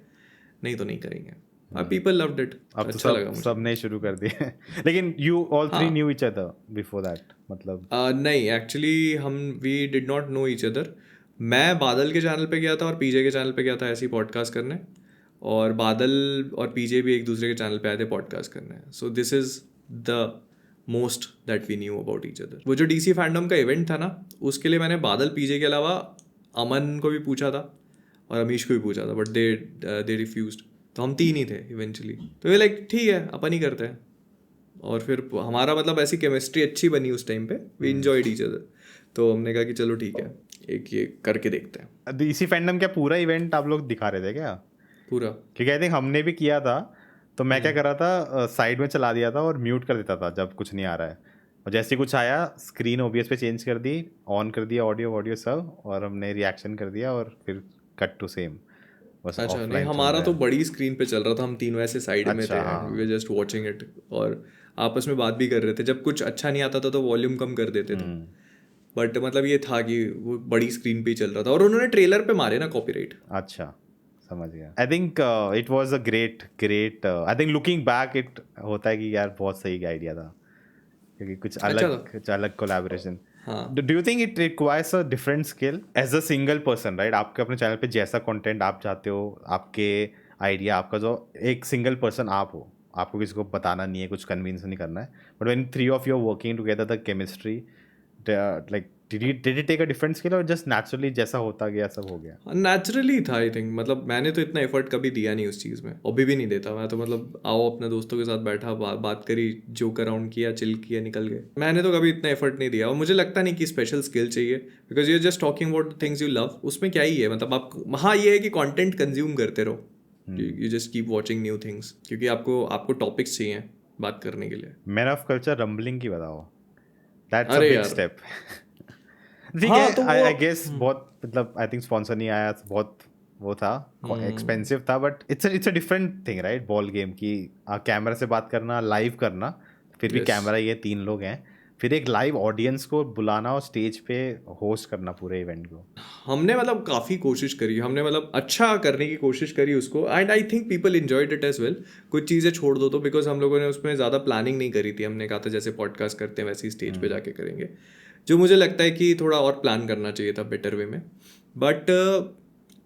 नहीं तो नहीं करेंगे। अब पीपल लव्ड इट, अब तो अच्छा लगा मुझे। सब ने शुरू कर दिए लेकिन यू ऑल थ्री हाँ knew each other before that, मतलब नहीं एक्चुअली हम we did not know each other. मैं बादल के चैनल पे गया था और पीजे के चैनल पे गया था ऐसे ही पॉडकास्ट करने, और बादल और पीजे भी एक दूसरे के चैनल पे आए थे पॉडकास्ट करने। So this is the most that we knew about each other. वो जो डीसी फैंडम का इवेंट था ना, उसके लिए मैंने बादल पीजे के अलावा अमन को भी पूछा था और अमीश को भी पूछा था, बट दे रिफ्यूज्ड। तो हम 3 ही थे इवेंचुअली, तो ये लाइक ठीक है अपन ही करते हैं। और फिर हमारा मतलब ऐसी केमिस्ट्री अच्छी बनी उस टाइम पे, वी इन्जॉयड ईच अदर। तो हमने कहा कि चलो ठीक है एक ये करके देखते हैं इसी फैंडम क्या पूरा इवेंट आप लोग दिखा रहे थे क्या? पूरा। क्योंकि आई थिंक हमने भी किया था, तो मैं क्या कर रहा था, साइड में चला दिया था और म्यूट कर देता था जब कुछ नहीं आ रहा है, और जैसे ही कुछ आया स्क्रीन ओबीएस पे चेंज कर दी, ऑन कर दिया ऑडियो सब, और हमने रिएक्शन कर दिया और फिर कट टू सेम, बस अच्छा नहीं, ऑफलाइन चल हमारा रहा तो है। बड़ी स्क्रीन पे चल रहा था, हम तीनों ऐसे साइड में थे अच्छा एंड वी वर हाँ। जस्ट वॉचिंग इट, और आपस में बात भी कर रहे थे। जब कुछ अच्छा नहीं आता था तो वॉल्यूम कम कर देते थे, बट मतलब ये था कि वो बड़ी स्क्रीन पे ही चल रहा था, और उन्होंने ट्रेलर पे मारे ना कॉपीराइट। अच्छा समझ गया। I think it was a great I think looking back it होता है कि यार बहुत सही आइडिया था, क्योंकि अच्छा था। कुछ अलग कोलैबोरेशन। हाँ do you think it requires a different skill as a single person, right? आपके अपने चैनल पे जैसा कंटेंट आप चाहते हो, आपके आइडिया, आपका जो एक सिंगल पर्सन आप हो, आपको किसी को बताना नहीं है, कुछ कन्विंस नहीं करना है, but when 3 of you are working together the chemistry, like Did it take a different skill or just naturally जैसा होता गया सब हो गया? नेचुरली था आई थिंक, मतलब मैंने तो इतना एफर्ट कभी दिया नहीं उस चीज़ में, अभी भी नहीं देता मैं तो, मतलब आओ अपने दोस्तों के साथ बैठा, बात करी, जोक अराउंड किया, चिल किया, निकल गए। मैंने तो कभी इतना एफर्ट नहीं दिया और मुझे लगता नहीं कि स्पेशल स्किल चाहिए, because you just talking about things you love. उसमें क्या ही है, मतलब आप, हाँ ये है कि कंटेंट कंज्यूम करते रहो, you just keep watching new things, क्योंकि आपको टॉपिक्स चाहिए बात करने के लिए। मैन ऑफ कल्चर रंबलिंग की बताओ, दैट्स अ अरे बिग यार, स्टेप। ठीक हाँ है, तो आई वो आई गेस बहुत, मतलब आई थिंक स्पॉन्सर नहीं आया, बहुत वो था, एक्सपेंसिव था, but it's a different thing right, ball game की कैमरा से बात करना, लाइव करना, फिर भी Yes. कैमरा, ये 3 लोग हैं, फिर एक लाइव ऑडियंस को बुलाना और स्टेज पे होस्ट करना पूरे इवेंट को। हमने मतलब काफ़ी कोशिश करी, हमने मतलब अच्छा करने की कोशिश करी उसको, and I think people enjoyed it as well. कुछ चीज़ें छोड़ दो तो, बिकॉज हम लोगों ने उसमें ज़्यादा प्लानिंग नहीं करी थी, हमने कहा था जैसे पॉडकास्ट करते हैं वैसे ही स्टेज पे जाके करेंगे, जो मुझे लगता है कि थोड़ा और प्लान करना चाहिए था बेटर वे में। बट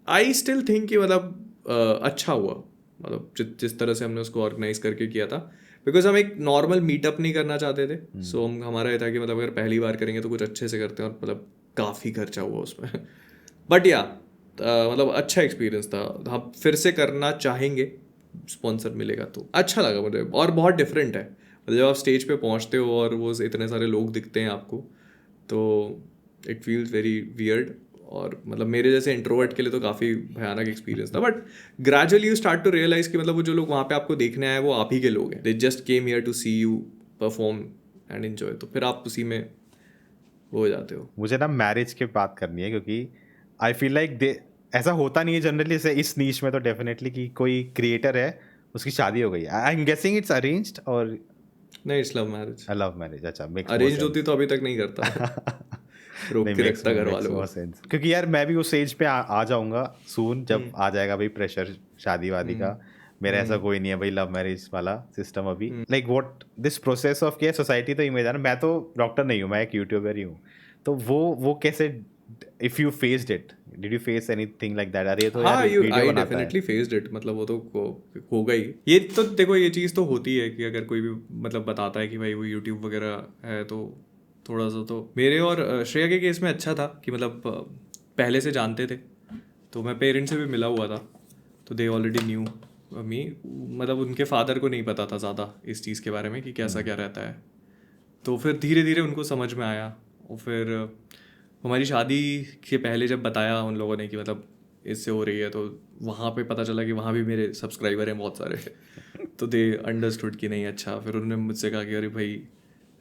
आई स्टिल थिंक कि मतलब अच्छा हुआ, मतलब जिस तरह से हमने उसको ऑर्गेनाइज करके किया था, बिकॉज हम एक नॉर्मल मीटअप नहीं करना चाहते थे। सो हमारा ये था कि मतलब अगर पहली बार करेंगे तो कुछ अच्छे से करते हैं, और मतलब काफ़ी खर्चा हुआ उसमें। बट या मतलब अच्छा एक्सपीरियंस था, हम फिर से करना चाहेंगे, स्पॉन्सर मिलेगा तो। अच्छा लगा मुझे, और बहुत डिफरेंट है, मतलब जब आप स्टेज पे पहुंचते हो और वो इतने सारे लोग दिखते हैं आपको, तो इट फील्स वेरी वियर्ड, और मतलब मेरे जैसे इंट्रोवर्ट के लिए तो काफ़ी भयानक एक्सपीरियंस था। But gradually you start to realise कि मतलब वो जो लोग वहाँ पे आपको देखने आए वो आप ही के लोग हैं, they just came here to see you perform and enjoy, तो फिर आप उसी में वो हो जाते हो। मुझे ना मैरिज की बात करनी है, क्योंकि आई फील लाइक दे, ऐसा होता नहीं है जनरली से इस नीश में, तो डेफिनेटली कि कोई क्रिएटर है उसकी शादी हो गई, आई एम गेसिंग इट्स अरेंज्ड और नहीं, it's love marriage. I love marriage, अच्छा मेक्स मोर अरेंज होती सेंस। तो अभी तक नहीं करता मैं। रोक नहीं, के मेक्स रखता घर मेक्स वालों मोर को। सेंस, क्योंकि यार मैं भी उस एज पे आ जाऊंगा सून, जब आ जाएगा भाई प्रेशर शादी वादी का। मेरा ऐसा कोई नहीं है भाई लव मैरिज वाला सिस्टम अभी, like what this process of क्या सोसाइटी, तो इमेज है ना, मैं तो डॉक्टर नहीं हूँ, मैं एक यूट्यूबर ही हूँ, तो वो कैसे, if you faced it, did you face anything like that, अरे ये तो यार हाँ, यू वीडियो आई बनाता है। डेफिनेटली फेस्ड इट, मतलब वो तो होगा ही। ये तो देखो, ये चीज़ तो होती है कि अगर कोई भी मतलब बताता है कि भाई वो यूट्यूब वगैरह है, तो थोड़ा सा तो मेरे और श्रेया के केस में अच्छा था कि मतलब पहले से जानते थे, तो मैं पेरेंट्स से भी मिला हुआ था, तो दे ऑलरेडी न्यू मी, मतलब उनके फादर को नहीं पता था ज़्यादा इस चीज़ के बारे में कि कैसा क्या रहता है, तो फिर धीरे धीरे उनको समझ में आया। और फिर हमारी शादी के पहले जब बताया उन लोगों ने कि मतलब इससे हो रही है, तो वहाँ पे पता चला कि वहाँ भी मेरे सब्सक्राइबर हैं बहुत सारे। तो दे अंडरस्टूड कि नहीं, अच्छा, फिर उन्होंने मुझसे कहा कि अरे भाई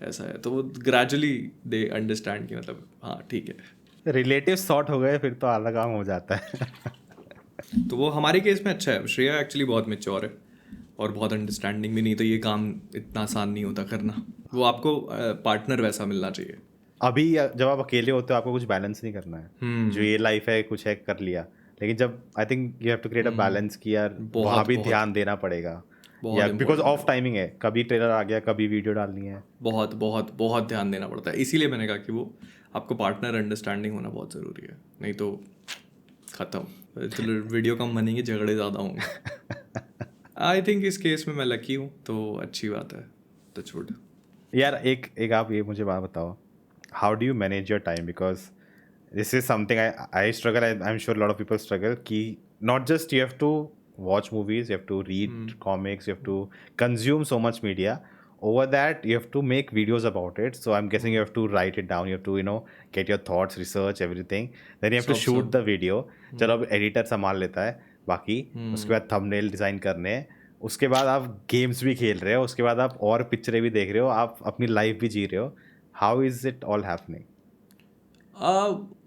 ऐसा है, तो वो ग्रेजुअली दे अंडरस्टैंड कि मतलब हाँ ठीक है। रिलेटिव सॉर्ट हो गए फिर तो अलग काम हो जाता है। तो वो हमारे केस में अच्छा है, श्रेया एक्चुअली बहुत मेच्योर है और बहुत अंडरस्टैंडिंग भी, नहीं तो ये काम इतना आसान नहीं होता करना, वो आपको पार्टनर वैसा मिलना चाहिए। अभी जब आप अकेले होते हो आपको कुछ बैलेंस नहीं करना है, जो ये लाइफ है कुछ है कर लिया, लेकिन जब I think you have to create a balance कि यार वहाँ बहुत भी बहुत ध्यान देना पड़ेगा, बहुत या बिकॉज इम्पोर्टेंट ऑफ टाइमिंग है, कभी ट्रेलर आ गया कभी वीडियो डालनी है। बहुत बहुत बहुत ध्यान देना पड़ता है, इसीलिए मैंने कहा कि वो आपको पार्टनर अंडरस्टैंडिंग होना बहुत ज़रूरी है, नहीं तो ख़त्म, तो वीडियो कम बनेंगे, झगड़े ज़्यादा होंगे। आई थिंक इस केस में मैं लकी हूँ, तो अच्छी बात है, टच वुड। यार एक एक आप ये मुझे बात बताओ, how do you manage your time, because this is something I struggle, I am sure lot of people struggle, कि not just you have to watch movies, you have to read comics, you have to consume so much media, over that you have to make videos about it, so I'm guessing you have to write it down, you have to get your thoughts, research everything, then you have to shoot the video, चलो अब एडिटर संभाल लेता है बाकी, उसके बाद थंबनेल डिज़ाइन करने हैं, उसके बाद आप गेम्स भी खेल रहे हो, उसके बाद आप और पिक्चरें भी देख रहे हो, आप अपनी लाइफ भी जी रहे हो, how is it all happening?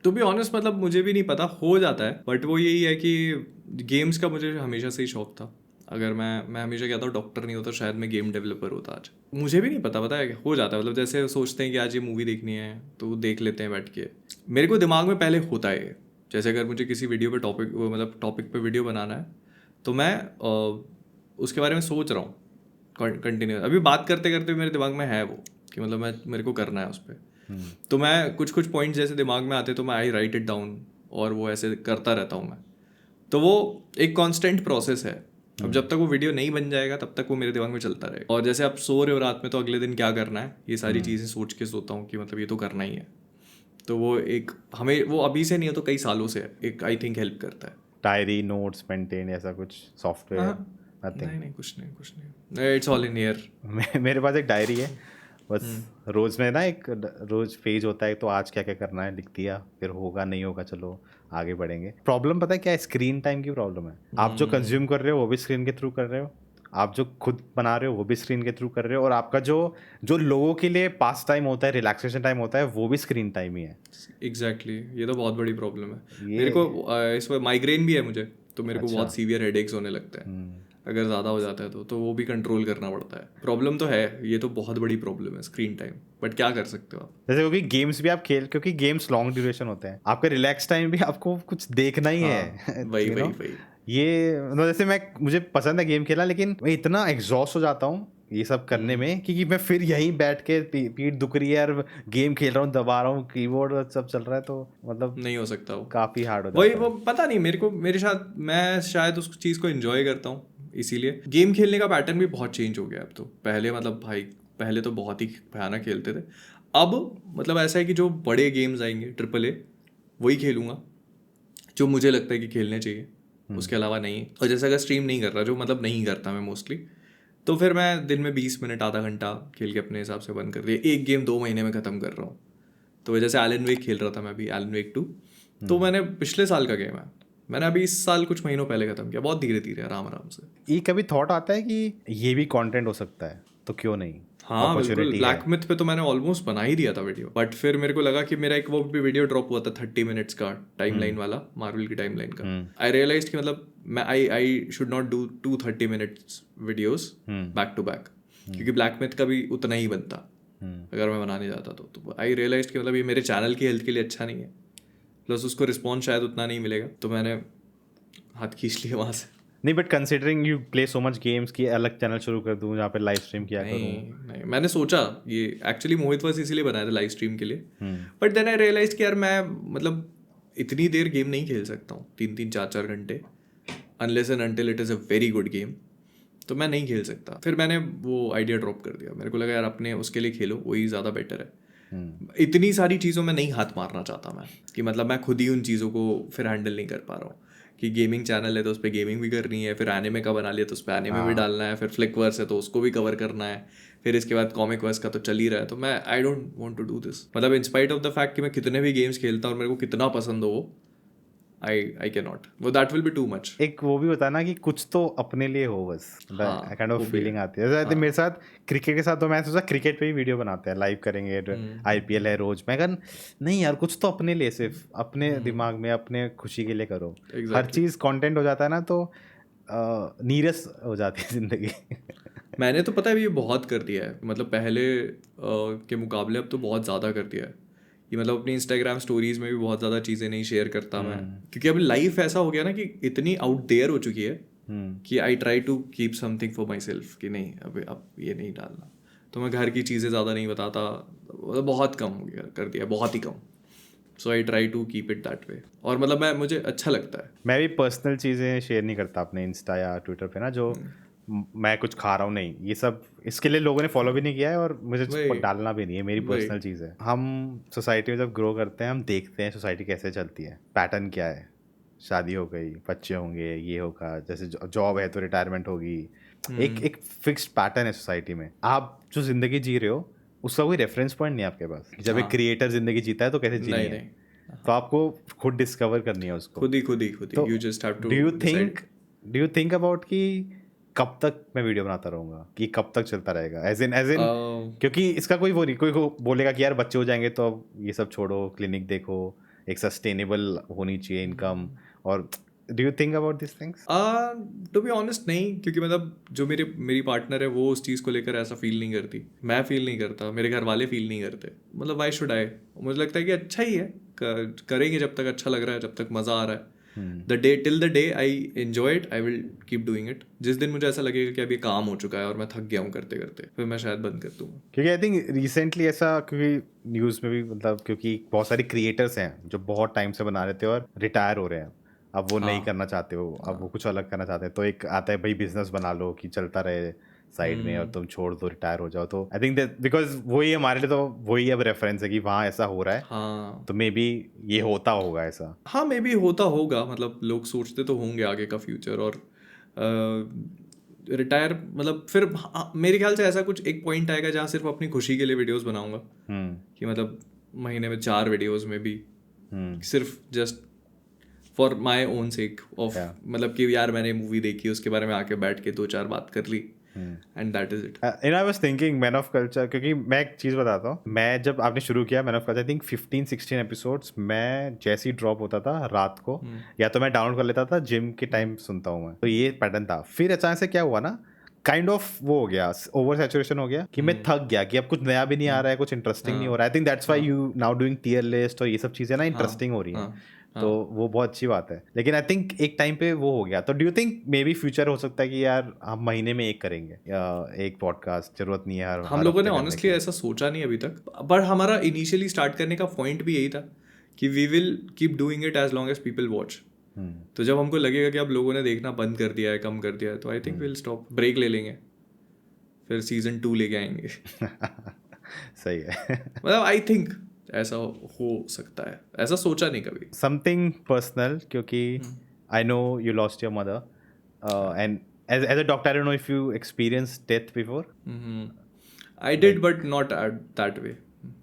To be honest, मतलब मुझे भी नहीं पता, हो जाता है, बट वो यही है कि गेम्स का मुझे हमेशा से ही शौक था। अगर मैं हमेशा कहता हूँ डॉक्टर नहीं होता शायद मैं गेम डेवलपर होता आज। मुझे भी नहीं पता है, हो जाता है, मतलब जैसे सोचते हैं कि आज ये मूवी देखनी है तो देख लेते हैं बैठ के, मेरे को दिमाग में पहले होता है, जैसे अगर मुझे किसी वीडियो पे टॉपिक पे वीडियो बनाना है, तो मैं उसके बारे में सोच रहा हूँ कंटिन्यू, अभी बात करते करते मेरे दिमाग में है वो कि मतलब मेरे को करना है उस पर, तो मैं कुछ पॉइंट्स जैसे दिमाग में आते तो मैं आई राइट इट डाउन, और वो ऐसे करता रहता हूँ मैं, तो वो एक कांस्टेंट प्रोसेस है। अब जब तक वो वीडियो नहीं बन जाएगा तब तक वो मेरे दिमाग में चलता रहेगा, और जैसे आप सो रहे हो रात में तो अगले दिन क्या करना है ये सारी चीज़ें सोच के सोता हूँ कि मतलब ये तो करना ही है, तो वो एक हमें वो अभी से नहीं है तो कई सालों से एक आई थिंक हेल्प करता है। डायरी नोट्स मेंटेन ऐसा कुछ सॉफ्टवेयर? हाँ नथिंग? नहीं नहीं कुछ नहीं इट्स ऑल इन ईयर। मेरे पास एक डायरी है बस। रोज में ना रोज पेज होता है, तो आज क्या क्या करना है लिख दिया, फिर होगा नहीं होगा चलो आगे बढ़ेंगे। प्रॉब्लम पता है क्या है? स्क्रीन टाइम की प्रॉब्लम है। आप जो कंज्यूम कर रहे हो वो भी स्क्रीन के थ्रू कर रहे हो, आप जो खुद बना रहे हो वो भी स्क्रीन के थ्रू कर रहे हो, और आपका जो जो लोगों के लिए पास टाइम होता है, रिलैक्सेशन टाइम होता है, वो भी स्क्रीन टाइम ही है। एग्जैक्टली ये तो बहुत बड़ी प्रॉब्लम है। ये मेरे को इस पर माइग्रेन भी है मुझे, तो मेरे को अच्छा। बहुत सीवियर हेडेक्स होने लगते हैं अगर ज़्यादा हो जाता है तो वो भी कंट्रोल करना पड़ता है। प्रॉब्लम तो है, ये तो बहुत बड़ी प्रॉब्लम है स्क्रीन टाइम, बट क्या कर सकते हो आप। जैसे क्योंकि गेम्स भी आप क्योंकि गेम्स लॉन्ग ड्यूरेशन होते हैं, आपका रिलैक्स टाइम भी आपको कुछ देखना ही है। हाँ वही यू वही नो वही। ये मतलब जैसे मुझे पसंद है गेम खेलना, लेकिन मैं इतना एग्जॉस्ट हो जाता हूँ ये सब करने में कि मैं फिर यहीं बैठ के पीठ दुख रही है और गेम खेल रहा हूँ, दबा रहा हूँ कीबोर्ड और सब चल रहा है, तो मतलब नहीं हो सकता वो, काफी हार्ड हो वही जाता वो है। पता नहीं मेरे को, मेरे साथ मैं शायद उस चीज़ को एंजॉय करता हूँ इसीलिए। गेम खेलने का पैटर्न भी बहुत चेंज हो गया अब तो। पहले मतलब भाई पहले तो बहुत ही भयानक खेलते थे, अब मतलब ऐसा है कि जो बड़े गेम्स आएंगे AAA वही खेलूंगा जो मुझे लगता है कि खेलने चाहिए, उसके अलावा नहीं। और जैसे अगर स्ट्रीम नहीं कर रहा, जो मतलब नहीं करता मैं मोस्टली, तो फिर मैं दिन में 20 मिनट आधा घंटा खेल के अपने हिसाब से बंद कर दिया। एक गेम 2 महीने में ख़त्म कर रहा हूँ। तो जैसे एलन वेक खेल रहा था मैं अभी, एलन वेक 2, तो मैंने पिछले साल का गेम है, मैंने अभी इस साल कुछ महीनों पहले ख़त्म किया, बहुत धीरे धीरे आराम आराम से। ये कभी थॉट आता है कि ये भी कंटेंट हो सकता है, तो क्यों नहीं? हाँ बिल्कुल, अपॉर्चुनिटी ब्लैक है। मिथ पे तो मैंने ऑलमोस्ट बना ही दिया था वीडियो, बट फिर मेरे को लगा कि मेरा एक वो भी वीडियो ड्रॉप हुआ था 30 मिनट्स का टाइमलाइन वाला, मार्वल की टाइमलाइन का। आई रियलाइज कि मतलब मैं I should not do 2 30 minutes videos back to back, क्योंकि ब्लैक मिथ का भी उतना ही बनता अगर मैं बनाने जाता तो आई रियलाइज कि मतलब ये मेरे चैनल की हेल्थ के लिए अच्छा नहीं है, प्लस उसको रिस्पॉन्स शायद उतना नहीं मिलेगा, तो मैंने हाथ खींच लिया वहाँ से। नहीं, but considering you play so much games कि अलग चैनल शुरू कर दूं जहाँ पे लाइव स्ट्रीम किया नहीं करूं। नहीं, मैंने सोचा ये एक्चुअली मोहित बस इसीलिए बनाया था लाइव स्ट्रीम के लिए, बट देन आई रियलाइज कि यार मैं मतलब इतनी देर गेम नहीं खेल सकता हूँ, 3 3 4 4 घंटे, unless and until it is a very good game, तो मैं नहीं खेल सकता। फिर मैंने वो आइडिया ड्रॉप कर दिया, मेरे को लगा यार अपने उसके लिए खेलो, वही ज़्यादा बेटर है। इतनी सारी चीज़ों में नहीं हाथ मारना चाहता मैं, कि मतलब मैं खुद ही उन चीज़ों को फिर हैंडल नहीं कर पा रहा हूँ, कि गेमिंग चैनल है तो उस पर गेमिंग भी करनी है, फिर एनिमे का बना लिया तो उस पर एनिमे भी डालना है, फिर फ्लिकवर्स है तो उसको भी कवर करना है, फिर इसके बाद कॉमिक वर्स का तो चल ही रहा है। तो मैं I don't want to do this, मतलब in spite of the fact कि मैं कितने भी गेम्स खेलता हूँ और मेरे को कितना पसंद हो वो, आई कैन नॉट, वो that will be too much. एक वो भी होता है ना कि कुछ तो अपने लिए हो बस, काइंड वो ऑफ भी है। फीलिंग आती है। जैसे मेरे साथ क्रिकेट के साथ, तो मैं सोचा क्रिकेट पे ही वीडियो बनाते हैं, लाइव करेंगे, आईपीएल है रोज। मैं कहा नहीं यार, कुछ तो अपने लिए, सिर्फ अपने दिमाग में अपने खुशी के लिए करो। हर Exactly. चीज कंटेंट हो जाता है ना, तो नीरस हो जाती है जिंदगी। मैंने तो पता है ये बहुत कर दिया है, मतलब पहले के मुकाबले अब तो बहुत ज़्यादा कर दिया है, कि मतलब अपनी इंस्टाग्राम स्टोरीज में भी बहुत ज़्यादा चीज़ें नहीं शेयर करता मैं, क्योंकि अभी लाइफ ऐसा हो गया ना कि इतनी आउट देयर हो चुकी है कि I try to keep something for myself, कि नहीं अब ये नहीं डालना। तो मैं घर की चीज़ें ज़्यादा नहीं बताता, मतलब बहुत कम हो गया, कर दिया बहुत ही कम। So I try to keep it that way, और मतलब मुझे अच्छा लगता है। मैं भी पर्सनल चीज़ें शेयर नहीं करता अपने इंस्टा या ट्विटर पे ना, जो मैं कुछ खा रहा हूँ नहीं, ये सब इसके लिए लोगों ने फॉलो भी नहीं किया है, और मुझे वही डालना भी नहीं है, मेरी वही। पर्सनल चीज़ है। हम सोसाइटी में जब ग्रो करते हैं, हम देखते हैं सोसाइटी कैसे चलती है, पैटर्न क्या है। शादी हो गई, बच्चे होंगे, ये होगा, जैसे जॉब है तो रिटायरमेंट होगी। एक एक फिक्स्ड पैटर्न है सोसाइटी में। आप जो जिंदगी जी रहे हो उसका कोई रेफरेंस पॉइंट नहीं है आपके पास, कि जब एक क्रिएटर जिंदगी जीता है तो कैसे जीनी नहीं है। नहीं, तो आपको खुद डिस्कवर करनी है उसको। खुद ही तो you just have to do you decide. Think about कि कब तक मैं वीडियो बनाता रहूंगा, कि कब तक चलता रहेगा, एज इन क्योंकि इसका कोई वो नहीं, कोई बोलेगा कि यार बच्चे हो जाएंगे तो अब ये सब छोड़ो, क्लिनिक देखो, एक सस्टेनेबल होनी चाहिए इनकम। और do you think about this things? To be honest नहीं, क्योंकि मतलब जो मेरी पार्टनर है वो उस चीज़ को लेकर ऐसा फील नहीं करती, मैं फील नहीं करता, मेरे घर वाले फील नहीं करते, मतलब वाई शुड आई। मुझे लगता है कि अच्छा ही है, करेंगे जब तक अच्छा लग रहा है, जब तक मज़ा आ रहा है। Till the day I enjoy it, I will keep doing it. जिस दिन मुझे ऐसा लगेगा कि अभी काम हो चुका है और मैं थक गया हूँ करते करते, फिर मैं शायद बंद कर दूंगा। क्योंकि आई थिंक रिसेंटली ऐसा, क्योंकि न्यूज़ में भी, मतलब क्योंकि बहुत सारे क्रिएटर्स हैं जो बहुत टाइम से बना रहे थे और रिटायर हो रहे हैं, अब वो नहीं करना चाहते हो, अब वो कुछ अलग करना चाहते हैं, तो एक आता है भाई बिजनेस बना लो कि चलता रहे, साइड में और तुम छोड़ दो, रिटायर हो जाओ, तो आई थिंक दैट बिकॉज वही हमारे लिए तो वही अब रेफरेंस है कि वहाँ ऐसा हो रहा है, हाँ तो मे बी ये होता होगा ऐसा। हाँ, मे बी होता होगा, मतलब लोग सोचते तो होंगे आगे का फ्यूचर, और रिटायर मतलब फिर मेरे ख्याल से ऐसा कुछ एक पॉइंट आएगा जहाँ सिर्फ अपनी खुशी के लिए वीडियोस बनाऊंगा, कि मतलब महीने में 4 वीडियोस में भी सिर्फ just for my own sake of, Yeah. मतलब कि यार मैंने मूवी देखी, उसके बारे में आके बैठ के 2-4 बात कर ली, and that is it. And I was thinking Man of Culture, क्योंकि मैं एक चीज़ बताता हूँ, मैं जब आपने शुरू किया man of culture, I think 15-16 episodes मैं जैसे ही ड्रॉप होता था रात को, या तो मैं डाउनलोड कर लेता था, जिम के टाइम सुनता हूँ मैं, तो ये पैटर्न था। फिर अचानक से क्या हुआ ना, काइंड ऑफ वो हो गया, ओवर सैचुरेशन हो गया, कि मैं थक गया कि अब कुछ नया भी नहीं आ रहा है, कुछ इंटरेस्टिंग नहीं हो रहा है। I think that's why you now doing tier list और ये सब चीज़ें ना इंटरेस्टिंग हो रही हैं, तो वो बहुत अच्छी बात है। लेकिन आई थिंक एक टाइम पे वो हो गया, तो do you think may be future हो सकता है कि यार हम महीने में एक करेंगे या एक पॉडकास्ट, जरूरत नहीं है हम लोगों ने ऑनेस्टली ऐसा सोचा नहीं अभी तक, पर हमारा इनिशियली स्टार्ट करने का पॉइंट भी यही था कि we will keep doing it as long as people watch. तो जब हमको लगेगा कि अब लोगों ने देखना बंद कर दिया है, कम कर दिया है, तो I think will stop, break ले लेंगे, फिर सीजन 2 लेके आएंगे। सही है। मतलब आई थिंक ऐसा हो सकता है, ऐसा सोचा नहीं कभी। समथिंग पर्सनल, क्योंकि I know you lost your mother and as a doctor, I don't know if you experience death before. I did but not at that way.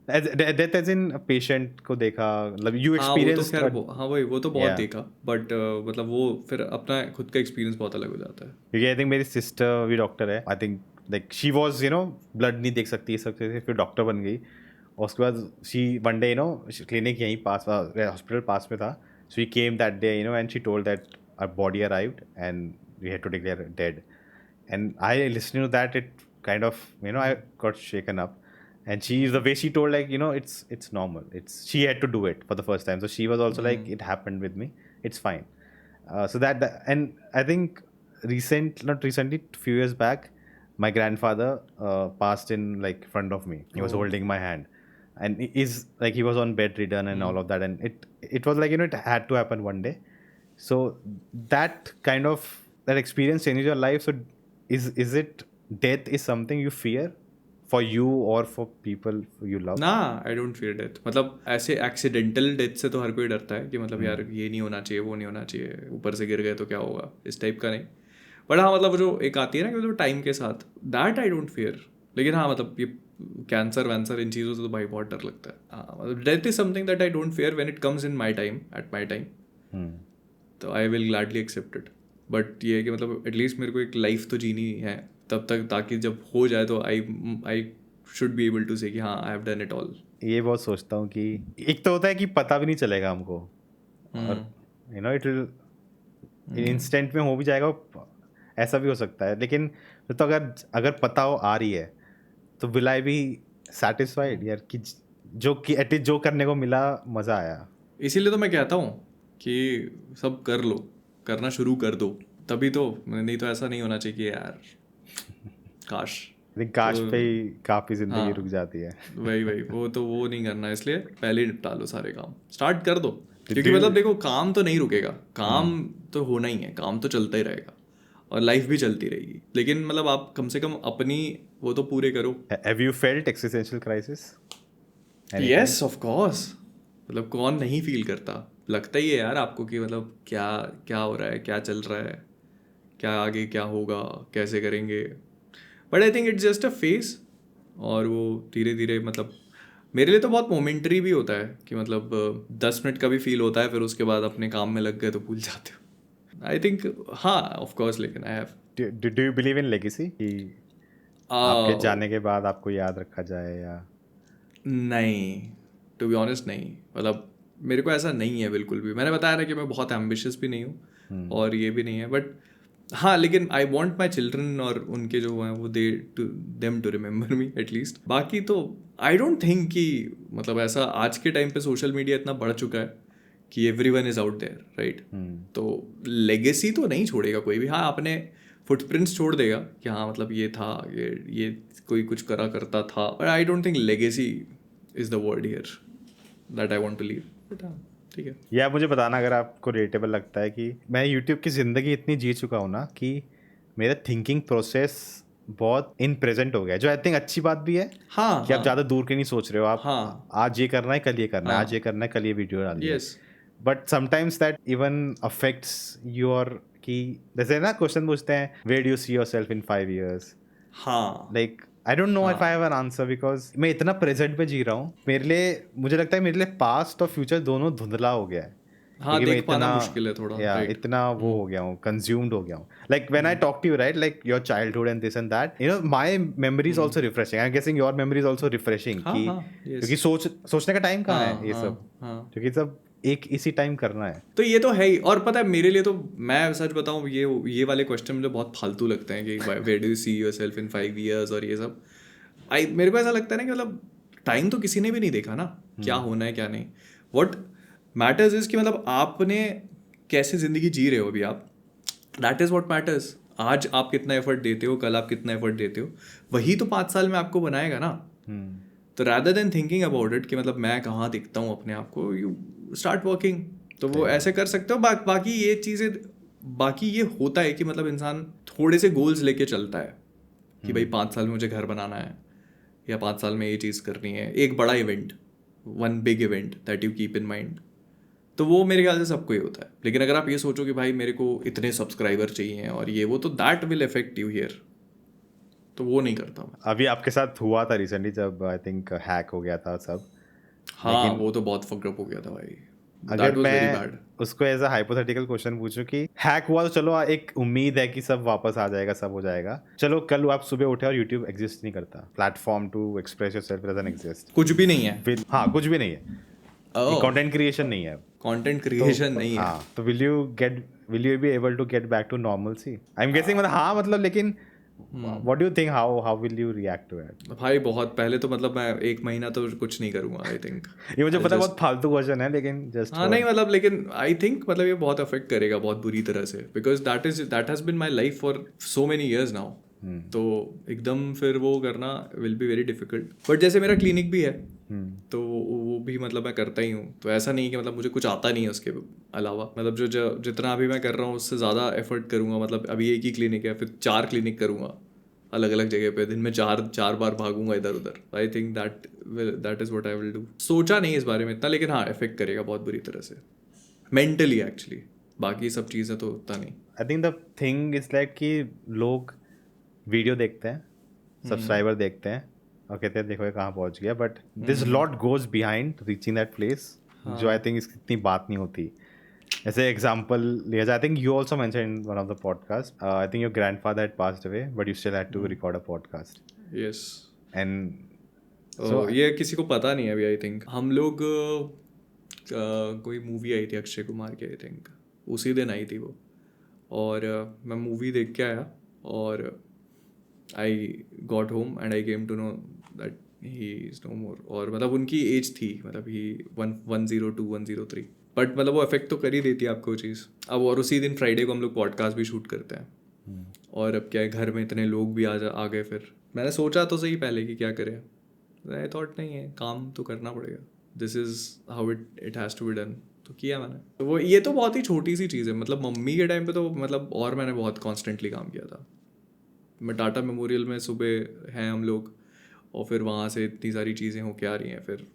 Death as in patient को देखा, मतलब यू हाँ वो तो एक्सपीरियंस। खैर हाँ वही, वो तो बहुत Yeah. देखा, बट मतलब वो फिर अपना खुद का एक्सपीरियंस बहुत अलग हो जाता है। क्योंकि आई थिंक मेरी सिस्टर भी डॉक्टर है, I think like she was you know blood नहीं देख सकती, ये सब चीज़ें, फिर डॉक्टर बन गई, और उसके बाद she one day you know clinic यहीं पास, हॉस्पिटल पास में था, so he came that day you know and she told that our body arrived and we had to declare dead, and I listening to that it kind of you know I got shaken up, and she the way she told, like you know it's normal, it's she had to do it for the first time, so she was also like it happened with me, it's fine. So and I think not recently, few years back, my grandfather passed in like front of me. He was holding my hand, and is like he was on bedridden and all of that, and it was like you know it had to happen one day. So that kind of that experience changes your life. So is it death is something you fear for you or for people you love? ना, आई डोंट फियर डेथ। मतलब ऐसे एक्सीडेंटल डेथ से तो हर कोई डरता है कि मतलब यार ये नहीं होना चाहिए, वो नहीं होना चाहिए, ऊपर से गिर गए तो क्या होगा, इस टाइप का नहीं। बट हाँ मतलब जो एक आती है ना कि मतलब टाइम के साथ, दैट आई डोंट फियर। लेकिन हाँ मतलब ये कैंसर वैंसर इन चीज़ों से तो भाई बहुत डर लगता है। हाँ मतलब death is something that I don't fear when it comes in my time, at my time, तो I will gladly accept it. But ये है कि मतलब एटलीस्ट मेरे को एक लाइफ तो जीनी है तब तक, ताकि जब हो जाए तो I should be able to say कि हाँ I have done it all. ये बहुत सोचता हूँ कि एक तो होता है कि पता भी नहीं चलेगा हमको, और you know it will instant में हो भी जाएगा, ऐसा भी हो सकता है। लेकिन तो अगर पता हो आ रही है, तो विल आई बी सेटिस्फाइड यार कि एटलीस्ट जो करने को मिला मज़ा आया। इसीलिए तो मैं कहता हूँ कि सब कर लो, करना शुरू कर दो, तभी तो, नहीं तो ऐसा नहीं होना चाहिए कि यार काश काश पे ही काफी जिंदगी रुक जाती है। वही वो नहीं करना, इसलिए पहले ही निपटा लो सारे काम, स्टार्ट कर दो। क्योंकि मतलब देखो काम तो नहीं रुकेगा, काम तो होना ही है, काम तो चलता ही रहेगा और लाइफ भी चलती रहेगी, लेकिन मतलब आप कम से कम अपनी वो तो पूरे करो। Have you felt existential crisis? Yes of course, मतलब कौन नहीं फील करता, लगता ही है यार आपको कि मतलब क्या क्या हो रहा है, क्या चल रहा है, क्या आगे क्या होगा, कैसे करेंगे। But I think it's just a face, और वो धीरे धीरे मतलब मेरे लिए तो बहुत मोमेंटरी भी होता है कि मतलब 10 मिनट का भी फील होता है, फिर उसके बाद अपने काम में लग गए तो भूल जाते हो। आई थिंक हाँ ऑफ कोर्स, लेकिन I have. Do you believe in legacy कि आपके जाने के बाद आपको याद रखा जाए या नहीं? टू बी ऑनेस्ट नहीं, मतलब मेरे को ऐसा नहीं है बिल्कुल भी। मैंने बताया ना कि मैं बहुत एम्बिशियस भी नहीं हूँ और ये भी नहीं है, बट हाँ लेकिन आई वॉन्ट माई चिल्ड्रन और उनके जो हैं वो them to remember me at least. बाकी तो आई डोंट थिंक कि मतलब ऐसा आज के टाइम पे सोशल मीडिया इतना बढ़ चुका है कि everyone is out there, right? तो लेगेसी तो नहीं छोड़ेगा कोई भी, हाँ अपने फुटप्रिंट्स छोड़ देगा कि हाँ मतलब ये था, ये कोई कुछ करा करता था, but I don't think legacy is the word here that I want to leave. But हाँ ठीक है। या मुझे बताना अगर आपको रिलेटेबल लगता है कि मैं यूट्यूब की ज़िंदगी इतनी जी चुका हूँ ना कि मेरा थिंकिंग प्रोसेस बहुत इन प्रेजेंट हो गया है, जो आई थिंक अच्छी बात भी है हाँ कि आप हाँ ज़्यादा दूर के नहीं सोच रहे हो। आप हाँ आज ये करना है, कल ये करना है, आज हाँ ये करना है, कल ये वीडियो डालनी है। Yes but sometimes that even affects your कि जैसे ना क्वेश्चन पूछते हैं, where do you see yourself in 5 years? हाँ like I don't know if I हाँ हैव एन आंसर, बिकॉज मैं इतना प्रेजेंट पे जी रहा हूँ। मेरे लिए मुझे लगता है मेरे लिए पास्ट और फ्यूचर दोनों धुंधला हो गया है, हाँ क्योंकि मैं देख पाना इतना मुश्किल है थोड़ा या राइट इतना वो हो गया हूँ, कंज्यूम्ड हो गया हूँ। Like when I talk to you right, like your childhood and this and that, you know my memory is also refreshing. I am guessing your memory is also refreshing, हाँ कि हाँ क्योंकि यस सोचने का टाइम कहाँ हाँ है ये हाँ सब, हाँ क्योंकि सब एक इसी टाइम करना है। तो ये तो है ही। और पता है मेरे लिए तो, मैं सच बताऊं, ये वाले क्वेश्चन मुझे बहुत फालतू लगते हैं कि where do you see yourself in 5 years और ये सब। मेरे को ऐसा लगता है ना कि मतलब टाइम तो किसी ने भी नहीं देखा ना, क्या होना है क्या नहीं। व्हाट मैटर्स इज कि मतलब आपने कैसे ज़िंदगी जी रहे हो अभी आप, दैट इज़ व्हाट मैटर्स। आज आप कितना एफर्ट देते हो, कल आप कितना एफर्ट देते हो, वही तो 5 साल में आपको बनाएगा ना। तो rather than thinking about it कि मतलब मैं कहाँ दिखता हूँ अपने आप को, यू स्टार्ट वर्किंग। तो वो ऐसे कर सकते हो। बाकी ये चीज़ें, बाकी ये होता है कि मतलब इंसान थोड़े से गोल्स लेके चलता है कि भाई 5 साल में मुझे घर बनाना है, या 5 साल में ये चीज़ करनी है, एक बड़ा event, one big event that you keep in mind. तो वो मेरे ख्याल से सबको ही होता है। लेकिन अगर आप ये सोचो कि भाई मेरे को इतने सब्सक्राइबर चाहिए और ये वो, तो that will affect you here. तो वो नहीं करता मैं। अभी आपके साथ हुआ था रिसेंटली जब आई थिंक हैक हो गया था सब, हाँ लेकिन वो तो बहुत फकअप हो गया था भाई, अगर दैट वाज वेरी मैं बैड। उसको एज अ हाइपोथेटिकल क्वेश्चन पूछूं कि हैक हुआ तो चलो एक उम्मीद है कि सब वापस आ जाएगा, सब हो जाएगा। चलो कल आप सुबह उठे और यूट्यूब एग्जिस्ट नहीं करता, platform to express yourself doesn't exist, कुछ भी नहीं है। फिर हाँ कुछ भी नहीं है, ये ओह, कंटेंट क्रिएशन नहीं है। कंटेंट तो क्रिएशन नहीं है। हाँ, तो will you be able to get back to normalcy? I am guessing, मतलब हाँ, मतलब लेकिन what do you think, how will you react to it? भाई बहुत पहले तो मतलब मैं 1 महीना तो कुछ नहीं करूँगा आई थिंक। ये मुझे पता है जस्ट, बहुत फालतू क्वेश्चन है, लेकिन जस्ट हाँ नहीं मतलब, लेकिन आई थिंक मतलब ये बहुत अफेक्ट करेगा बहुत बुरी तरह से, because that has been my life for so many years now. तो एकदम फिर वो करना will be very difficult. But जैसे मेरा क्लिनिक भी है, तो वो भी मतलब मैं करता ही हूँ। तो ऐसा नहीं कि मतलब मुझे कुछ आता नहीं है उसके अलावा। मतलब जो जितना अभी मैं कर रहा हूँ उससे ज़्यादा एफर्ट करूँगा। मतलब अभी एक ही क्लिनिक है, फिर 4 क्लिनिक करूँगा अलग अलग जगह पे, दिन में चार बार भागूंगा इधर उधर। आई think that is what I will do. सोचा नहीं इस बारे में इतना, लेकिन हाँ इफेक्ट करेगा बहुत बुरी तरह से मेंटली एक्चुअली। बाकी सब चीज़ें तो उतना नहीं। आई think the thing is like कि लोग वीडियो देखते हैं, सब्सक्राइबर देखते हैं और कहते हैं देखो ये कहाँ पहुँच गया, but this lot goes behind reaching that place, जो आई थिंक इसकी इतनी बात नहीं होती। ऐसे एग्जाम्पल लिया जाए, I think you also mention in one of the podcast, I think your grandfather had passed away but you still had to record a podcast. Yes. And so ये किसी को पता नहीं है अभी। आई थिंक हम लोग कोई मूवी आई थी अक्षय कुमार की, आई थिंक उसी दिन आई थी वो। और मैं मूवी देख के आया और I got home and I came to know that he is no more. और मतलब उनकी एज थी, मतलब ही 102 103। बट मतलब वो अफेक्ट तो कर ही देती है आपको वो चीज़। अब और उसी दिन फ्राइडे को हम लोग पॉडकास्ट भी शूट करते हैं। और अब क्या है, घर में इतने लोग भी आ गए। फिर मैंने सोचा तो सही पहले कि क्या करें, आई थॉट नहीं है, काम तो करना पड़ेगा, this is how it has to be done. तो किया मैंने। तो वो ये तो बहुत ही छोटी सी चीज़ है। मतलब मम्मी के टाइम पे तो मतलब, और मैंने बहुत कॉन्स्टेंटली काम किया था। मैं टाटा मेमोरियल में सुबह हैं हम लोग, और फिर वहाँ से इतनी सारी चीज़ें हो के आ रही हैं, फिर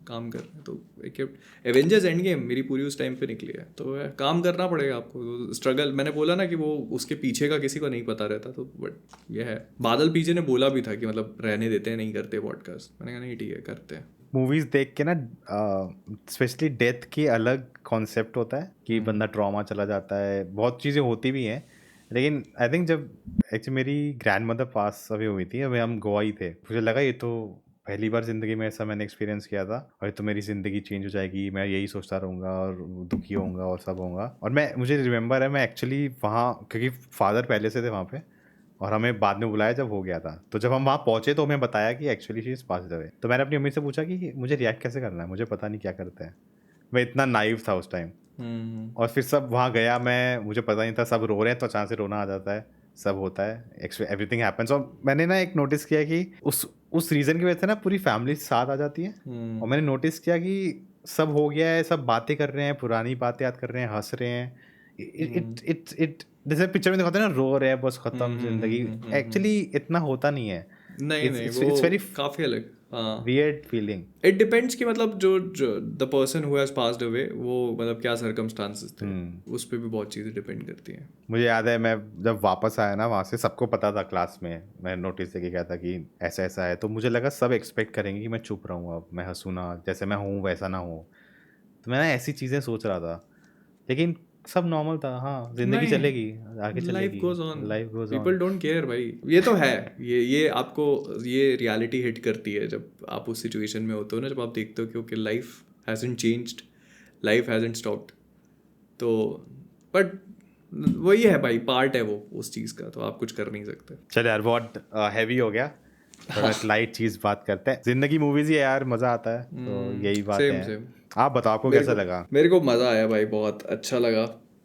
काम कर रहे हैं। तो एक एवेंजर्स एंड गेम मेरी पूरी उस टाइम पे निकली है। तो काम करना पड़ेगा आपको। स्ट्रगल, मैंने बोला ना कि वो उसके पीछे का किसी को नहीं पता रहता। तो बट ये है, बादल पीछे ने बोला भी था कि मतलब रहने देते हैं, नहीं करते पॉडकास्ट। मैंने कहा नहीं ठीक है करते हैं। मूवीज देख के ना, स्पेशली डेथ की अलग कॉन्सेप्ट होता है कि बंदा ट्रॉमा चला जाता है, बहुत चीज़ें होती भी हैं। लेकिन आई थिंक जब एक्चुअली मेरी ग्रैंड मदर पास अभी हुई थी, अभी हम गोवा ही थे, मुझे लगा ये तो पहली बार ज़िंदगी में ऐसा मैंने एक्सपीरियंस किया था और ये तो मेरी ज़िंदगी चेंज हो जाएगी, मैं यही सोचता रहूँगा और दुखी होऊंगा और सब होऊंगा। और मुझे रिमेंबर है, मैं एक्चुअली वहाँ, क्योंकि फादर पहले से थे वहाँ पे और हमें बाद में बुलाया जब हो गया था, तो जब हम वहाँ पहुँचे तो हमें बताया कि actually she is passed away. तो मैंने अपनी मम्मी से पूछा कि मुझे रिएक्ट कैसे करना है, मुझे पता नहीं क्या करते हैं। मैं इतना नाइव था उस टाइम। और फिर सब वहाँ गया मैं, मुझे पता नहीं था, सब रो रहे हैं तो अचानक से रोना आ जाता है, सब होता है, एवरीथिंग हैपेंस। और मैंने ना एक नोटिस किया कि उस रीज़न की वजह से ना पूरी फैमिली साथ आ जाती है। और मैंने नोटिस किया कि सब हो गया है, सब बातें कर रहे हैं, पुरानी बातें याद कर रहे हैं, हंस रहे हैं। जैसे पिक्चर में दिखाते हैं ना, रो रहे हैं बस खत्म जिंदगी, एक्चुअली इतना होता नहीं है। नहीं नहीं, इट्स वो वेरी काफी अलग। हाँ, वियर्ड फीलिंग। इट डिपेंड्स कि मतलब जो the person who has passed away, वो मतलब क्या सर्कमस्टांसेस थे, उस पे भी बहुत चीजें डिपेंड करती हैं। मुझे याद है मैं जब वापस आया ना वहाँ से, सबको पता था क्लास में, मैं नोटिस देके गया था कि ऐसा ऐसा है, तो मुझे लगा सब एक्सपेक्ट करेंगे कि मैं चुप रहूँ, अब मैं हंसूँ ना, जैसे मैं हूँ वैसा ना हूँ। तो मैं ना ऐसी चीज़ें सोच रहा था, लेकिन सब नॉर्मल था। हाँ, जिंदगी नहीं, चलेगी, आगे लाइफ चलेगी, goes on, life goes people on. Don't care भाई। ये तो है, ये आपको ये रियलिटी हिट करती है जब आप उस सिचुएशन में होते हो ना, जब आप देखते हो कि okay life hasn't changed, life hasn't stopped. तो बट वही है भाई, पार्ट है वो उस चीज़ का, तो आप कुछ कर नहीं सकते। चल यार, बहुत हैवी हो गया, थोड़ा लाइट चीज़ बात करते हैं। जिंदगी मूवीज ही है यार, मज़ा आता है, तो यही बात सेम है। सेम। आप बताओ, आपको मेरे कैसा को लगा? मेरे को मज़ा आया भाई, बहुत अच्छा लगा,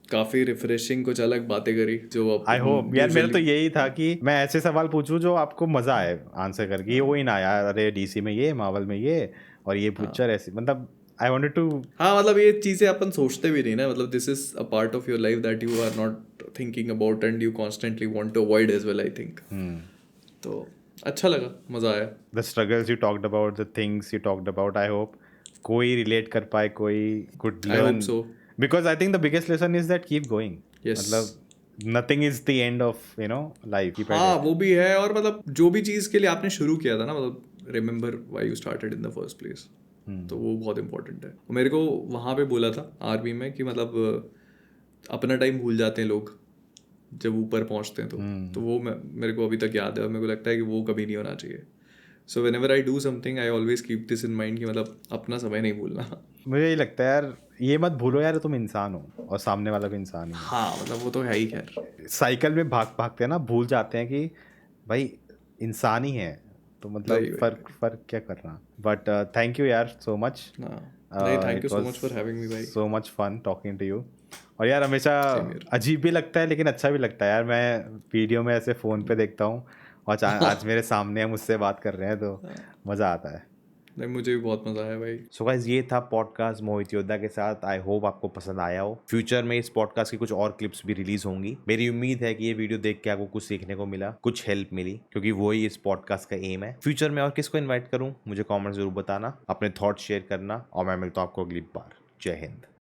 काफ़ी रिफ्रेशिंग, कुछ अलग बातें करी जो अब आई होप हम यार, मेरा तो यूजुअली। यही था कि मैं ऐसे सवाल पूछूं जो आपको मजा आए आंसर करके, ये वही ना यार, अरे डीसी में ये, मार्वल में ये, और ये पिक्चर ऐसी, मतलब आई वांटेड टू। हाँ, मतलब ये चीज़ें अपन सोचते भी नहीं ना, मतलब this is a part of your life that you are not thinking about and you constantly want to avoid as well, I think. तो अच्छा लगा, मज़ा आया। The struggles you talked about, the things you talked about, I hope कोई रिलेट कर पाए, कोई could I hope learn, so. Because I think the biggest lesson is that keep going. Yes. मतलब nothing is the end of life, keep at हाँ, इट। वो भी है, और मतलब जो भी चीज़ के लिए आपने शुरू किया था ना, मतलब remember why you started in the first place, तो वो बहुत इंपॉर्टेंट है। मेरे को वहाँ पे बोला था आर्मी में कि मतलब अपना टाइम भूल जाते हैं लोग जब ऊपर पहुँचते हैं, तो वो मेरे को अभी तक याद है, और मेरे को लगता है कि वो कभी नहीं होना चाहिए। So when ever I do something, I always keep this in mind कि मतलब अपना समय नहीं भूलना। मुझे यही लगता है यार, ये मत भूलो यार, तुम इंसान हो और सामने वाला भी इंसान ही है। हाँ, मतलब वो तो है ही, खैर। साइकिल में भागते हैं ना, भूल जाते हैं कि भाई इंसान ही है, तो मतलब वही वही फर्क वही। फर्क क्या करना। बट थैंक यू यार सो मच, हाँ, नहीं, thank you it so was much for having me भाई। So much fun talking to you. और यार हमेशा सेम हियर। अजीब भी लगता है लेकिन अच्छा भी लगता है यार, मैं वीडियो में ऐसे फ़ोन पे देखता हूँ और आज मेरे सामने हम मुझसे बात कर रहे हैं, तो मज़ा आता है। नहीं, मुझे भी बहुत मज़ा आया भाई। सो गाइस, ये था पॉडकास्ट मोहित योद्धा के साथ। आई होप आपको पसंद आया हो। फ्यूचर में इस पॉडकास्ट की कुछ और क्लिप्स भी रिलीज होंगी। मेरी उम्मीद है कि ये वीडियो देख के आपको कुछ सीखने को मिला, कुछ हेल्प मिली, क्योंकि वही इस पॉडकास्ट का एम है। फ्यूचर में और किसको इन्वाइट करूं, मुझे कॉमेंट जरूर बताना, अपने थॉट शेयर करना, और मैं मिलता हूं आपको अगली बार। जय हिंद।